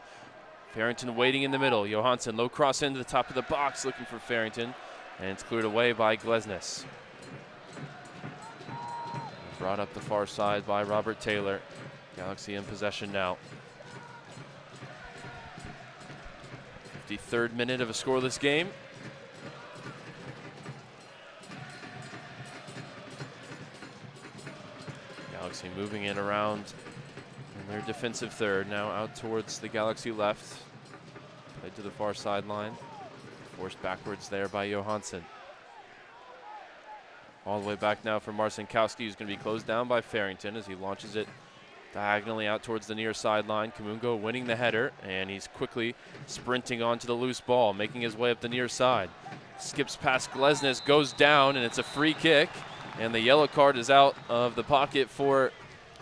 Farrington waiting in the middle. Johansson, low cross into the top of the box, looking for Farrington, and it's cleared away by Glesnes. Brought up the far side by Robert Taylor. Galaxy in possession now. 53rd minute of a scoreless game. Galaxy moving it around in their defensive third. Now out towards the Galaxy left. Played to the far sideline. Forced backwards there by Johansson. All the way back now for Marcinkowski, who's going to be closed down by Farrington as he launches it diagonally out towards the near sideline. Kamungo winning the header, and he's quickly sprinting onto the loose ball, making his way up the near side. Skips past Glesnes, goes down, and it's a free kick. And the yellow card is out of the pocket for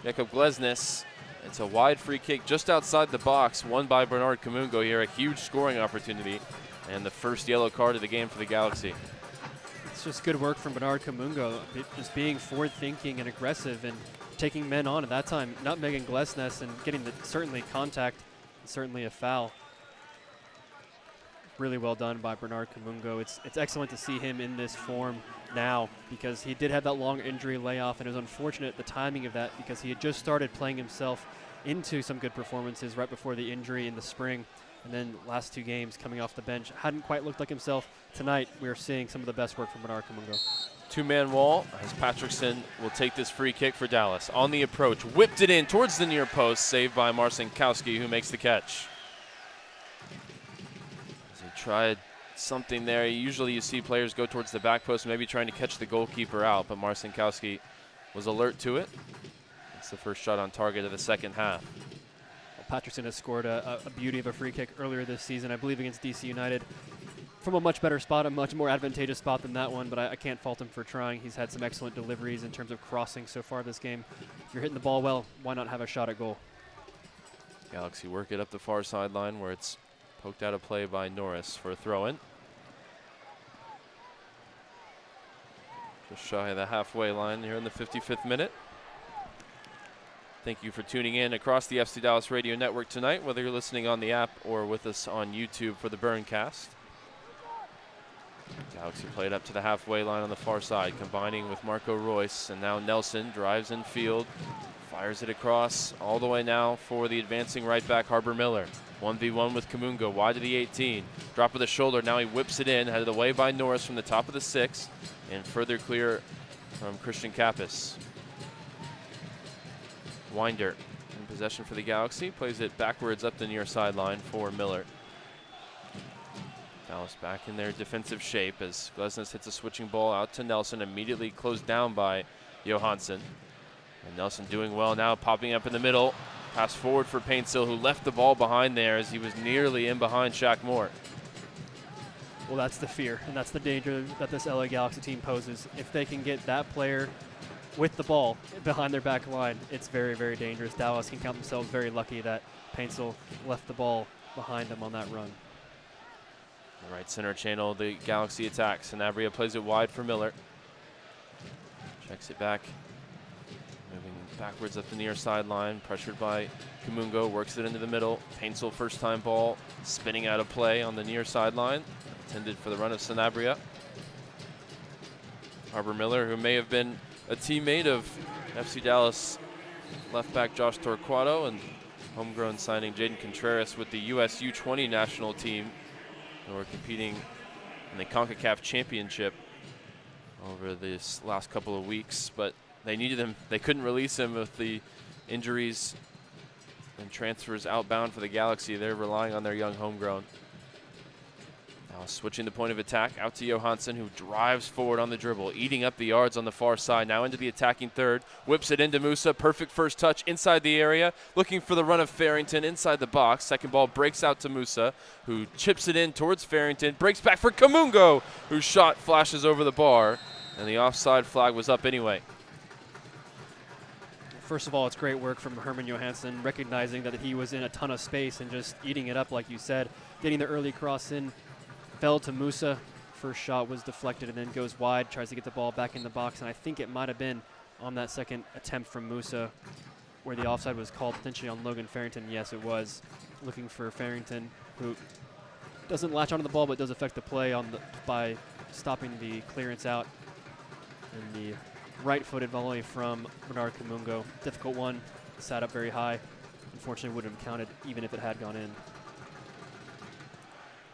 Jakob Glesnes. It's a wide free kick just outside the box, won by Bernard Kamungo here. A huge scoring opportunity, and the first yellow card of the game for the Galaxy. It's just good work from Bernard Kamungo, just being forward-thinking and aggressive and taking men on at that time, nutmegging Glesnes and getting certainly contact, certainly a foul. Really well done by Bernard Kamungo. It's excellent to see him in this form now, because he did have that long injury layoff, and it was unfortunate the timing of that, because he had just started playing himself into some good performances right before the injury in the spring, and then last 2 games coming off the bench hadn't quite looked like himself. Tonight we are seeing some of the best work from Bernard Kamungo. 2-man wall as Patrickson will take this free kick for Dallas. On the approach, whipped it in towards the near post, saved by Marcinkowski, who makes the catch. As he tried something there. Usually you see players go towards the back post, maybe trying to catch the goalkeeper out, but Marcinkowski was alert to it. It's the first shot on target of the second half. Well, Patrickson has scored a beauty of a free kick earlier this season, I believe against DC United, from a much better spot, a much more advantageous spot than that one, but I can't fault him for trying. He's had some excellent deliveries in terms of crossing so far this game. If you're hitting the ball well, why not have a shot at goal? Galaxy work it up the far sideline where it's poked out of play by Norris for a throw-in. Just shy of the halfway line here in the 55th minute. Thank you for tuning in across the FC Dallas Radio Network tonight, whether you're listening on the app or with us on YouTube for the Burncast. Galaxy played up to the halfway line on the far side, combining with Marco Royce, and now Nelson drives in field, fires it across all the way now for the advancing right back Harbour Miller. 1v1 with Kamungo, wide to the 18. Drop of the shoulder, now he whips it in, headed away by Norris from the top of the 6, and further clear from Christian Kappas. Winder in possession for the Galaxy, plays it backwards up the near sideline for Miller. Dallas back in their defensive shape as Glesnes hits a switching ball out to Nelson, immediately closed down by Johansson. And Nelson doing well now, popping up in the middle. Pass forward for Paintsel, who left the ball behind there as he was nearly in behind Shaq Moore. Well, that's the fear, and that's the danger that this LA Galaxy team poses. If they can get that player with the ball behind their back line, it's very, very dangerous. Dallas can count themselves very lucky that Paintsel left the ball behind them on that run. The right center channel, the Galaxy attacks. Sanabria plays it wide for Miller. Checks it back. Moving backwards up the near sideline, pressured by Kamungo, works it into the middle. Paintsel first time ball, spinning out of play on the near sideline. Intended for the run of Sanabria. Harbour Miller, who may have been a teammate of FC Dallas left back Josh Torquato, and homegrown signing Jaden Contreras with the US U20 national team, who are competing in the CONCACAF Championship over this last couple of weeks, but they needed him. They couldn't release him with the injuries and transfers outbound for the Galaxy. They're relying on their young homegrown. Now switching the point of attack out to Johansson, who drives forward on the dribble, eating up the yards on the far side. Now into the attacking third, whips it into Musa. Perfect first touch inside the area, looking for the run of Farrington inside the box. Second ball breaks out to Musa, who chips it in towards Farrington, breaks back for Kamungo, whose shot flashes over the bar, and the offside flag was up anyway. First of all, it's great work from Herman Johansson, recognizing that he was in a ton of space and just eating it up, like you said, getting the early cross in. Fell to Musa. First shot was deflected and then goes wide, tries to get the ball back in the box, and I think it might have been on that second attempt from Musa where the offside was called potentially on Logan Farrington. Yes, it was. Looking for Farrington, who doesn't latch onto the ball but does affect the play by stopping the clearance out. And the right-footed volley from Bernard Kamungo. Difficult one, sat up very high. Unfortunately, wouldn't have counted even if it had gone in.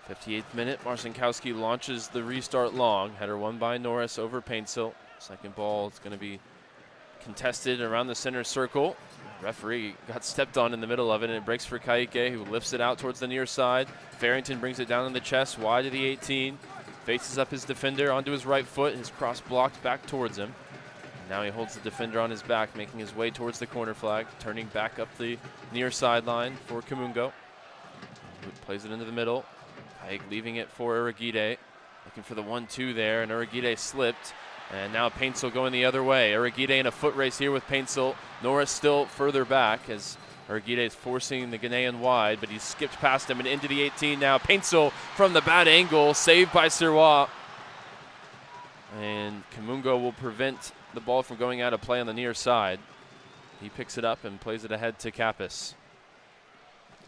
58th minute, Marcinkowski launches the restart long. Header won by Norris over Paintsill. Second ball is going to be contested around the center circle. Referee got stepped on in the middle of it, and it breaks for Kaike, who lifts it out towards the near side. Farrington brings it down in the chest, wide to the 18. Faces up his defender onto his right foot. His cross blocked back towards him. Now he holds the defender on his back, making his way towards the corner flag, turning back up the near sideline for Kamungo. Plays it into the middle. Pike leaving it for Uragide. Looking for the 1-2 there, and Uragide slipped. And now Paintsill going the other way. Uragide in a foot race here with Paintsill. Norris still further back as Uragide is forcing the Ghanaian wide, but he skipped past him and into the 18 now. Paintsill from the bad angle, saved by Sirois. And Kamungo will prevent the ball from going out of play on the near side. He picks it up and plays it ahead to Kappas.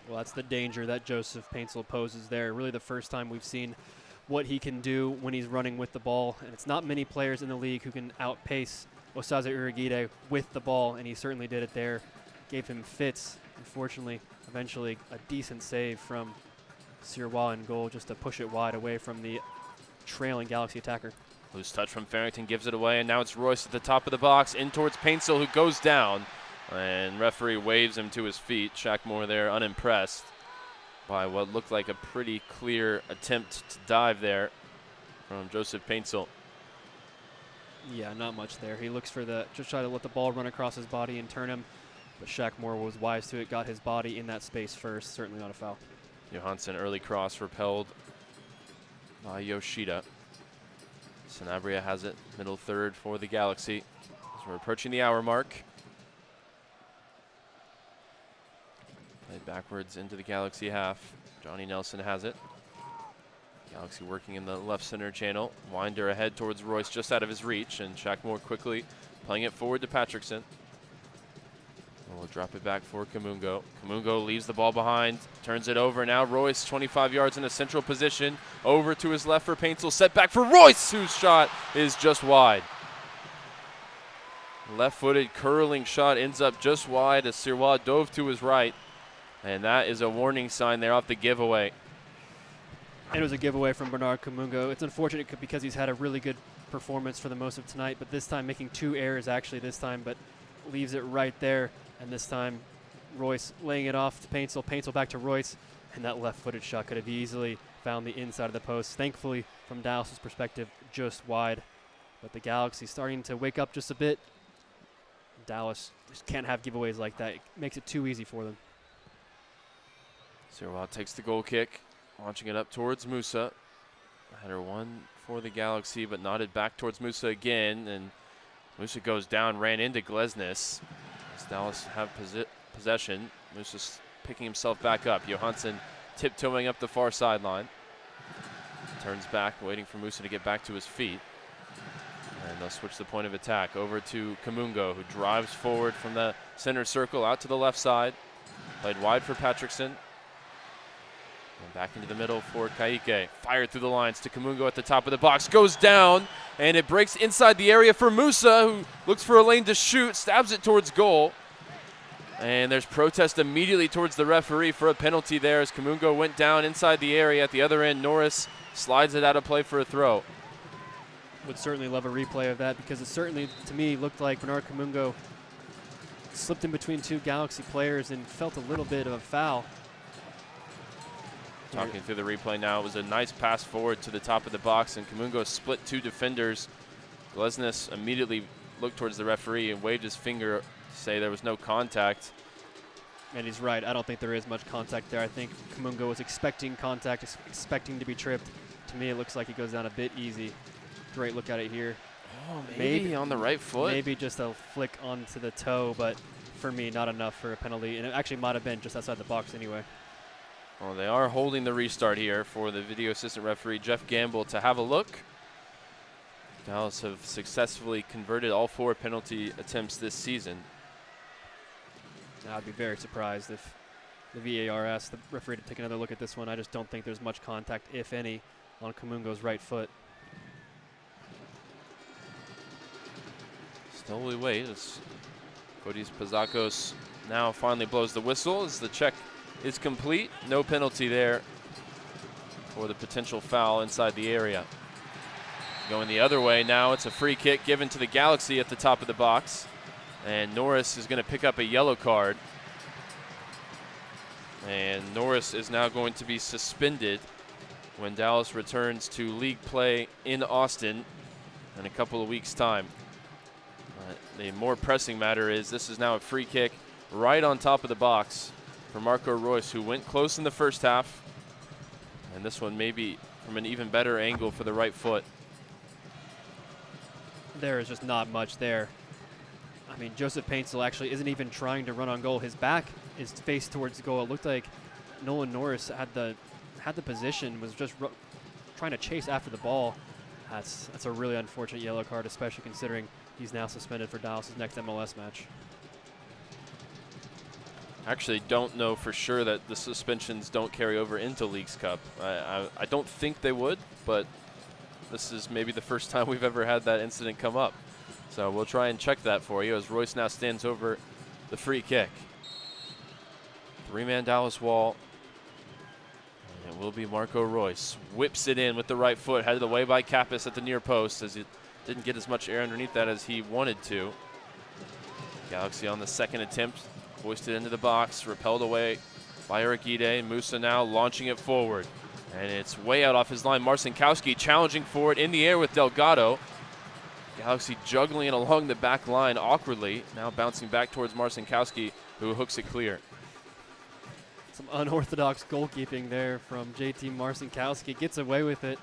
Well, that's the danger that Joseph Paintsill poses there. Really the first time we've seen what he can do when he's running with the ball. And it's not many players in the league who can outpace Osaze Uragide with the ball, and he certainly did it there. Gave him fits. Unfortunately, eventually a decent save from Sirois in goal just to push it wide away from the trailing Galaxy attacker. Loose touch from Farrington gives it away, and now it's Royce at the top of the box, in towards Paintsill, who goes down, and referee waves him to his feet. Shaq Moore there, unimpressed by what looked like a pretty clear attempt to dive there from Joseph Paintsill. Yeah, not much there. He looks for just try to let the ball run across his body and turn him, but Shaq Moore was wise to it, got his body in that space first. Certainly not a foul. Johansson, early cross repelled by Yoshida. Sanabria has it, middle third for the Galaxy as we're approaching the hour mark. Played backwards into the Galaxy half. Johnny Nelson has it. Galaxy working in the left center channel. Winder ahead towards Royce, just out of his reach, and Shaq Moore quickly playing it forward to Patrickson. We'll drop it back for Kamungo. Kamungo leaves the ball behind, turns it over. Now Royce, 25 yards in a central position. Over to his left for Paintsill. Set back for Royce, whose shot is just wide. Left-footed curling shot ends up just wide as Sirois dove to his right. And that is a warning sign there off the giveaway. And it was a giveaway from Bernard Kamungo. It's unfortunate because he's had a really good performance for the most of tonight, but this time making 2 errors actually this time, but leaves it right there. And this time, Royce laying it off to Paintsill. Paintsill back to Royce. And that left-footed shot could have easily found the inside of the post. Thankfully, from Dallas's perspective, just wide. But the Galaxy starting to wake up just a bit. Dallas just can't have giveaways like that. It makes it too easy for them. Sirois takes the goal kick, launching it up towards Musa. Header one for the Galaxy, but nodded back towards Musa again. And Musa goes down, ran into Glesnes. Dallas have possession. Musa's picking himself back up. Johansson tiptoeing up the far sideline. Turns back, waiting for Musa to get back to his feet. And they'll switch the point of attack over to Kamungo, who drives forward from the center circle out to the left side. Played wide for Patrickson. And back into the middle for Kaike. Fired through the lines to Kamungo at the top of the box. Goes down, and it breaks inside the area for Musa, who looks for a lane to shoot, stabs it towards goal. And there's protest immediately towards the referee for a penalty there as Kamungo went down inside the area. At the other end, Norris slides it out of play for a throw. would certainly love a replay of that, because it certainly, to me, looked like Bernard Kamungo slipped in between two Galaxy players and felt a little bit of a foul. Talking through the replay now, it was a nice pass forward to the top of the box, and Kamungo split two defenders. Glesnes immediately looked towards the referee and waved his finger to say there was no contact. And he's right. I don't think there is much contact there. I think Kamungo was expecting contact, expecting to be tripped. To me, it looks like he goes down a bit easy. Great look at it here. Oh, maybe on the right foot. Maybe just a flick onto the toe, but for me, not enough for a penalty. And it actually might have been just outside the box anyway. Well, they are holding the restart here for the video assistant referee, Jeff Gamble, to have a look. Dallas have successfully converted all 4 penalty attempts this season. I'd be very surprised if the VAR asked the referee to take another look at this one. I just don't think there's much contact, if any, on Kamungo's right foot. Still we wait as Fotis Pazakos now finally blows the whistle as the check is complete. No penalty there for the potential foul inside the area. Going the other way now, it's a free kick given to the Galaxy at the top of the box. And Norris is going to pick up a yellow card. And Norris is now going to be suspended when Dallas returns to league play in Austin in a couple of weeks' time. The more pressing matter is this is now a free kick right on top of the box for Marco Royce, who went close in the first half. And this one maybe from an even better angle for the right foot. There is just not much there. I mean, Joseph Paintsel actually isn't even trying to run on goal. His back is faced towards the goal. It looked like Nolan Norris had the position, was just trying to chase after the ball. That's a really unfortunate yellow card, especially considering he's now suspended for Dallas' next MLS match. I actually don't know for sure that the suspensions don't carry over into Leagues Cup. I don't think they would, but this is maybe the first time we've ever had that incident come up. So we'll try and check that for you as Royce now stands over the free kick. 3-man Dallas wall. And it will be Marco Royce. Whips it in with the right foot, headed away by Kappas at the near post as he didn't get as much air underneath that as he wanted to. Galaxy on the second attempt, hoisted into the box, repelled away by Urquide. Musa now launching it forward. And it's way out off his line. Marcinkowski challenging for it in the air with Delgado. Galaxy juggling it along the back line awkwardly. Now bouncing back towards Marcinkowski, who hooks it clear. Some unorthodox goalkeeping there from JT Marcinkowski. Gets away with it.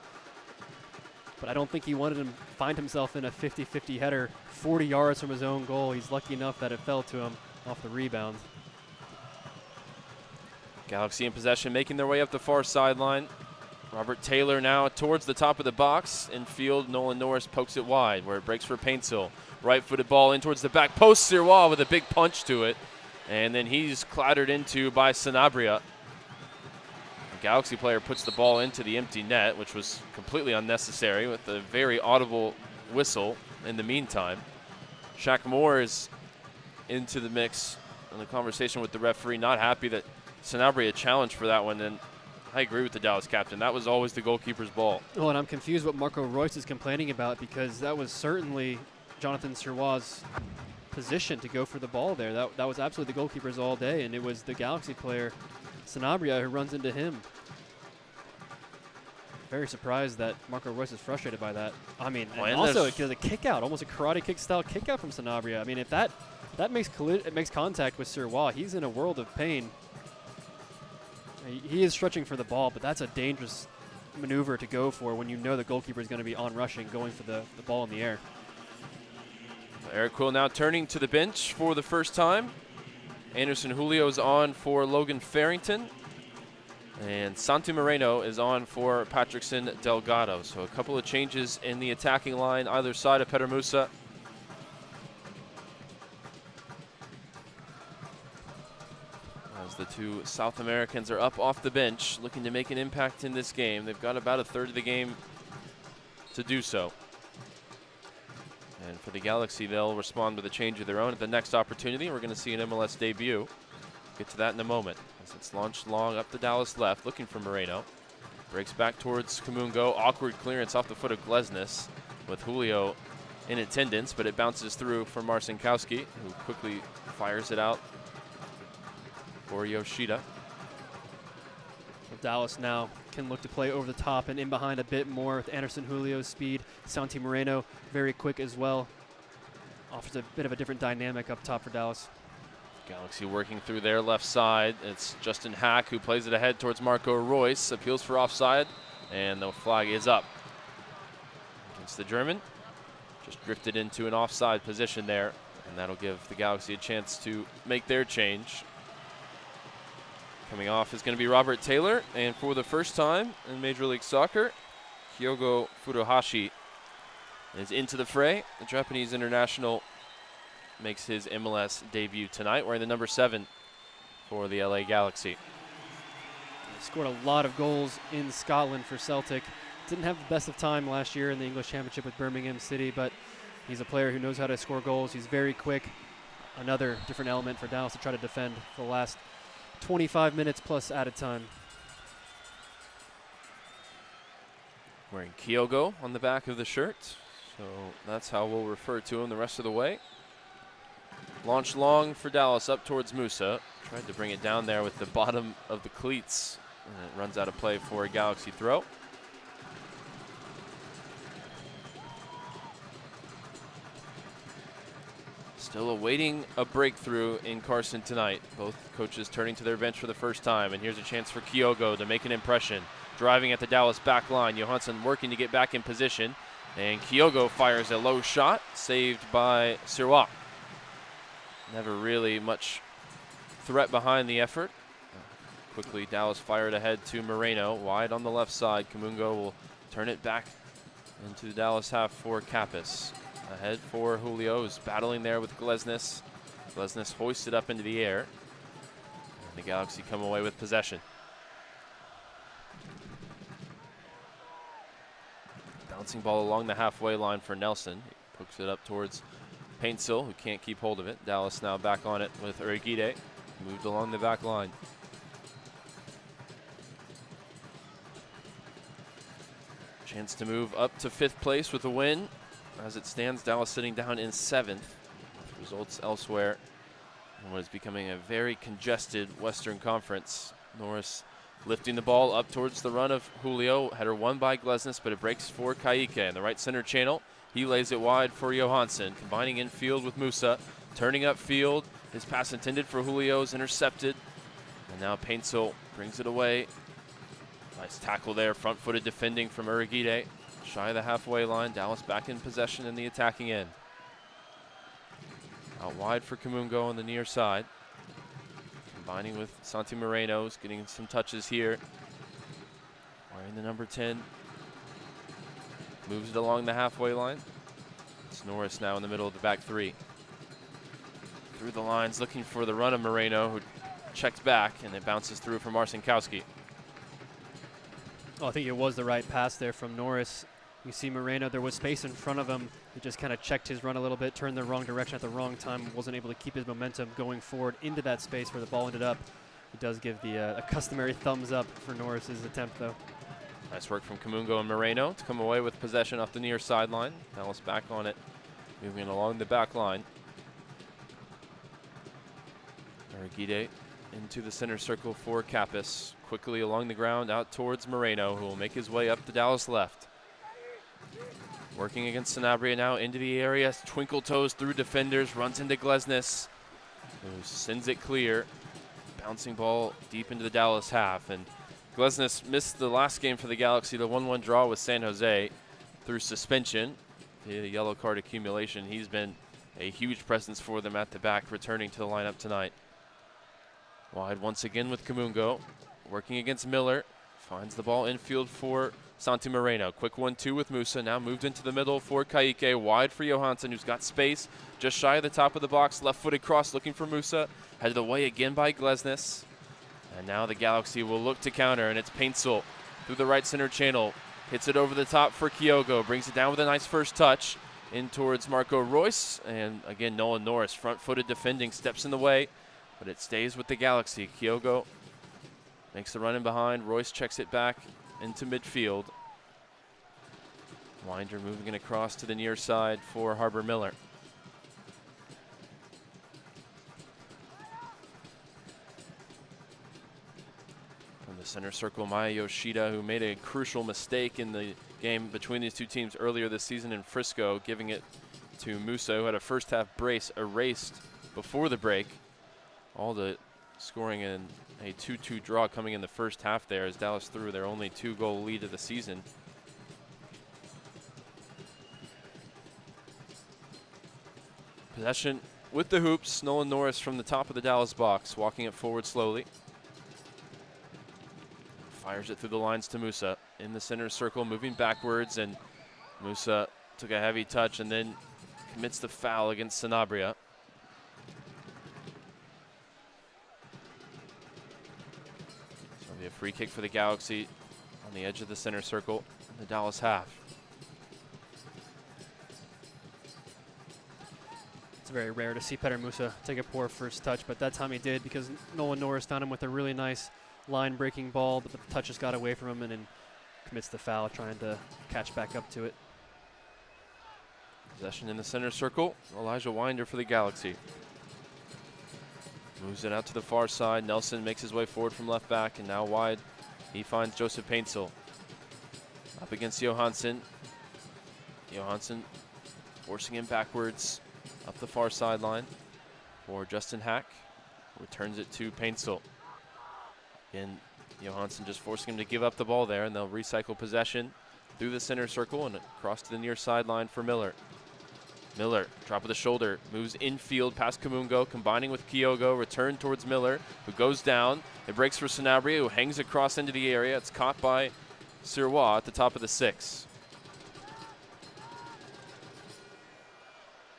But I don't think he wanted to find himself in a 50-50 header 40 yards from his own goal. He's lucky enough that it fell to him off the rebound. Galaxy in possession, making their way up the far sideline. Robert Taylor now towards the top of the box. In field, Nolan Norris pokes it wide where it breaks for Paintsel. Right-footed ball in towards the back post. Sirois with a big punch to it. And then he's clattered into by Sanabria. The Galaxy player puts the ball into the empty net, which was completely unnecessary with a very audible whistle in the meantime. Shaq Moore is into the mix in the conversation with the referee. Not happy that Sanabria challenged for that one. And I agree with the Dallas captain. That was always the goalkeeper's ball. Oh, and I'm confused what Marco Royce is complaining about, because that was certainly Jonathan Sirois' position to go for the ball there. That was absolutely the goalkeeper's all day, and it was the Galaxy player, Sanabria, who runs into him. Very surprised that Marco Royce is frustrated by that. I mean, and also it was a kick out, almost a karate kick style kick out from Sanabria. I mean, if that makes contact with Sirois, he's in a world of pain. He is stretching for the ball, but that's a dangerous maneuver to go for when you know the goalkeeper is going to be on rushing, going for the ball in the air. Eric Quill now turning to the bench for the first time. Anderson Julio is on for Logan Farrington. And Santi Moreno is on for Patrickson Delgado. So a couple of changes in the attacking line either side of Petar Musa. As the two South Americans are up off the bench looking to make an impact in this game. They've got about a third of the game to do so. And for the Galaxy, they'll respond with a change of their own at the next opportunity. We're going to see an MLS debut. Get to that in a moment. As it's launched long up the Dallas left, looking for Moreno. Breaks back towards Kamungo. Awkward clearance off the foot of Glesnes. with Julio in attendance, but it bounces through for Marcinkowski, who quickly fires it out for Yoshida. Well, Dallas now can look to play over the top and in behind a bit more with Anderson Julio's speed. Santi Moreno very quick as well. Offers a bit of a different dynamic up top for Dallas. Galaxy working through their left side. It's Justin Hack who plays it ahead towards Marco Royce. Appeals for offside, and the flag is up against the German. Just drifted into an offside position there, and that'll give the Galaxy a chance to make their change. Coming off is going to be Robert Taylor, and for the first time in Major League Soccer, Kyogo Furuhashi is into the fray. The Japanese international makes his MLS debut tonight, wearing the number 7 for the LA Galaxy. He scored a lot of goals in Scotland for Celtic. Didn't have the best of time last year in the English Championship with Birmingham City, but he's a player who knows how to score goals. He's very quick. Another different element for Dallas to try to defend for the last 25 minutes plus added time. Wearing Kyogo on the back of the shirt, so that's how we'll refer to him the rest of the way. Launch long for Dallas up towards Musa. Tried to bring it down there with the bottom of the cleats, and it runs out of play for a Galaxy throw. Still awaiting a breakthrough in Carson tonight. Both coaches turning to their bench for the first time, and here's a chance for Kyogo to make an impression. Driving at the Dallas back line. Johansson working to get back in position, and Kyogo fires a low shot, saved by Sirois. Never really much threat behind the effort. Quickly, Dallas fired ahead to Moreno, wide on the left side. Kamungo will turn it back into the Dallas half for Kappas. Ahead for Julio, who's battling there with Glesnes. Glesnes hoisted up into the air, and the Galaxy come away with possession. Bouncing ball along the halfway line for Nelson. He pokes it up towards Paintsill, who can't keep hold of it. Dallas now back on it with Urigide. Moved along the back line. Chance to move up to 5th place with a win. As it stands, Dallas sitting down in 7th. With results elsewhere in what is becoming a very congested Western Conference. Norris lifting the ball up towards the run of Julio. Header won by Glesnes, but it breaks for Kaique in the right center channel. He lays it wide for Johansson, combining infield with Musa. Turning upfield, his pass intended for Julio is intercepted. And now Paintsill brings it away. Nice tackle there, front-footed defending from Urigide. Shy of the halfway line, Dallas back in possession in the attacking end. Out wide for Kamungo on the near side. Combining with Santi Moreno's, getting some touches here. Wearing the number 10. Moves it along the halfway line. It's Norris now in the middle of the back 3. Through the lines, looking for the run of Moreno, who checked back, and it bounces through for Marcinkowski. Oh, I think it was the right pass there from Norris. You see Moreno, there was space in front of him. He just kind of checked his run a little bit, turned the wrong direction at the wrong time, wasn't able to keep his momentum going forward into that space where the ball ended up. He does give the a customary thumbs up for Norris's attempt, though. Nice work from Kamungo and Moreno to come away with possession off the near sideline. Dallas back on it, moving along the back line. Urigide into the center circle for Kappas. Quickly along the ground out towards Moreno, who will make his way up the Dallas left. Working against Sanabria now into the area. Twinkle toes through defenders, runs into Glesnes, who sends it clear. Bouncing ball deep into the Dallas half. And Glesnes missed the last game for the Galaxy, the 1-1 draw with San Jose through suspension. The yellow card accumulation. He's been a huge presence for them at the back, returning to the lineup tonight. Wide once again with Kamungo. Working against Miller. Finds the ball infield for Santi Moreno. Quick 1-2 with Musa. Now moved into the middle for Kaique. Wide for Johansson, who's got space. Just shy of the top of the box. Left-footed cross looking for Musa. Headed away again by Glesnes. And now the Galaxy will look to counter, and it's Paintsill through the right center channel. Hits it over the top for Kyogo. Brings it down with a nice first touch. In towards Marco Royce. And again, Nolan Norris, front-footed defending, steps in the way. But it stays with the Galaxy. Kyogo makes the run in behind. Royce checks it back into midfield. Winder moving it across to the near side for Harbor Miller. From the center circle, Maya Yoshida, who made a crucial mistake in the game between these two teams earlier this season in Frisco, giving it to Musa, who had a first half brace erased before the break. All the scoring in a 2-2 draw coming in the first half there as Dallas threw their only 2-goal lead of the season. Possession with the hoops. Nolan Norris from the top of the Dallas box, walking it forward slowly. Fires it through the lines to Musa in the center circle, moving backwards, and Musa took a heavy touch and then commits the foul against Sanabria. So it'll be a free kick for the Galaxy on the edge of the center circle in the Dallas half. It's very rare to see Petar Musa take a poor first touch, but that time he did because Nolan Norris found him with a really nice line-breaking ball, but the touch just got away from him and then commits the foul, trying to catch back up to it. Possession in the center circle. Elijah Winder for the Galaxy. Moves it out to the far side. Nelson makes his way forward from left back, and now wide he finds Joseph Paintsel. Up against Johansson. Johansson forcing him backwards up the far sideline for Justin Hack. Returns it to Paintsel. And Johansson just forcing him to give up the ball there, and they'll recycle possession through the center circle and across to the near sideline for Miller. Miller, drop of the shoulder, moves infield past Kamungo, combining with Kyogo, return towards Miller, who goes down. It breaks for Sanabria, who hangs across into the area. It's caught by Sirois at the top of the 6.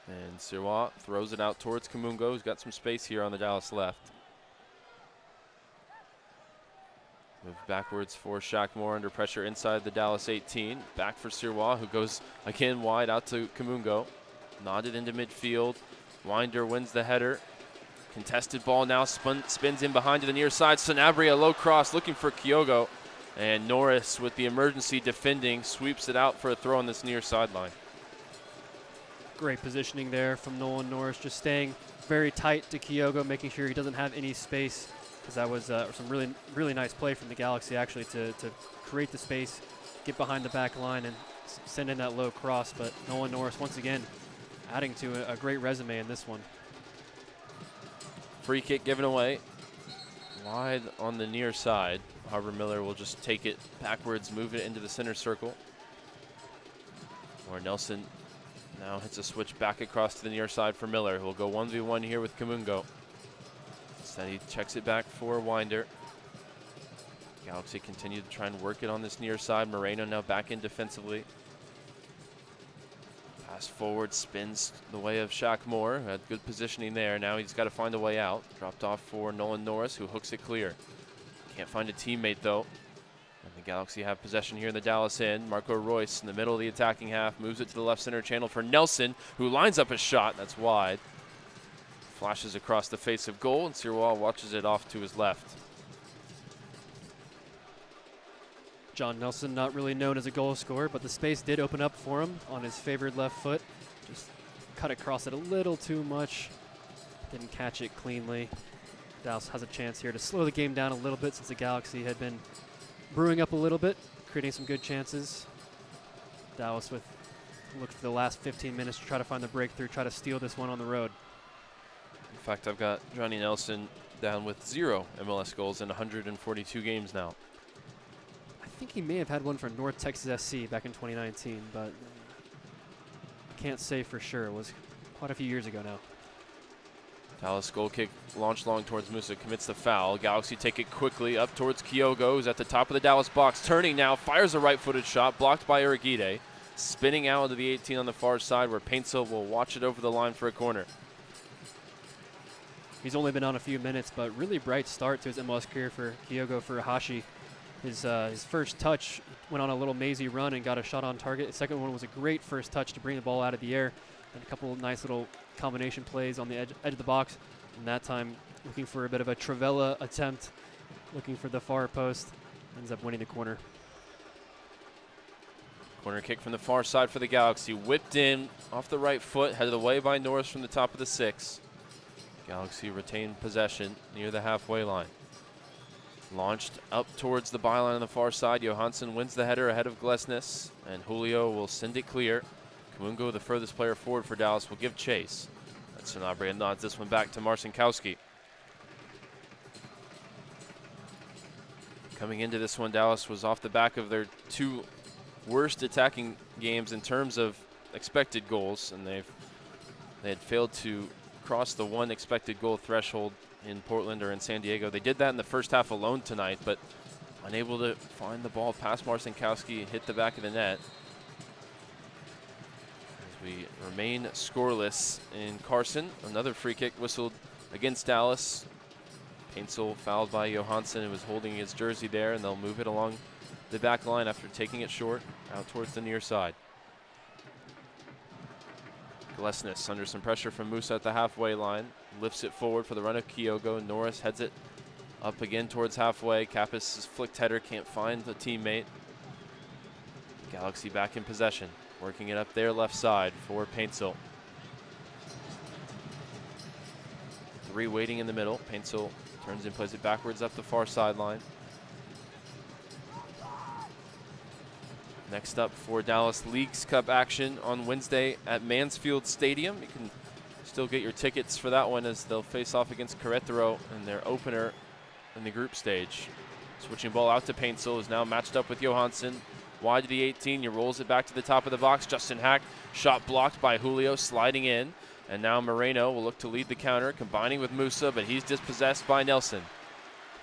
And Sirois throws it out towards Kamungo, who's got some space here on the Dallas left. Move backwards for Shaq Moore under pressure inside the Dallas 18. Back for Sirois, who goes again wide out to Kamungo. Nodded into midfield. Winder wins the header. Contested ball now, spins in behind to the near side. Sanabria low cross looking for Kyogo. And Norris with the emergency defending sweeps it out for a throw on this near sideline. Great positioning there from Nolan Norris, just staying very tight to Kyogo, making sure he doesn't have any space, because that was some really nice play from the Galaxy actually to create the space, get behind the back line and send in that low cross. But Nolan Norris once again adding to a great resume in this one. Free kick given away. Wide on the near side. Harbor Miller will just take it backwards, move it into the center circle. Or Nelson now hits a switch back across to the near side for Miller, who will go 1v1 here with Kamungo. Instead he checks it back for Winder. Galaxy continue to try and work it on this near side. Moreno now back in defensively. Pass forward, spins the way of Shaq Moore, who had good positioning there. Now he's got to find a way out. Dropped off for Nolan Norris, who hooks it clear. Can't find a teammate though. And the Galaxy have possession here in the Dallas end. Marco Royce in the middle of the attacking half, moves it to the left center channel for Nelson, who lines up a shot. That's wide. Flashes across the face of goal, and Sirois watches it off to his left. John Nelson, not really known as a goal scorer, but the space did open up for him on his favored left foot. Just cut across it a little too much. Didn't catch it cleanly. Dallas has a chance here to slow the game down a little bit since the Galaxy had been brewing up a little bit, creating some good chances. Dallas with look for the last 15 minutes to try to find the breakthrough, try to steal this one on the road. In fact, I've got Johnny Nelson down with 0 MLS goals in 142 games now. I think he may have had one for North Texas SC back in 2019, but I can't say for sure. It was quite a few years ago now. Dallas goal kick launched long towards Musa, commits the foul. Galaxy take it quickly up towards Kyogo, who's at the top of the Dallas box. Turning now, fires a right-footed shot, blocked by Uriguide. Spinning out into the 18 on the far side, where Paintsel will watch it over the line for a corner. He's only been on a few minutes, but really bright start to his MLS career for Kyogo Furuhashi. His first touch went on a little mazy run and got a shot on target. His second one was a great first touch to bring the ball out of the air, and a couple of nice little combination plays on the edge of the box. And that time, looking for a bit of a Travella attempt, looking for the far post, ends up winning the corner. Corner kick from the far side for the Galaxy. Whipped in off the right foot, headed away by Norris from the top of the 6. Galaxy retained possession near the halfway line. Launched up towards the byline on the far side. Johansson wins the header ahead of Glesnes, and Julio will send it clear. Kamungo, the furthest player forward for Dallas, will give chase. That's Sanabria nods this one back to Marcinkowski. Coming into this one, Dallas was off the back of their 2 worst attacking games in terms of expected goals, and they had failed to cross the 1 expected goal threshold in Portland or in San Diego. They did that in the first half alone tonight, but unable to find the ball past Marcinkowski, hit the back of the net. As we remain scoreless in Carson, another free kick whistled against Dallas. Paintsel fouled by Johansson, who was holding his jersey there, and they'll move it along the back line after taking it short out towards the near side. Glesnes under some pressure from Musa at the halfway line, lifts it forward for the run of Kyogo. Norris heads it up again towards halfway. Kappas' flicked header can't find the teammate. Galaxy back in possession, working it up their left side for Paintsel. 3 waiting in the middle. Paintsel turns and plays it backwards up the far sideline. Next up for Dallas Leagues Cup action on Wednesday at Mansfield Stadium. You can still get your tickets for that one as they'll face off against Querétaro in their opener in the group stage. Switching ball out to Paintsel, is now matched up with Johansson. Wide to the 18, he rolls it back to the top of the box. Justin Hack, shot blocked by Julio, sliding in. And now Moreno will look to lead the counter, combining with Musa, but he's dispossessed by Nelson.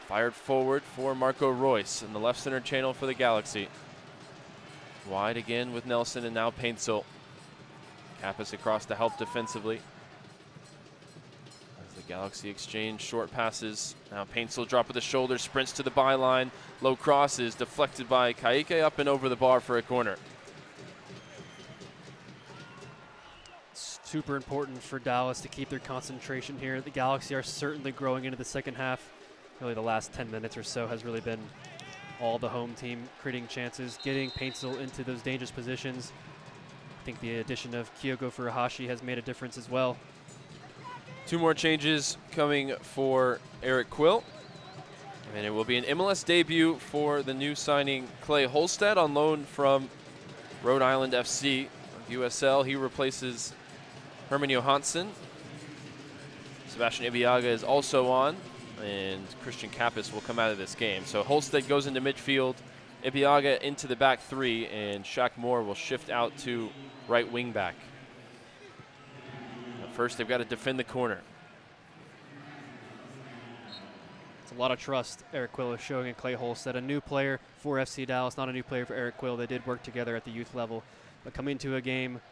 Fired forward for Marco Royce in the left center channel for the Galaxy. Wide again with Nelson, and now Paintsel. Kappas across to help defensively. As the Galaxy exchange short passes. Now Paintsel drop with the shoulder, sprints to the byline. Low cross is deflected by Kaike up and over the bar for a corner. Super important for Dallas to keep their concentration here. The Galaxy are certainly growing into the second half. Really the last 10 minutes or so has really been all the home team creating chances, getting Paintsel into those dangerous positions. I think the addition of Kyogo Furuhashi has made a difference as well. 2 more changes coming for Eric Quill. And it will be an MLS debut for the new signing Clay Holstead on loan from Rhode Island FC of USL. He replaces Herman Johansson. Sebastian Ibiaga is also on, and Christian Kappas will come out of this game. So Holstead goes into midfield, Ibiaga into the back 3, and Shaq Moore will shift out to right wing back. But first, they've got to defend the corner. It's a lot of trust Eric Quill is showing in Clay Holstead, a new player for FC Dallas, not a new player for Eric Quill. They did work together at the youth level, but coming to a game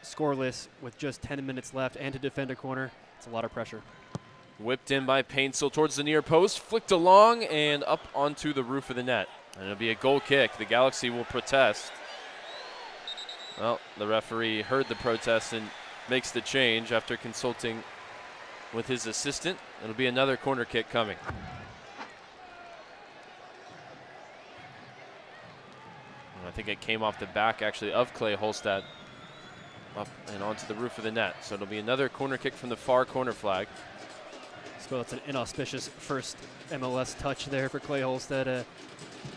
scoreless with just 10 minutes left and to defend a corner, it's a lot of pressure. Whipped in by Paintsel towards the near post, flicked along and up onto the roof of the net. And it'll be a goal kick. The Galaxy will protest. Well, the referee heard the protest and makes the change after consulting with his assistant. It'll be another corner kick coming. And I think it came off the back actually of Clay Holstead up and onto the roof of the net. So it'll be another corner kick from the far corner flag. So it's an inauspicious first MLS touch there for Clay Holstead. A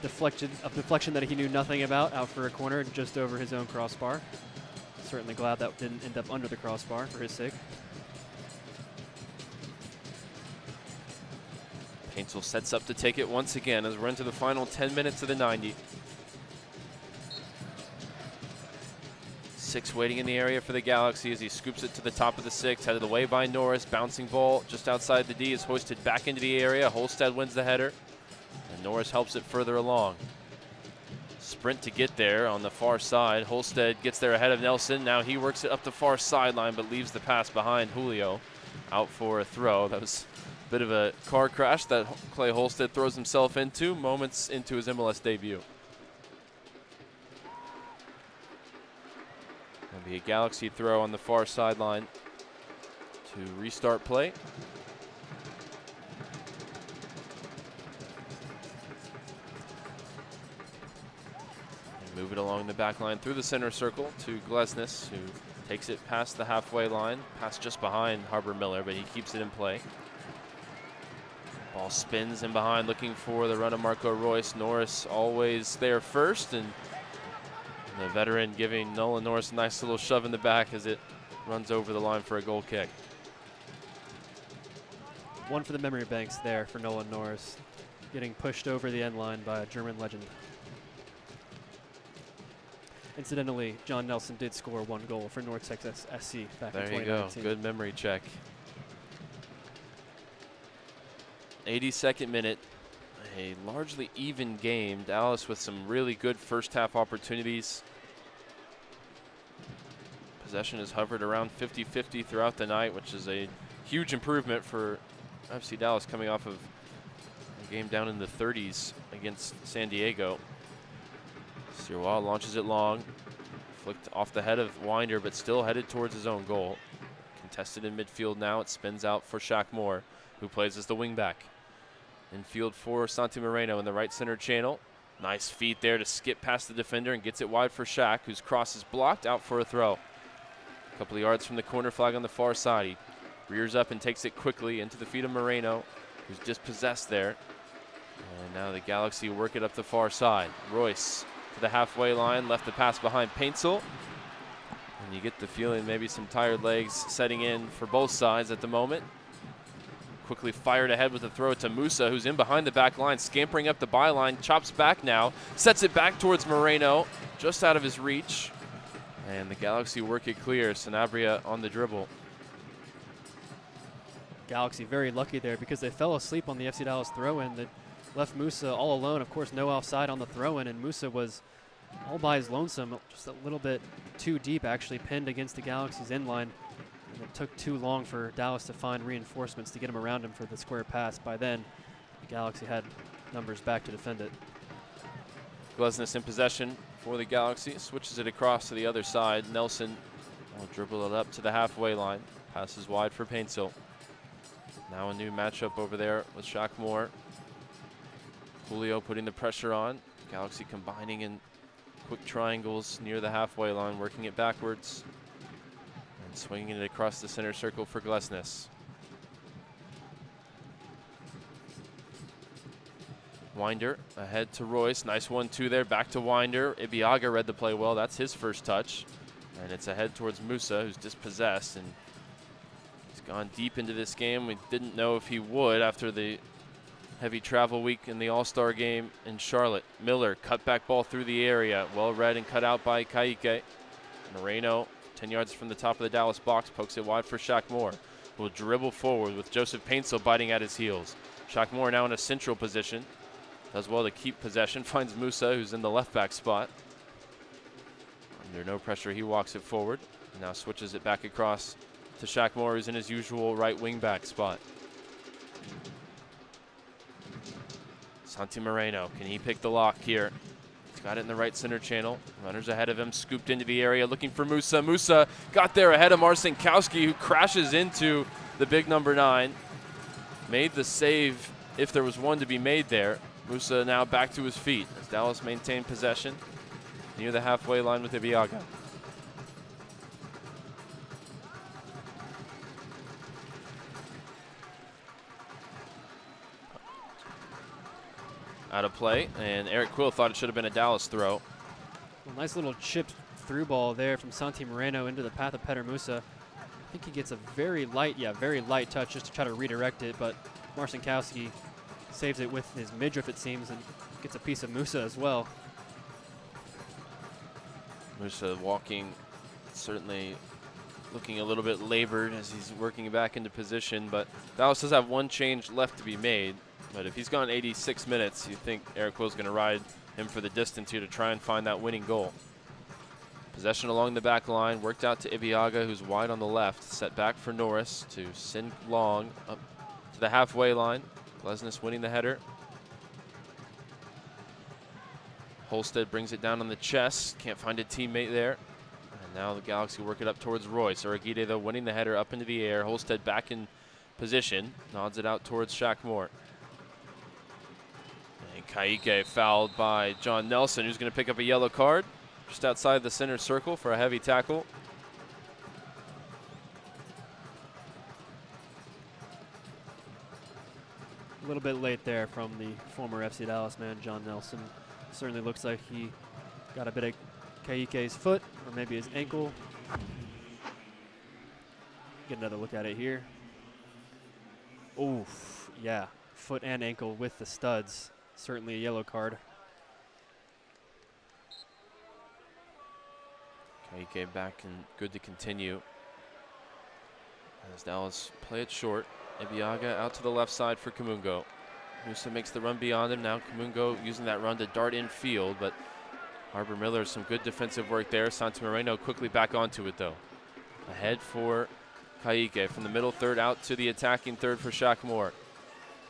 deflection that he knew nothing about, out for a corner just over his own crossbar. Certainly glad that didn't end up under the crossbar for his sake. Paintsel sets up to take it once again as we're into the final 10 minutes of the 90. 6 waiting in the area for the Galaxy as he scoops it to the top of the 6, headed away by Norris. Bouncing ball just outside the D is hoisted back into the area. Holstead wins the header, and Norris helps it further along. Sprint to get there on the far side. Holstead gets there ahead of Nelson. Now he works it up the far sideline, but leaves the pass behind Julio. Out for a throw. That was a bit of a car crash that Clay Holstead throws himself into moments into his MLS debut. There'll be a Galaxy throw on the far sideline to restart play. And Move it along the back line through the center circle to Glesnes, who takes it past the halfway line, past just behind Harbor Miller, but he keeps it in play. Ball spins in behind, looking for the run of Marco Royce. Norris always there first, and the veteran giving Nolan Norris a nice little shove in the back as it runs over the line for a goal kick. One for the memory banks there for Nolan Norris, getting pushed over the end line by a German legend. Incidentally, John Nelson did score 1 goal for North Texas SC back in 2019. There you go, good memory check. 82nd minute, a largely even game. Dallas with some really good first half opportunities. Possession has hovered around 50-50 throughout the night, which is a huge improvement for FC Dallas coming off of a game down in the 30s against San Diego. Sirois launches it long, flicked off the head of Winder, but still headed towards his own goal. Contested in midfield now, it spins out for Shaq Moore, who plays as the wingback. Infield for Santi Moreno in the right center channel. Nice feet there to skip past the defender and gets it wide for Shaq, whose cross is blocked, out for a throw. A couple of yards from the corner flag on the far side. He rears up and takes it quickly into the feet of Moreno, who's dispossessed there. And now the Galaxy work it up the far side. Royce to the halfway line, left the pass behind Paintsel. And you get the feeling maybe some tired legs setting in for both sides at the moment. Quickly fired ahead with a throw to Musa, who's in behind the back line, scampering up the byline, chops back now, sets it back towards Moreno, just out of his reach. And the Galaxy work it clear. Sanabria on the dribble. Galaxy very lucky there because they fell asleep on the FC Dallas throw-in that left Musa all alone. Of course, no offside on the throw-in, and Musa was all by his lonesome, just a little bit too deep, actually pinned against the Galaxy's end line. And it took too long for Dallas to find reinforcements to get him around him for the square pass. By then, the Galaxy had numbers back to defend it. Glesnes in possession for the Galaxy, switches it across to the other side. Nelson will dribble it up to the halfway line, passes wide for Paintsel. Now a new matchup over there with Shaq Moore. Julio putting the pressure on. Galaxy combining in quick triangles near the halfway line, working it backwards and swinging it across the center circle for Glesnes. Winder ahead to Royce. Nice 1-2 there. Back to Winder. Ibiaga read the play well. That's his first touch. And it's ahead towards Musa, who's dispossessed. And he's gone deep into this game. We didn't know if he would after the heavy travel week in the All-Star game in Charlotte. Miller, cutback ball through the area. Well read and cut out by Kaique. Moreno, 10 yards from the top of the Dallas box, pokes it wide for Shaq Moore, who will dribble forward with Joseph Paintsel biting at his heels. Shaq Moore now in a central position. Does well to keep possession. Finds Musa, who's in the left back spot. Under no pressure, he walks it forward. And now switches it back across to Shaq Moore, who's in his usual right wing back spot. Santi Moreno, can he pick the lock here? He's got it in the right center channel. Runners ahead of him, scooped into the area, looking for Musa. Musa got there ahead of Marcinkowski, who crashes into the big number 9. Made the save if there was one to be made there. Musa now back to his feet as Dallas maintained possession near the halfway line with Ibiaga. Out of play, and Eric Quill thought it should have been a Dallas throw. Well, nice little chipped through ball there from Santi Moreno into the path of Petar Musa. I think he gets a very light touch just to try to redirect it, but Marcinkowski saves it with his midriff, it seems, and gets a piece of Musa as well. Musa walking, certainly looking a little bit labored as he's working back into position, but Dallas does have one change left to be made. But if he's gone 86 minutes, you think Eric Quill's going to ride him for the distance here to try and find that winning goal. Possession along the back line, worked out to Ibiaga, who's wide on the left. Set back for Norris to send long up to the halfway line. Glesnes winning the header. Holstead brings it down on the chest. Can't find a teammate there. And now the Galaxy work it up towards Royce. Uragide, though, winning the header up into the air. Holstead back in position. Nods it out towards Shaq Moore. And Kaike fouled by John Nelson, who's going to pick up a yellow card just outside the center circle for a heavy tackle. A little bit late there from the former FC Dallas man, John Nelson. Certainly looks like he got a bit of Kaike's foot, or maybe his ankle. Get another look at it here. Oof, yeah, foot and ankle with the studs. Certainly a yellow card. Kaike back and good to continue. As Dallas play it short. Ibiaga out to the left side for Kamungo. Musa makes the run beyond him. Now Kamungo using that run to dart in field, but Harper Miller, some good defensive work there. Santamoreno quickly back onto it though. Ahead for Kaike from the middle third out to the attacking third for Shaq Moore.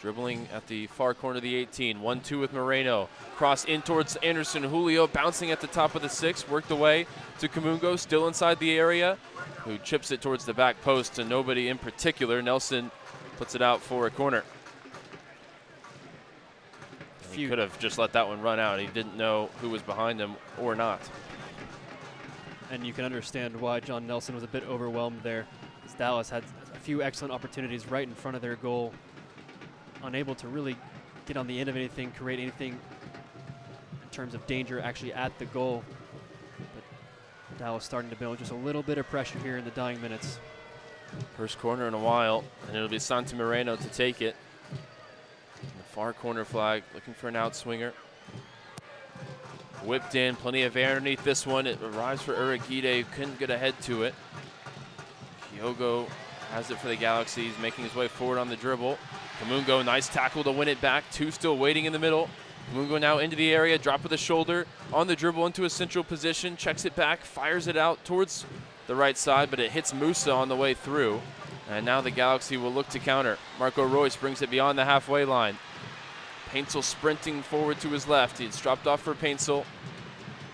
Dribbling at the far corner of the 18. 1-2 with Moreno. Cross in towards Anderson. Julio bouncing at the top of the 6. Worked away to Kamungo, still inside the area, who chips it towards the back post to nobody in particular. Nelson puts it out for a corner. He could have just let that one run out. He didn't know who was behind him or not. And you can understand why John Nelson was a bit overwhelmed there. As Dallas had a few excellent opportunities right in front of their goal. Unable to really get on the end of anything, create anything in terms of danger actually at the goal. But Dallas starting to build just a little bit of pressure here in the dying minutes. First corner in a while, and it'll be Santamoreno to take it. The far corner flag, looking for an outswinger. Whipped in, plenty of air underneath this one. It arrives for Uragide, who couldn't get ahead to it. Kyogo has it for the Galaxy. He's making his way forward on the dribble. Kamungo, nice tackle to win it back. 2 still waiting in the middle. Kamungo now into the area, drop of the shoulder, on the dribble into a central position, checks it back, fires it out towards the right side, but it hits Musa on the way through. And now the Galaxy will look to counter. Marco Royce brings it beyond the halfway line. Paintsel sprinting forward to his left. It's dropped off for Paintsel.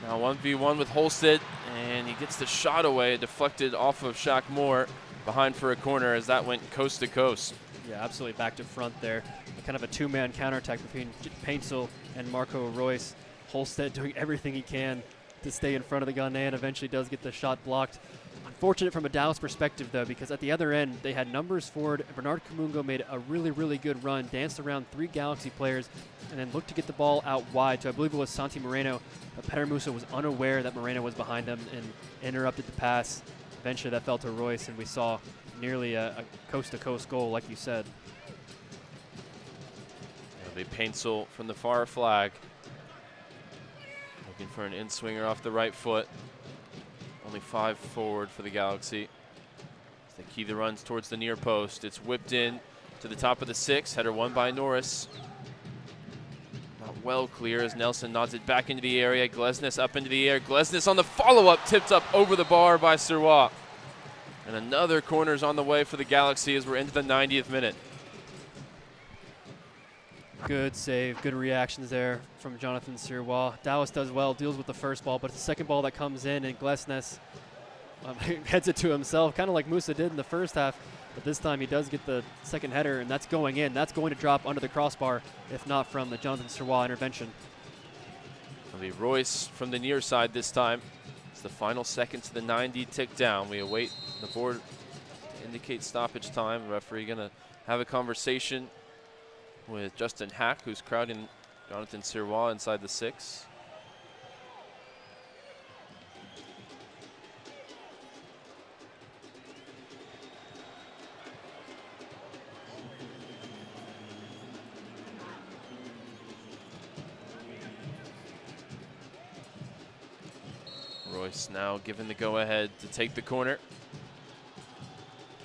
Now 1v1 with Holstead, and he gets the shot away, deflected off of Shaq Moore, behind for a corner as that went coast to coast. Yeah, absolutely back to front there. Kind of a two-man counterattack between Paintsel and Marco Royce. Holstead doing everything he can to stay in front of the Ghanaian, eventually does get the shot blocked. Unfortunate from a Dallas perspective, though, because at the other end, they had numbers forward. Bernard Kamungo made a really, really good run, danced around 3 Galaxy players, and then looked to get the ball out wide. So I believe it was Santi Moreno, but Peter Musa was unaware that Moreno was behind him and interrupted the pass. Eventually that fell to Royce, and we saw nearly a coast-to-coast goal, like you said. It'll be Paintsel from the far flag. Looking for an in-swinger off the right foot. Only 5 forward for the Galaxy. As they key the runs towards the near post. It's whipped in to the top of the 6. Header won by Norris. Not well clear as Nelson nods it back into the area. Glesnes up into the air. Glesnes on the follow-up, tipped up over the bar by Sirois. And another corner's on the way for the Galaxy as we're into the 90th minute. Good save, good reactions there from Jonathan Sirois. Dallas does well, deals with the first ball, but it's the second ball that comes in, and Glesnes heads it to himself, kind of like Musa did in the first half. But this time he does get the second header, and that's going in. That's going to drop under the crossbar, if not from the Jonathan Sirois intervention. It'll be Royce from the near side this time. It's the final seconds of the 90 tick down. We await the board to indicate stoppage time. The referee going to have a conversation with Justin Hack, who's crowding Jonathan Sirois inside the 6. Royce now given the go-ahead to take the corner.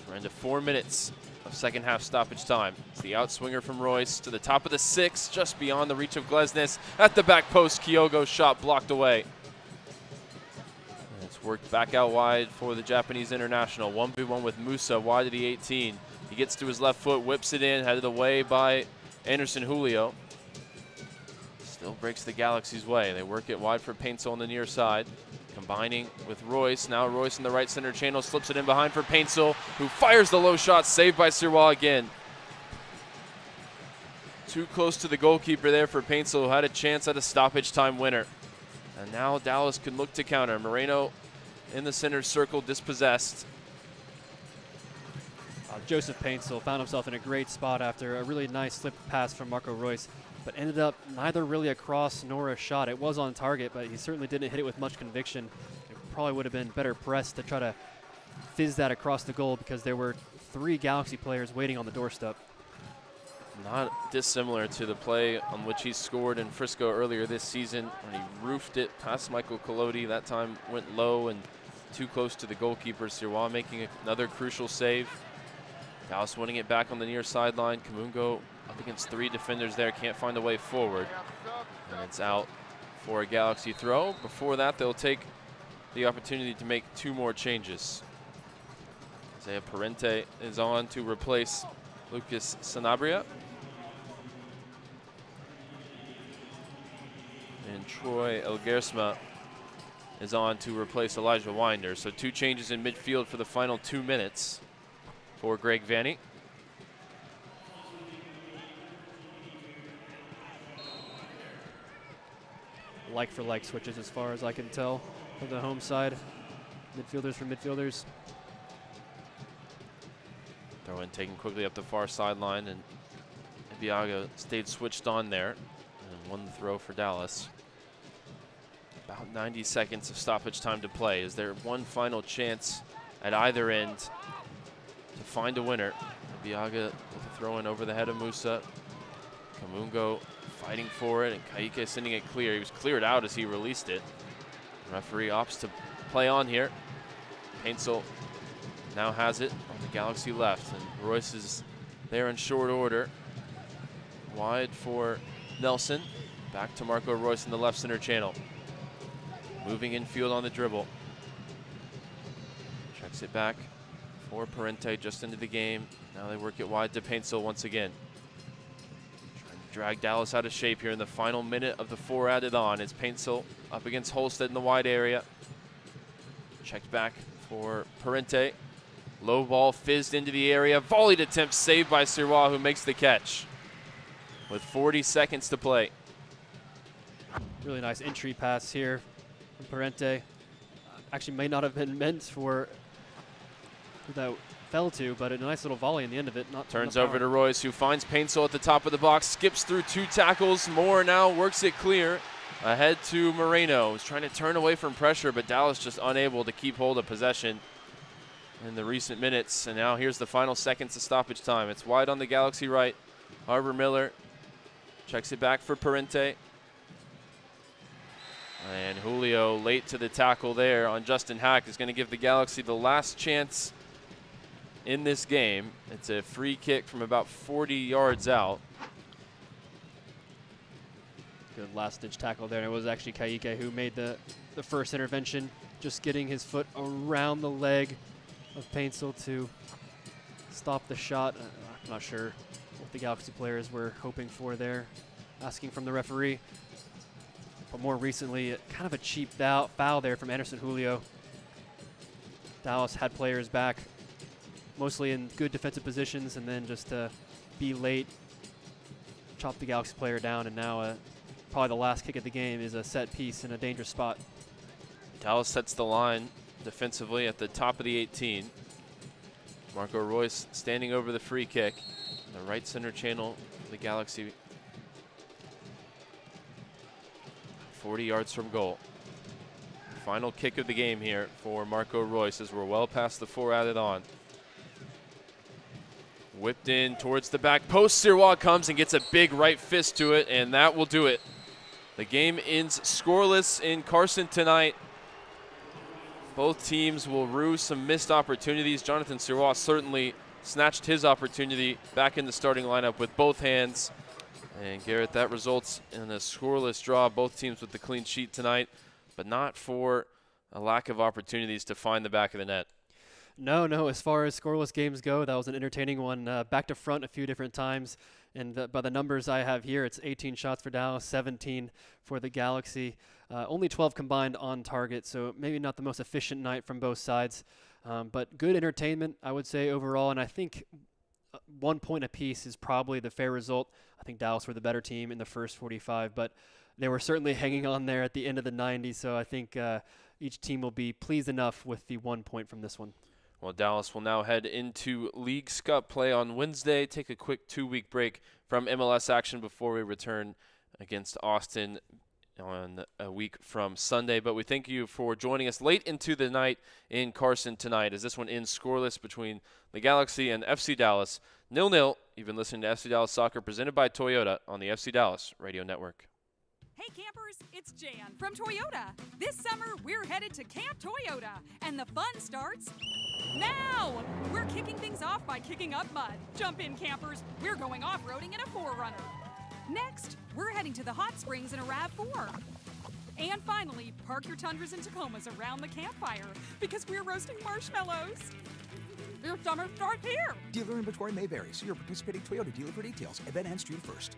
We're into 4 minutes of second half stoppage time. It's the outswinger from Royce to the top of the 6, just beyond the reach of Glesnes. At the back post, Kyogo's shot blocked away. And it's worked back out wide for the Japanese international. 1v1 with Musa wide of the 18. He gets to his left foot, whips it in, headed away by Anderson Julio. Still breaks the Galaxy's way. They work it wide for Paintsel on the near side. Combining with Royce. Now Royce in the right center channel, slips it in behind for Paintsel, who fires the low shot, saved by Sirois again. Too close to the goalkeeper there for Paintsel, who had a chance at a stoppage time winner. And now Dallas can look to counter. Moreno in the center circle, dispossessed. Joseph Paintsel found himself in a great spot after a really nice slip pass from Marco Royce, but ended up neither really a cross nor a shot. It was on target, but he certainly didn't hit it with much conviction. It probably would have been better pressed to try to fizz that across the goal because there were 3 Galaxy players waiting on the doorstep. Not dissimilar to the play on which he scored in Frisco earlier this season when he roofed it past Michael Collodi. That time went low and too close to the goalkeeper. Sirois making another crucial save. Dallas winning it back on the near sideline. Kamungo up against 3 defenders there, can't find a way forward. And it's out for a Galaxy throw. Before that, they'll take the opportunity to make 2 more changes. Isaiah Parente is on to replace Lucas Sanabria. And Troy Elgersma is on to replace Elijah Winder. So 2 changes in midfield for the final 2 minutes for Greg Vanny. Like for like switches as far as I can tell for the home side. Midfielders for midfielders. Throw in taken quickly up the far sideline, and Ibiaga stayed switched on there and won the throw for Dallas. About 90 seconds of stoppage time to play. Is there one final chance at either end to find a winner? Ibiaga with a throw in over the head of Musa. Kamungo fighting for it, and Kaike sending it clear. He was cleared out as he released it. The referee opts to play on here. Paintsel now has it on the Galaxy left, and Royce is there in short order. Wide for Nelson. Back to Marco Royce in the left center channel. Moving infield on the dribble. Checks it back for Parente just into the game. Now they work it wide to Paintsel once again. Trying to drag Dallas out of shape here in the final minute of the 4 added on. It's Paintsel up against Holstead in the wide area. Checked back for Parente. Low ball fizzed into the area. Volleyed attempt saved by Sirois, who makes the catch with 40 seconds to play. Really nice entry pass here from Parente. Actually may not have been meant for who that fell to, but a nice little volley in the end of it. Turns over to Royce, who finds Paintsel at the top of the box, skips through 2 tackles. Moore now works it clear. Ahead to Moreno, who's trying to turn away from pressure, but Dallas just unable to keep hold of possession in the recent minutes. And now here's the final seconds of stoppage time. It's wide on the Galaxy right. Arbor Miller checks it back for Parente. And Julio late to the tackle there on Justin Hack is going to give the Galaxy the last chance in this game. It's a free kick from about 40 yards out. Good last-ditch tackle there. And it was actually Kaike who made the first intervention, just getting his foot around the leg of Paintsel to stop the shot. I'm not sure what the Galaxy players were hoping for there, asking from the referee. But more recently, kind of a cheap foul there from Anderson Julio. Dallas had players back, mostly in good defensive positions, and then just to be late, chop the Galaxy player down, and now probably the last kick of the game is a set piece in a dangerous spot. Dallas sets the line defensively at the top of the 18. Marco Royce standing over the free kick. The right center channel for the Galaxy. 40 yards from goal. Final kick of the game here for Marco Royce as we're well past the 4 added on. Whipped in towards the back post. Sirois comes and gets a big right fist to it, and that will do it. The game ends scoreless in Carson tonight. Both teams will rue some missed opportunities. Jonathan Sirois certainly snatched his opportunity back in the starting lineup with both hands. And Garrett, that results in a scoreless draw. Both teams with the clean sheet tonight, but not for a lack of opportunities to find the back of the net. No. As far as scoreless games go, that was an entertaining one. Back to front a few different times. And by the numbers I have here, it's 18 shots for Dallas, 17 for the Galaxy. Only 12 combined on target, so maybe not the most efficient night from both sides. But good entertainment, I would say, overall. And I think 1 point apiece is probably the fair result. I think Dallas were the better team in the first 45, but they were certainly hanging on there at the end of the 90s, so I think each team will be pleased enough with the 1 point from this one. Well, Dallas will now head into League Cup play on Wednesday, take a quick 2-week break from MLS action before we return against Austin on a week from Sunday. But we thank you for joining us late into the night in Carson tonight, as this one ends scoreless between the Galaxy and FC Dallas. 0-0. You've been listening to FC Dallas Soccer presented by Toyota on the FC Dallas Radio Network. Hey campers, it's Jan from Toyota. This summer, we're headed to Camp Toyota, and the fun starts now! We're kicking things off by kicking up mud. Jump in, campers. We're going off-roading in a 4Runner. Next, we're heading to the hot springs in a RAV4. And finally, park your Tundras and Tacomas around the campfire because we're roasting marshmallows. Your summer starts here. Dealer inventory may vary. See your participating Toyota dealer for details. Event ends June 1st.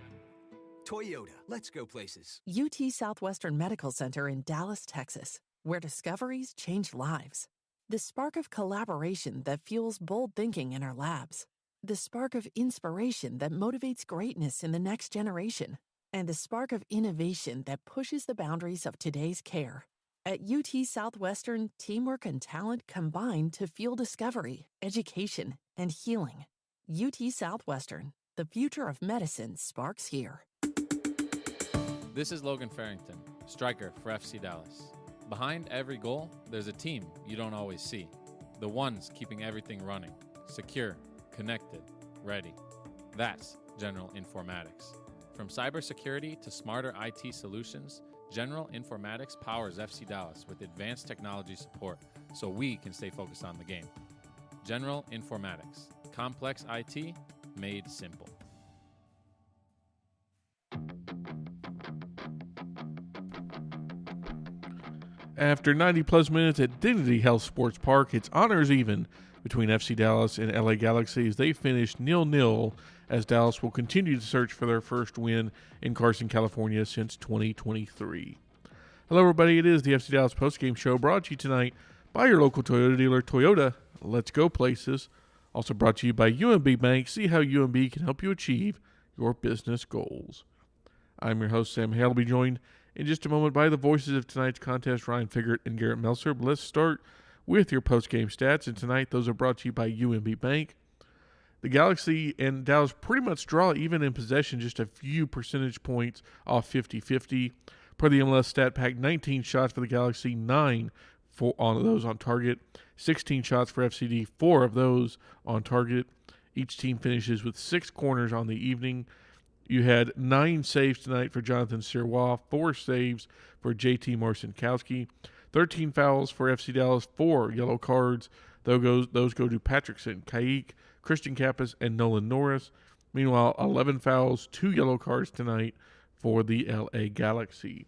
Toyota, let's go places. UT Southwestern Medical Center in Dallas, Texas, where discoveries change lives. The spark of collaboration that fuels bold thinking in our labs. The spark of inspiration that motivates greatness in the next generation. And the spark of innovation that pushes the boundaries of today's care. At UT Southwestern, teamwork and talent combine to fuel discovery, education, and healing. UT Southwestern, the future of medicine sparks here. This is Logan Farrington, striker for FC Dallas. Behind every goal, there's a team you don't always see. The ones keeping everything running, secure, connected, ready. That's General Informatics. From cybersecurity to smarter IT solutions, General Informatics powers FC Dallas with advanced technology support so we can stay focused on the game. General Informatics. Complex IT made simple. After 90-plus minutes at Dignity Health Sports Park, it's honors even between FC Dallas and LA Galaxy as they finish 0-0, as Dallas will continue to search for their first win in Carson, California since 2023. Hello, everybody. It is the FC Dallas postgame show brought to you tonight by your local Toyota dealer, Toyota. Let's go places. Also brought to you by UMB Bank. See how UMB can help you achieve your business goals. I'm your host, Sam Hale. I'll be joined in just a moment by the voices of tonight's contest, Ryan Figert and Garrett Melcer. But let's start with your post-game stats. And tonight, those are brought to you by UMB Bank. The Galaxy and Dallas pretty much draw even in possession, just a few percentage points off 50-50. Per the MLS stat pack, 19 shots for the Galaxy, 9 on those on target. 16 shots for FCD, 4 of those on target. Each team finishes with 6 corners on the evening. You had 9 saves tonight for Jonathan Sirois, 4 saves for JT Marcinkowski, 13 fouls for FC Dallas, 4 yellow cards. Those go to Patrickson, Kaique, Christian Kappas, and Nolan Norris. Meanwhile, 11 fouls, 2 yellow cards tonight for the LA Galaxy.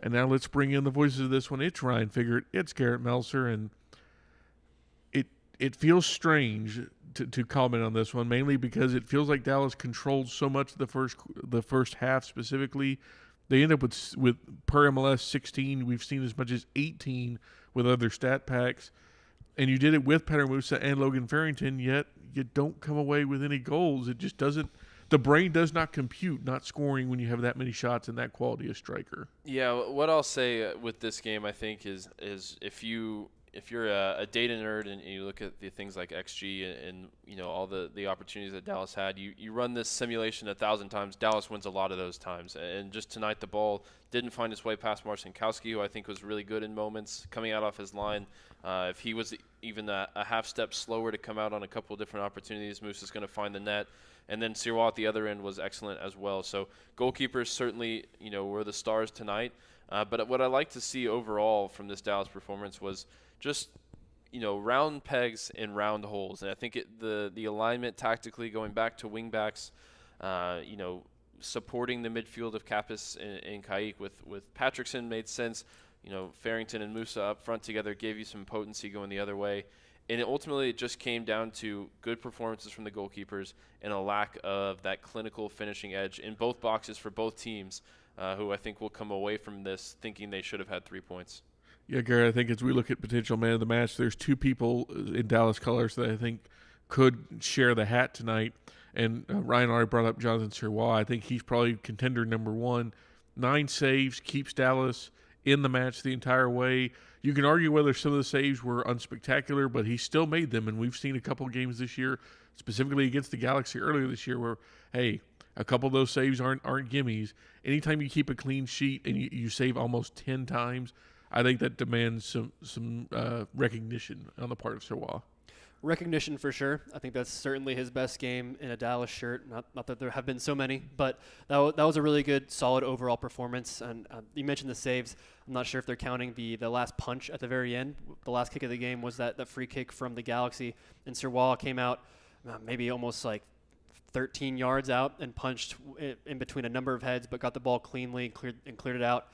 And now let's bring in the voices of this one. It's Ryan Figert, it's Garrett Melcer, and it feels strange to comment on this one, mainly because it feels like Dallas controlled so much of the first half specifically. They end up with per MLS 16. We've seen as much as 18 with other stat packs. And you did it with Petter Musa and Logan Farrington, yet you don't come away with any goals. It just doesn't – the brain does not compute not scoring when you have that many shots and that quality of striker. Yeah, what I'll say with this game, I think, is if you're a data nerd and you look at the things like XG and you know all the opportunities that Dallas had, you run this simulation 1,000 times. Dallas wins a lot of those times. And just tonight, the ball didn't find its way past Marcinkowski, who I think was really good in moments coming out off his line. If he was even a half step slower to come out on a couple of different opportunities, Moose is going to find the net. And then Sirois at the other end was excellent as well. So goalkeepers certainly, were the stars tonight. But what I like to see overall from this Dallas performance was just, round pegs and round holes. And I think the alignment tactically going back to wing backs, supporting the midfield of Kappas and Kaique with Patrickson made sense. Farrington and Musa up front together gave you some potency going the other way. And it just came down to good performances from the goalkeepers and a lack of that clinical finishing edge in both boxes for both teams, who I think will come away from this thinking they should have had 3 points. Yeah, Garrett, I think as we look at potential man of the match, there's 2 people in Dallas colors that I think could share the hat tonight. And Ryan already brought up Jonathan Sirois. I think he's probably contender number one. 9 saves, keeps Dallas in the match the entire way. You can argue whether some of the saves were unspectacular, but he still made them. And we've seen a couple of games this year, specifically against the Galaxy earlier this year, where, hey, a couple of those saves aren't gimmies. Anytime you keep a clean sheet and you save almost 10 times, I think that demands some recognition on the part of Sirois. Recognition for sure. I think that's certainly his best game in a Dallas shirt. Not that there have been so many, but that was a really good, solid overall performance. And you mentioned the saves. I'm not sure if they're counting the last punch at the very end. The last kick of the game was that free kick from the Galaxy, and Sirois came out maybe almost like 13 yards out and punched in between a number of heads, but got the ball cleanly and cleared it out.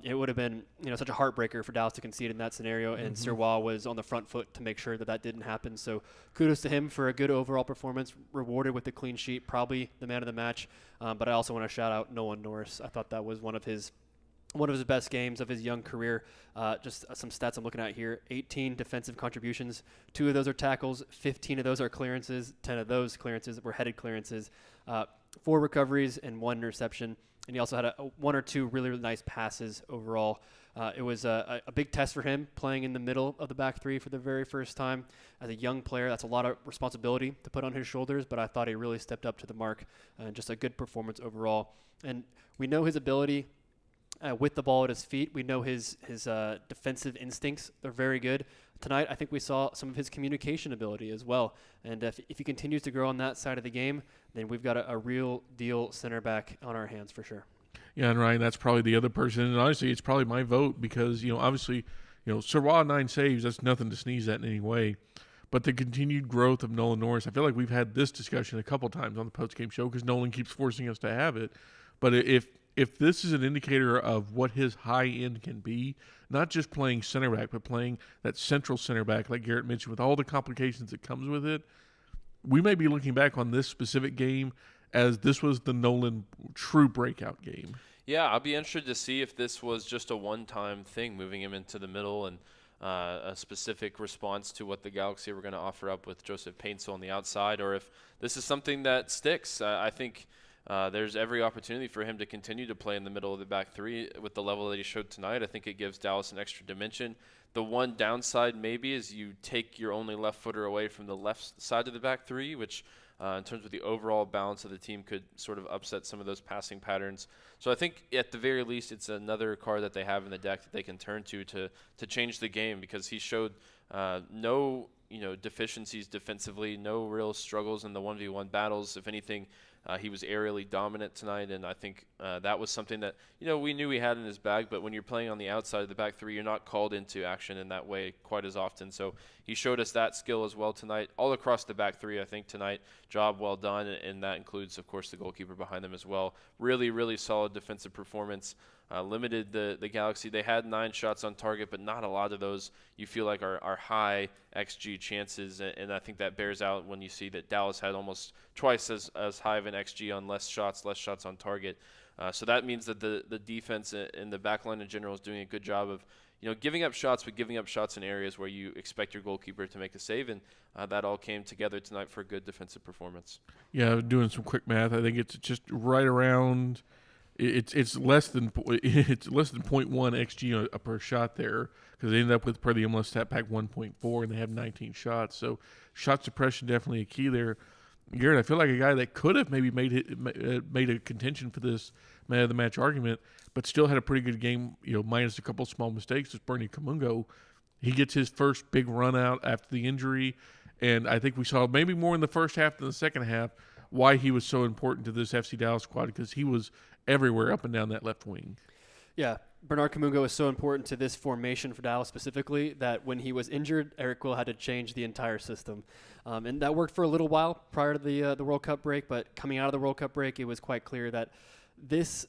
It would have been, such a heartbreaker for Dallas to concede in that scenario, and Sirois was on the front foot to make sure that didn't happen. So kudos to him for a good overall performance, rewarded with the clean sheet, probably the man of the match. But I also want to shout out Nolan Norris. I thought that was one of his best games of his young career. Just some stats I'm looking at here: 18 defensive contributions, 2 of those are tackles, 15 of those are clearances, 10 of those clearances were headed clearances, 4 recoveries and 1 interception. And he also had 1 or 2 really, really nice passes overall. It was a big test for him, playing in the middle of the back three for the very first time. As a young player, that's a lot of responsibility to put on his shoulders, but I thought he really stepped up to the mark, and just a good performance overall. And we know his ability with the ball at his feet. We know his defensive instincts. They're very good. Tonight, I think we saw some of his communication ability as well. And if he continues to grow on that side of the game, then we've got a real deal center back on our hands for sure. Yeah, and Ryan, that's probably the other person. And honestly, it's probably my vote because, obviously, Sirois 9 saves, that's nothing to sneeze at in any way. But the continued growth of Nolan Norris, I feel like we've had this discussion a couple times on the postgame show because Nolan keeps forcing us to have it. But if this is an indicator of what his high end can be, not just playing center back, but playing that central center back, like Garrett mentioned, with all the complications that comes with it, we may be looking back on this specific game as this was the Nolan true breakout game. Yeah, I'll be interested to see if this was just a one-time thing, moving him into the middle and a specific response to what the Galaxy were going to offer up with Joseph Paintsel on the outside, or if this is something that sticks. I think there's every opportunity for him to continue to play in the middle of the back three with the level that he showed tonight. I think it gives Dallas an extra dimension. The one downside maybe is you take your only left footer away from the left side of the back three, which in terms of the overall balance of the team could sort of upset some of those passing patterns. So I think at the very least it's another card that they have in the deck that they can turn to change the game, because he showed no deficiencies defensively, no real struggles in the 1v1 battles. If anything, he was aerially dominant tonight, and I think that was something that we knew he had in his bag, but when you're playing on the outside of the back three, you're not called into action in that way quite as often. So he showed us that skill as well tonight, all across the back three. I think tonight, job well done, and that includes, of course, the goalkeeper behind them as well. Really, really solid defensive performance. Limited the Galaxy. They had 9 shots on target, but not a lot of those you feel like are high XG chances, and I think that bears out when you see that Dallas had almost twice as high of an XG on less shots on target. So that means that the defense and the back line in general is doing a good job of giving up shots, but giving up shots in areas where you expect your goalkeeper to make a save, and that all came together tonight for a good defensive performance. Yeah, doing some quick math, I think it's just right around. It's less than 0.1 XG per shot there, because they ended up with, per the MLS stat pack, 1.4, and they have 19 shots. So shot suppression definitely a key there. Garrett, I feel like a guy that could have maybe made a contention for this man of the match argument, but still had a pretty good game, minus a couple small mistakes, is Bernie Kamungo. He gets his first big run out after the injury, and I think we saw maybe more in the first half than the second half why he was so important to this FC Dallas squad, because he was everywhere up and down that left wing. Yeah, Bernard Kamungo is so important to this formation for Dallas specifically that when he was injured, Eric Will had to change the entire system. And that worked for a little while prior to the World Cup break, but coming out of the World Cup break, it was quite clear that this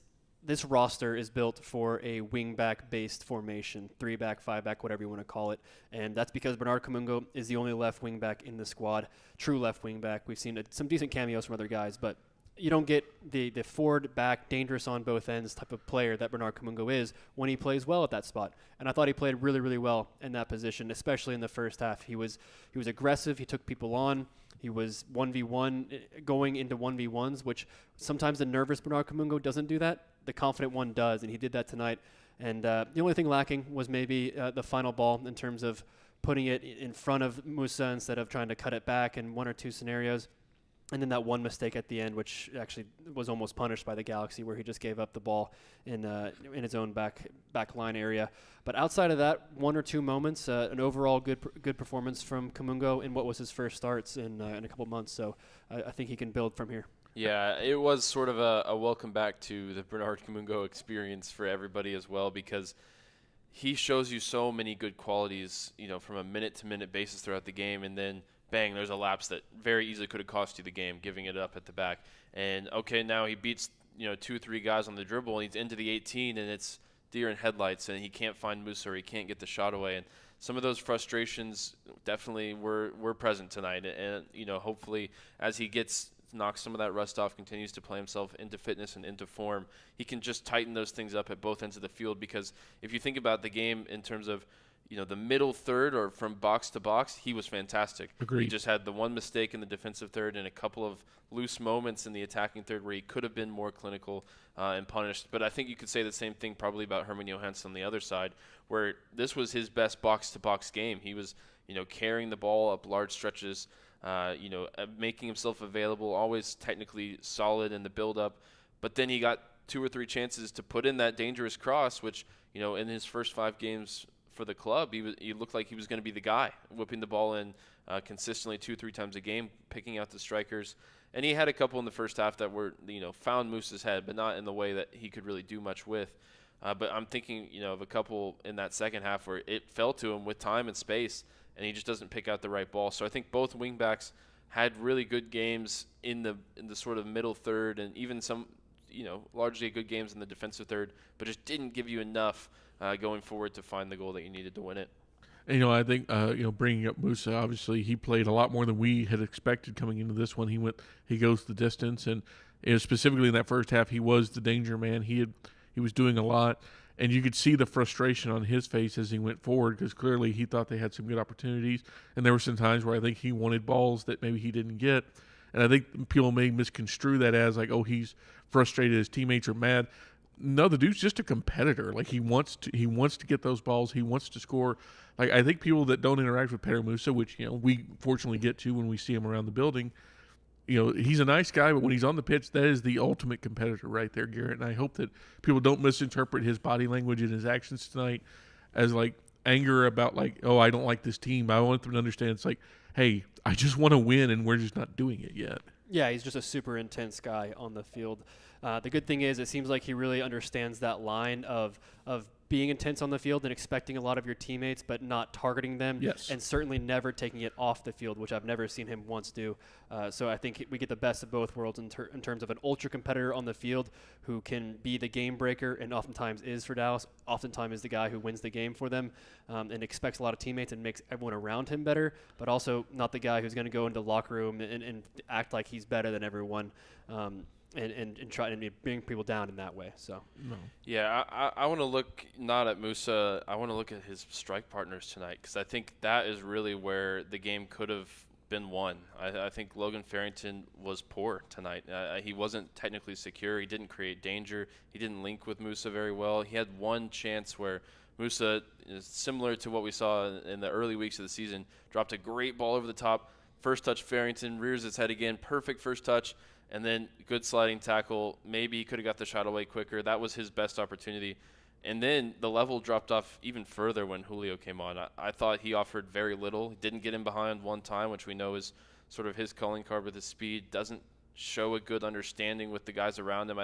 roster is built for a wing-back-based formation, 3-back, 5-back, whatever you want to call it. And that's because Bernard Kamungo is the only left wing-back in the squad, true left wing-back. We've seen some decent cameos from other guys, but you don't get the forward back dangerous on both ends type of player that Bernard Kamungo is when he plays well at that spot. And I thought he played really, really well in that position, especially in the first half. He was aggressive. He took people on. He was 1v1 going into 1v1s, which sometimes the nervous Bernard Kamungo doesn't do that. The confident one does, and he did that tonight. And the only thing lacking was maybe the final ball in terms of putting it in front of Musa instead of trying to cut it back in one or two scenarios. And then that one mistake at the end, which actually was almost punished by the Galaxy, where he just gave up the ball in his own back line area. But outside of that, one or two moments, an overall good performance from Kamungo in what was his first starts in a couple months. So I think he can build from here. Yeah, it was sort of a welcome back to the Bernard Kamungo experience for everybody as well, because he shows you so many good qualities, from a minute-to-minute basis throughout the game, and then bang, there's a lapse that very easily could have cost you the game, giving it up at the back. And, okay, now he beats, 2 or 3 guys on the dribble, and he's into the 18, and it's deer in headlights, and he can't find Musa, or he can't get the shot away. And some of those frustrations definitely were present tonight. And, hopefully as he knocks some of that rust off, continues to play himself into fitness and into form, he can just tighten those things up at both ends of the field. Because if you think about the game in terms of the middle third or from box to box, he was fantastic. Agreed. He just had the one mistake in the defensive third and a couple of loose moments in the attacking third where he could have been more clinical and punished. But I think you could say the same thing probably about Herman Johansson on the other side, where this was his best box-to-box game. He was, carrying the ball up large stretches, making himself available, always technically solid in the build-up. But then he got 2 or 3 chances to put in that dangerous cross, which, in his first 5 games for the club, he looked like he was going to be the guy, whipping the ball in consistently 2-3 times a game, picking out the strikers. And he had a couple in the first half that were, found Musa's head, but not in the way that he could really do much with. But I'm thinking, of a couple in that second half where it fell to him with time and space, and he just doesn't pick out the right ball. So I think both wingbacks had really good games in the sort of middle third, and even some, largely good games in the defensive third, but just didn't give you enough going forward to find the goal that you needed to win it. And, I think, bringing up Musa, obviously he played a lot more than we had expected coming into this one. He goes the distance, and specifically in that first half, he was the danger man. He was doing a lot, and you could see the frustration on his face as he went forward, because clearly he thought they had some good opportunities, and there were some times where I think he wanted balls that maybe he didn't get. And I think people may misconstrue that as like, oh, he's frustrated, his teammates are mad. No, the dude's just a competitor. Like, he wants to get those balls. He wants to score. Like, I think people that don't interact with Petar Musa, which, we fortunately get to when we see him around the building, he's a nice guy, but when he's on the pitch, that is the ultimate competitor right there, Garrett. And I hope that people don't misinterpret his body language and his actions tonight as, like, anger about, like, oh, I don't like this team. I want them to understand it's like, hey, I just want to win, and we're just not doing it yet. Yeah, he's just a super intense guy on the field. The good thing is it seems like he really understands that line of being intense on the field and expecting a lot of your teammates, but not targeting them. Yes. And certainly never taking it off the field, which I've never seen him once do. So I think we get the best of both worlds in terms of an ultra competitor on the field who can be the game breaker, and oftentimes is for Dallas, oftentimes is the guy who wins the game for them, and expects a lot of teammates and makes everyone around him better, but also not the guy who's going to go into the locker room and act like he's better than everyone. And try and bring people down in that way. So yeah, I want to look not at Musa. I want to look at his strike partners tonight, because I think that is really where the game could have been won. I think Logan Farrington was poor tonight. He wasn't technically secure. He didn't create danger. He didn't link with Musa very well. He had one chance where Musa, is similar to what we saw in the early weeks of the season, dropped a great ball over the top. First touch, Farrington rears his head again. Perfect first touch. And then good sliding tackle. Maybe he could have got the shot away quicker. That was his best opportunity. And then the level dropped off even further when Julio came on. I thought he offered very little. He didn't get in behind one time, which we know is sort of his calling card with his speed. Doesn't show a good understanding with the guys around him.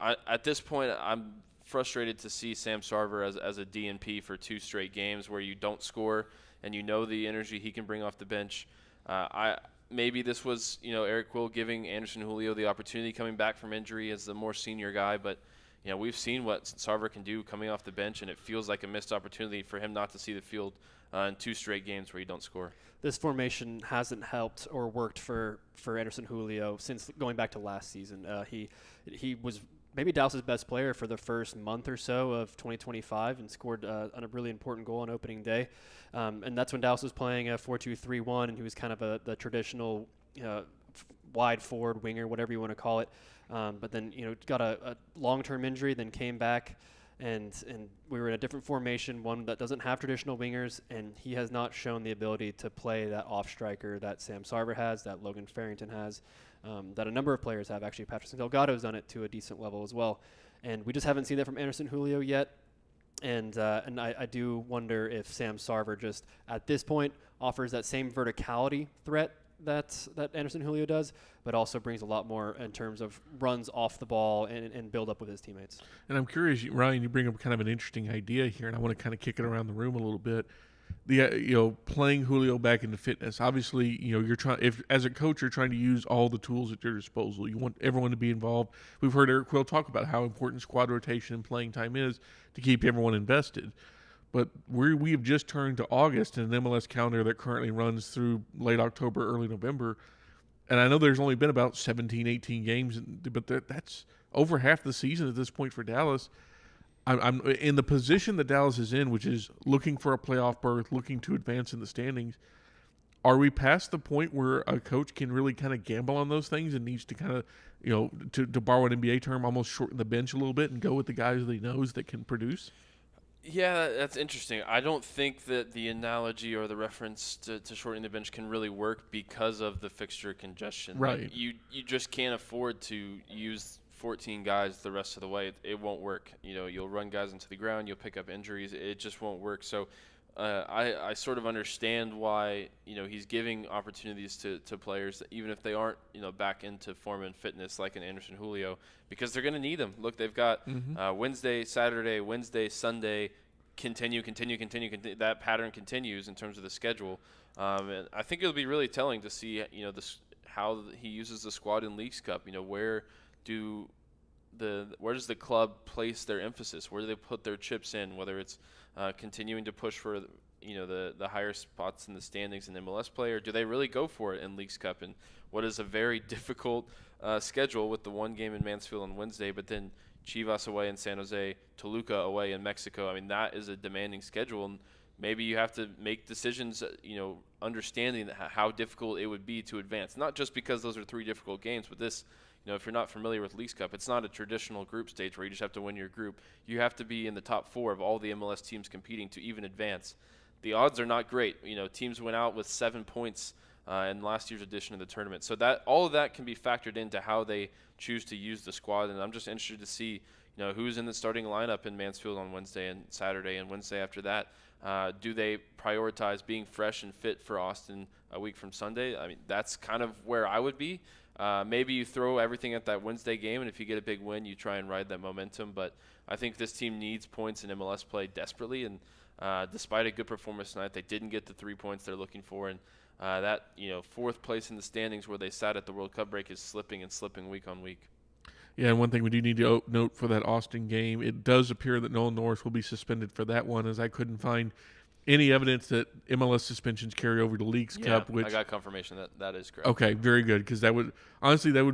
At this point, I'm frustrated to see Sam Sarver as a DNP for 2 straight games where you don't score and you know the energy he can bring off the bench. Maybe this was, Eric Quill giving Anderson Julio the opportunity coming back from injury as the more senior guy, but we've seen what Sarver can do coming off the bench, and it feels like a missed opportunity for him not to see the field in 2 straight games where you don't score. This formation hasn't helped or worked for Anderson Julio since going back to last season. He was maybe Dallas' best player for the first month or so of 2025 and scored a really important goal on opening day. And that's when Dallas was playing a 4-2-3-1, and he was kind of the traditional wide forward winger, whatever you want to call it. But then, got a long-term injury, then came back, and we were in a different formation, one that doesn't have traditional wingers, and he has not shown the ability to play that off striker that Sam Sarver has, that Logan Farrington has, that a number of players have. Actually, Patterson Delgado's done it to a decent level as well. And we just haven't seen that from Anderson Julio yet. And I do wonder if Sam Sarver just, at this point, offers that same verticality threat that Anderson Julio does, but also brings a lot more in terms of runs off the ball and build up with his teammates. And I'm curious, Ryan, you bring up kind of an interesting idea here, and I want to kind of kick it around the room a little bit. The playing Julio back into fitness. Obviously, you're trying. If as a coach, you're trying to use all the tools at your disposal. You want everyone to be involved. We've heard Eric Quill talk about how important squad rotation and playing time is to keep everyone invested. But we have just turned to August in an MLS calendar that currently runs through late October, early November. And I know there's only been about 17, 18 games, but that's over half the season at this point for Dallas. I'm in the position that Dallas is in, which is looking for a playoff berth, looking to advance in the standings. Are we past the point where a coach can really kind of gamble on those things and needs to kind of, to borrow an NBA term, almost shorten the bench a little bit and go with the guys that he knows that can produce? Yeah, that's interesting. I don't think that the analogy or the reference to shortening the bench can really work because of the fixture congestion. Right. Like, you just can't afford to use 14 guys the rest of the way. It won't work. You'll run guys into the ground. You'll pick up injuries. It just won't work. So I sort of understand why he's giving opportunities to players, even if they aren't back into form and fitness like an Anderson Julio, because they're going to need them. Look, they've got Wednesday, Saturday, Wednesday, Sunday, continue. That pattern continues in terms of the schedule. And I think it'll be really telling to see how he uses the squad in Leagues Cup. Where does the club place their emphasis? Where do they put their chips in? Whether it's continuing to push for the higher spots in the standings in MLS play, or do they really go for it in Leagues Cup? And what is a very difficult schedule with the one game in Mansfield on Wednesday, but then Chivas away in San Jose, Toluca away in Mexico. I mean, that is a demanding schedule, and maybe you have to make decisions, understanding how difficult it would be to advance. Not just because those are 3 difficult games, but this, if you're not familiar with Leagues Cup, it's not a traditional group stage where you just have to win your group. You have to be in the top 4 of all the MLS teams competing to even advance. The odds are not great. Teams went out with 7 points in last year's edition of the tournament. So that all of that can be factored into how they choose to use the squad, and I'm just interested to see who's in the starting lineup in Mansfield on Wednesday and Saturday and Wednesday after that. Do they prioritize being fresh and fit for Austin a week from Sunday? I mean, that's kind of where I would be. Maybe you throw everything at that Wednesday game, and if you get a big win, you try and ride that momentum. But I think this team needs points in MLS play desperately, and despite a good performance tonight, they didn't get the 3 points they're looking for. And that 4th place in the standings where they sat at the World Cup break is slipping week on week. Yeah, and one thing we do need to note for that Austin game, it does appear that Nolan Norris will be suspended for that one, as I couldn't find any evidence that MLS suspensions carry over to Leagues Cup. Which I got confirmation that is correct. Okay, very good, because that would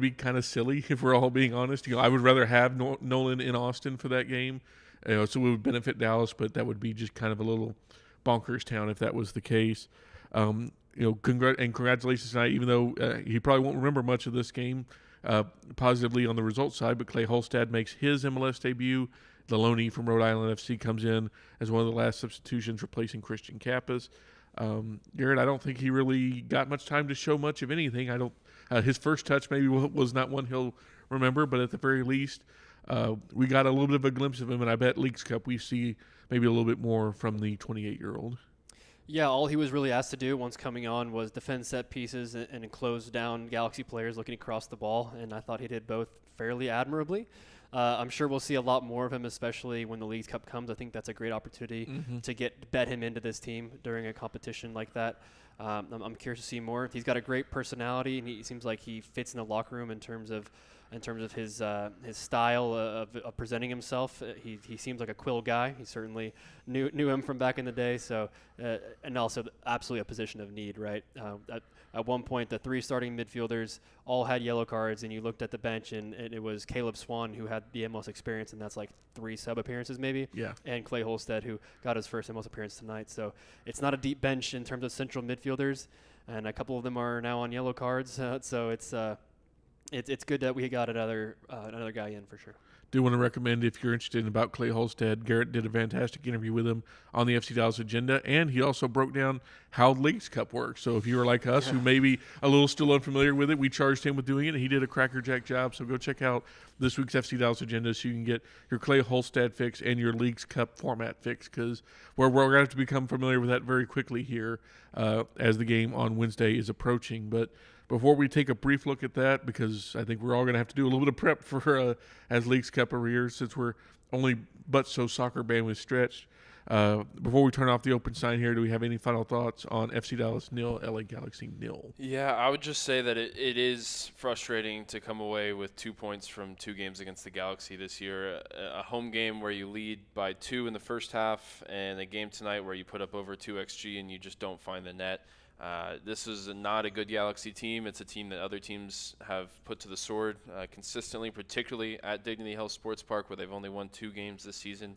be kind of silly if we're all being honest. I would rather have Nolan in Austin for that game, so it would benefit Dallas, but that would be just kind of a little bonkers town if that was the case. Congratulations tonight, even though he probably won't remember much of this game positively on the results side, but Clay Holstad makes his MLS debut. The loanee from Rhode Island FC comes in as one of the last substitutions, replacing Christian Kappas. Garrett, I don't think he really got much time to show much of anything. His first touch maybe was not one he'll remember, but at the very least, we got a little bit of a glimpse of him, and I bet Leagues Cup we see maybe a little bit more from the 28-year-old. Yeah, all he was really asked to do once coming on was defend set pieces and close down Galaxy players looking across the ball, and I thought he did both fairly admirably. I'm sure we'll see a lot more of him, especially when the Leagues Cup comes. I think that's a great opportunity to bet him into this team during a competition like that. I'm curious to see more. He's got a great personality, and he seems like he fits in the locker room in terms of his style of presenting himself. He seems like a Quill guy. He certainly knew him from back in the day. So and also absolutely a position of need, right? At one point, the 3 starting midfielders all had yellow cards, and you looked at the bench, and it was Caleb Swan who had the most experience, and that's like 3 sub appearances maybe. Yeah. And Clay Holstead, who got his first MLS appearance tonight. So it's not a deep bench in terms of central midfielders, and a couple of them are now on yellow cards. So it's good that we got another guy in for sure. Do want to recommend, if you're interested in about Clay Holstead, Garrett did a fantastic interview with him on the FC Dallas agenda, and he also broke down how Leagues Cup works. So if you were like us, who may be a little still unfamiliar with it, we charged him with doing it, and he did a crackerjack job. So go check out this week's FC Dallas agenda so you can get your Clay Holstead fix and your Leagues Cup format fix, because we're going to have to become familiar with that very quickly here as the game on Wednesday is approaching. But before we take a brief look at that, because I think we're all going to have to do a little bit of prep for as Leagues Cup arrears, since we're only but so soccer bandwidth stretched. Before we turn off the open sign here, do we have any final thoughts on FC Dallas 0, LA Galaxy 0? Yeah, I would just say that it is frustrating to come away with 2 points from 2 games against the Galaxy this year. A home game where you lead by 2 in the first half, and a game tonight where you put up over 2 XG and you just don't find the net. This is not a good Galaxy team. It's a team that other teams have put to the sword consistently, particularly at Dignity Health Sports Park, where they've only won 2 games this season.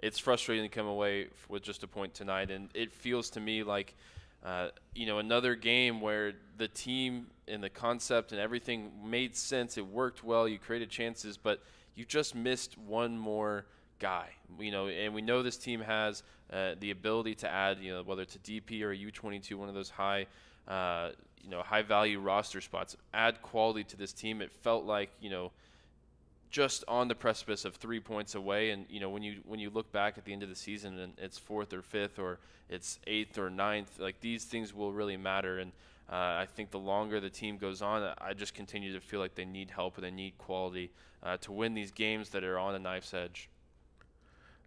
It's frustrating to come away with just a point tonight, and it feels to me like another game where the team and the concept and everything made sense. It worked well. You created chances, but you just missed one more guy. And we know this team has the ability to add, whether it's a DP or a U22, one of those high value roster spots, add quality to this team. It felt like, just on the precipice of 3 points away. And, when you look back at the end of the season and it's 4th or 5th or it's 8th or 9th, like these things will really matter. And I think the longer the team goes on, I just continue to feel like they need help and they need quality to win these games that are on a knife's edge.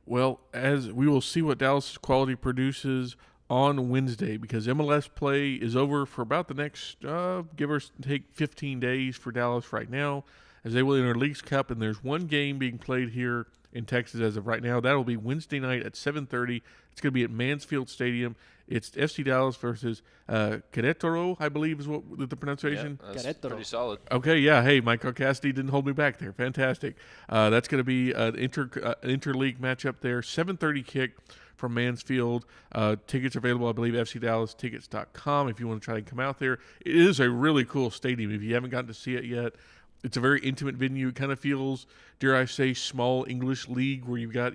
Well, as we will see what Dallas quality produces on Wednesday, because MLS play is over for about the next, give or take 15 days for Dallas right now, as they will enter Leagues Cup, and there's one game being played here in Texas as of right now. That'll be Wednesday night at 7:30. It's going to be at Mansfield Stadium. It's FC Dallas versus Querétaro, I believe is what the pronunciation. Yeah, that's pretty solid. Okay, yeah. Hey, Michael Cassidy didn't hold me back there. Fantastic. That's going to be an interleague matchup there. 7:30 kick from Mansfield. Tickets available, I believe, FCDallasTickets.com if you want to try and come out there. It is a really cool stadium if you haven't gotten to see it yet. It's a very intimate venue. It kind of feels, dare I say, small English league where you've got,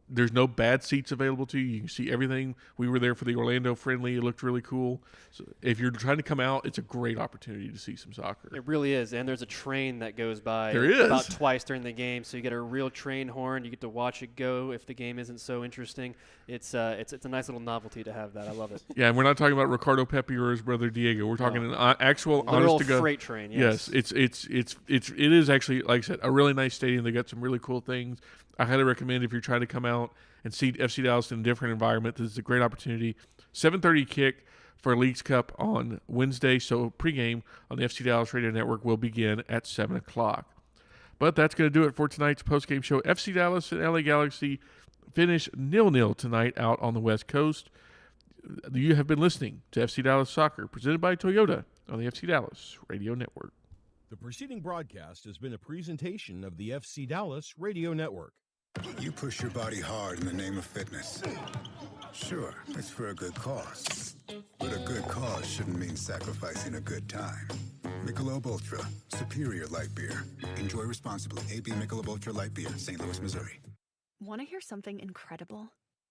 there's no bad seats available to you. You can see everything. We were there for the Orlando friendly. It looked really cool. So if you're trying to come out, it's a great opportunity to see some soccer. It really is. And there's a train that goes by There about is. twice during the game. So you get a real train horn. You get to watch it go if the game isn't so interesting. It's a nice little novelty to have that. I love it. Yeah, and we're not talking about Ricardo Pepi or his brother Diego. We're talking an actual literal honest to God freight train. Yes, it is actually, like I said, a really nice stadium. They got some really cool things. I highly recommend if you're trying to come out and see FC Dallas in a different environment. This is a great opportunity. 7:30 kick for Leagues Cup on Wednesday. So pregame on the FC Dallas Radio Network will begin at 7 o'clock. But that's going to do it for tonight's postgame show. FC Dallas and LA Galaxy finish 0-0 tonight out on the West Coast. You have been listening to FC Dallas Soccer, presented by Toyota on the FC Dallas Radio Network. The preceding broadcast has been a presentation of the FC Dallas Radio Network. You push your body hard in the name of fitness. Sure, it's for a good cause. But a good cause shouldn't mean sacrificing a good time. Michelob Ultra, superior light beer. Enjoy responsibly. AB Michelob Ultra Light Beer, St. Louis, Missouri. Want to hear something incredible?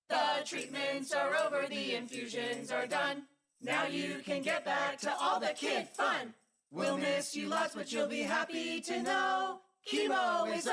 The treatments are over, the infusions are done. Now you can get back to all the kid fun. We'll miss you lots, but you'll be happy to know chemo is over.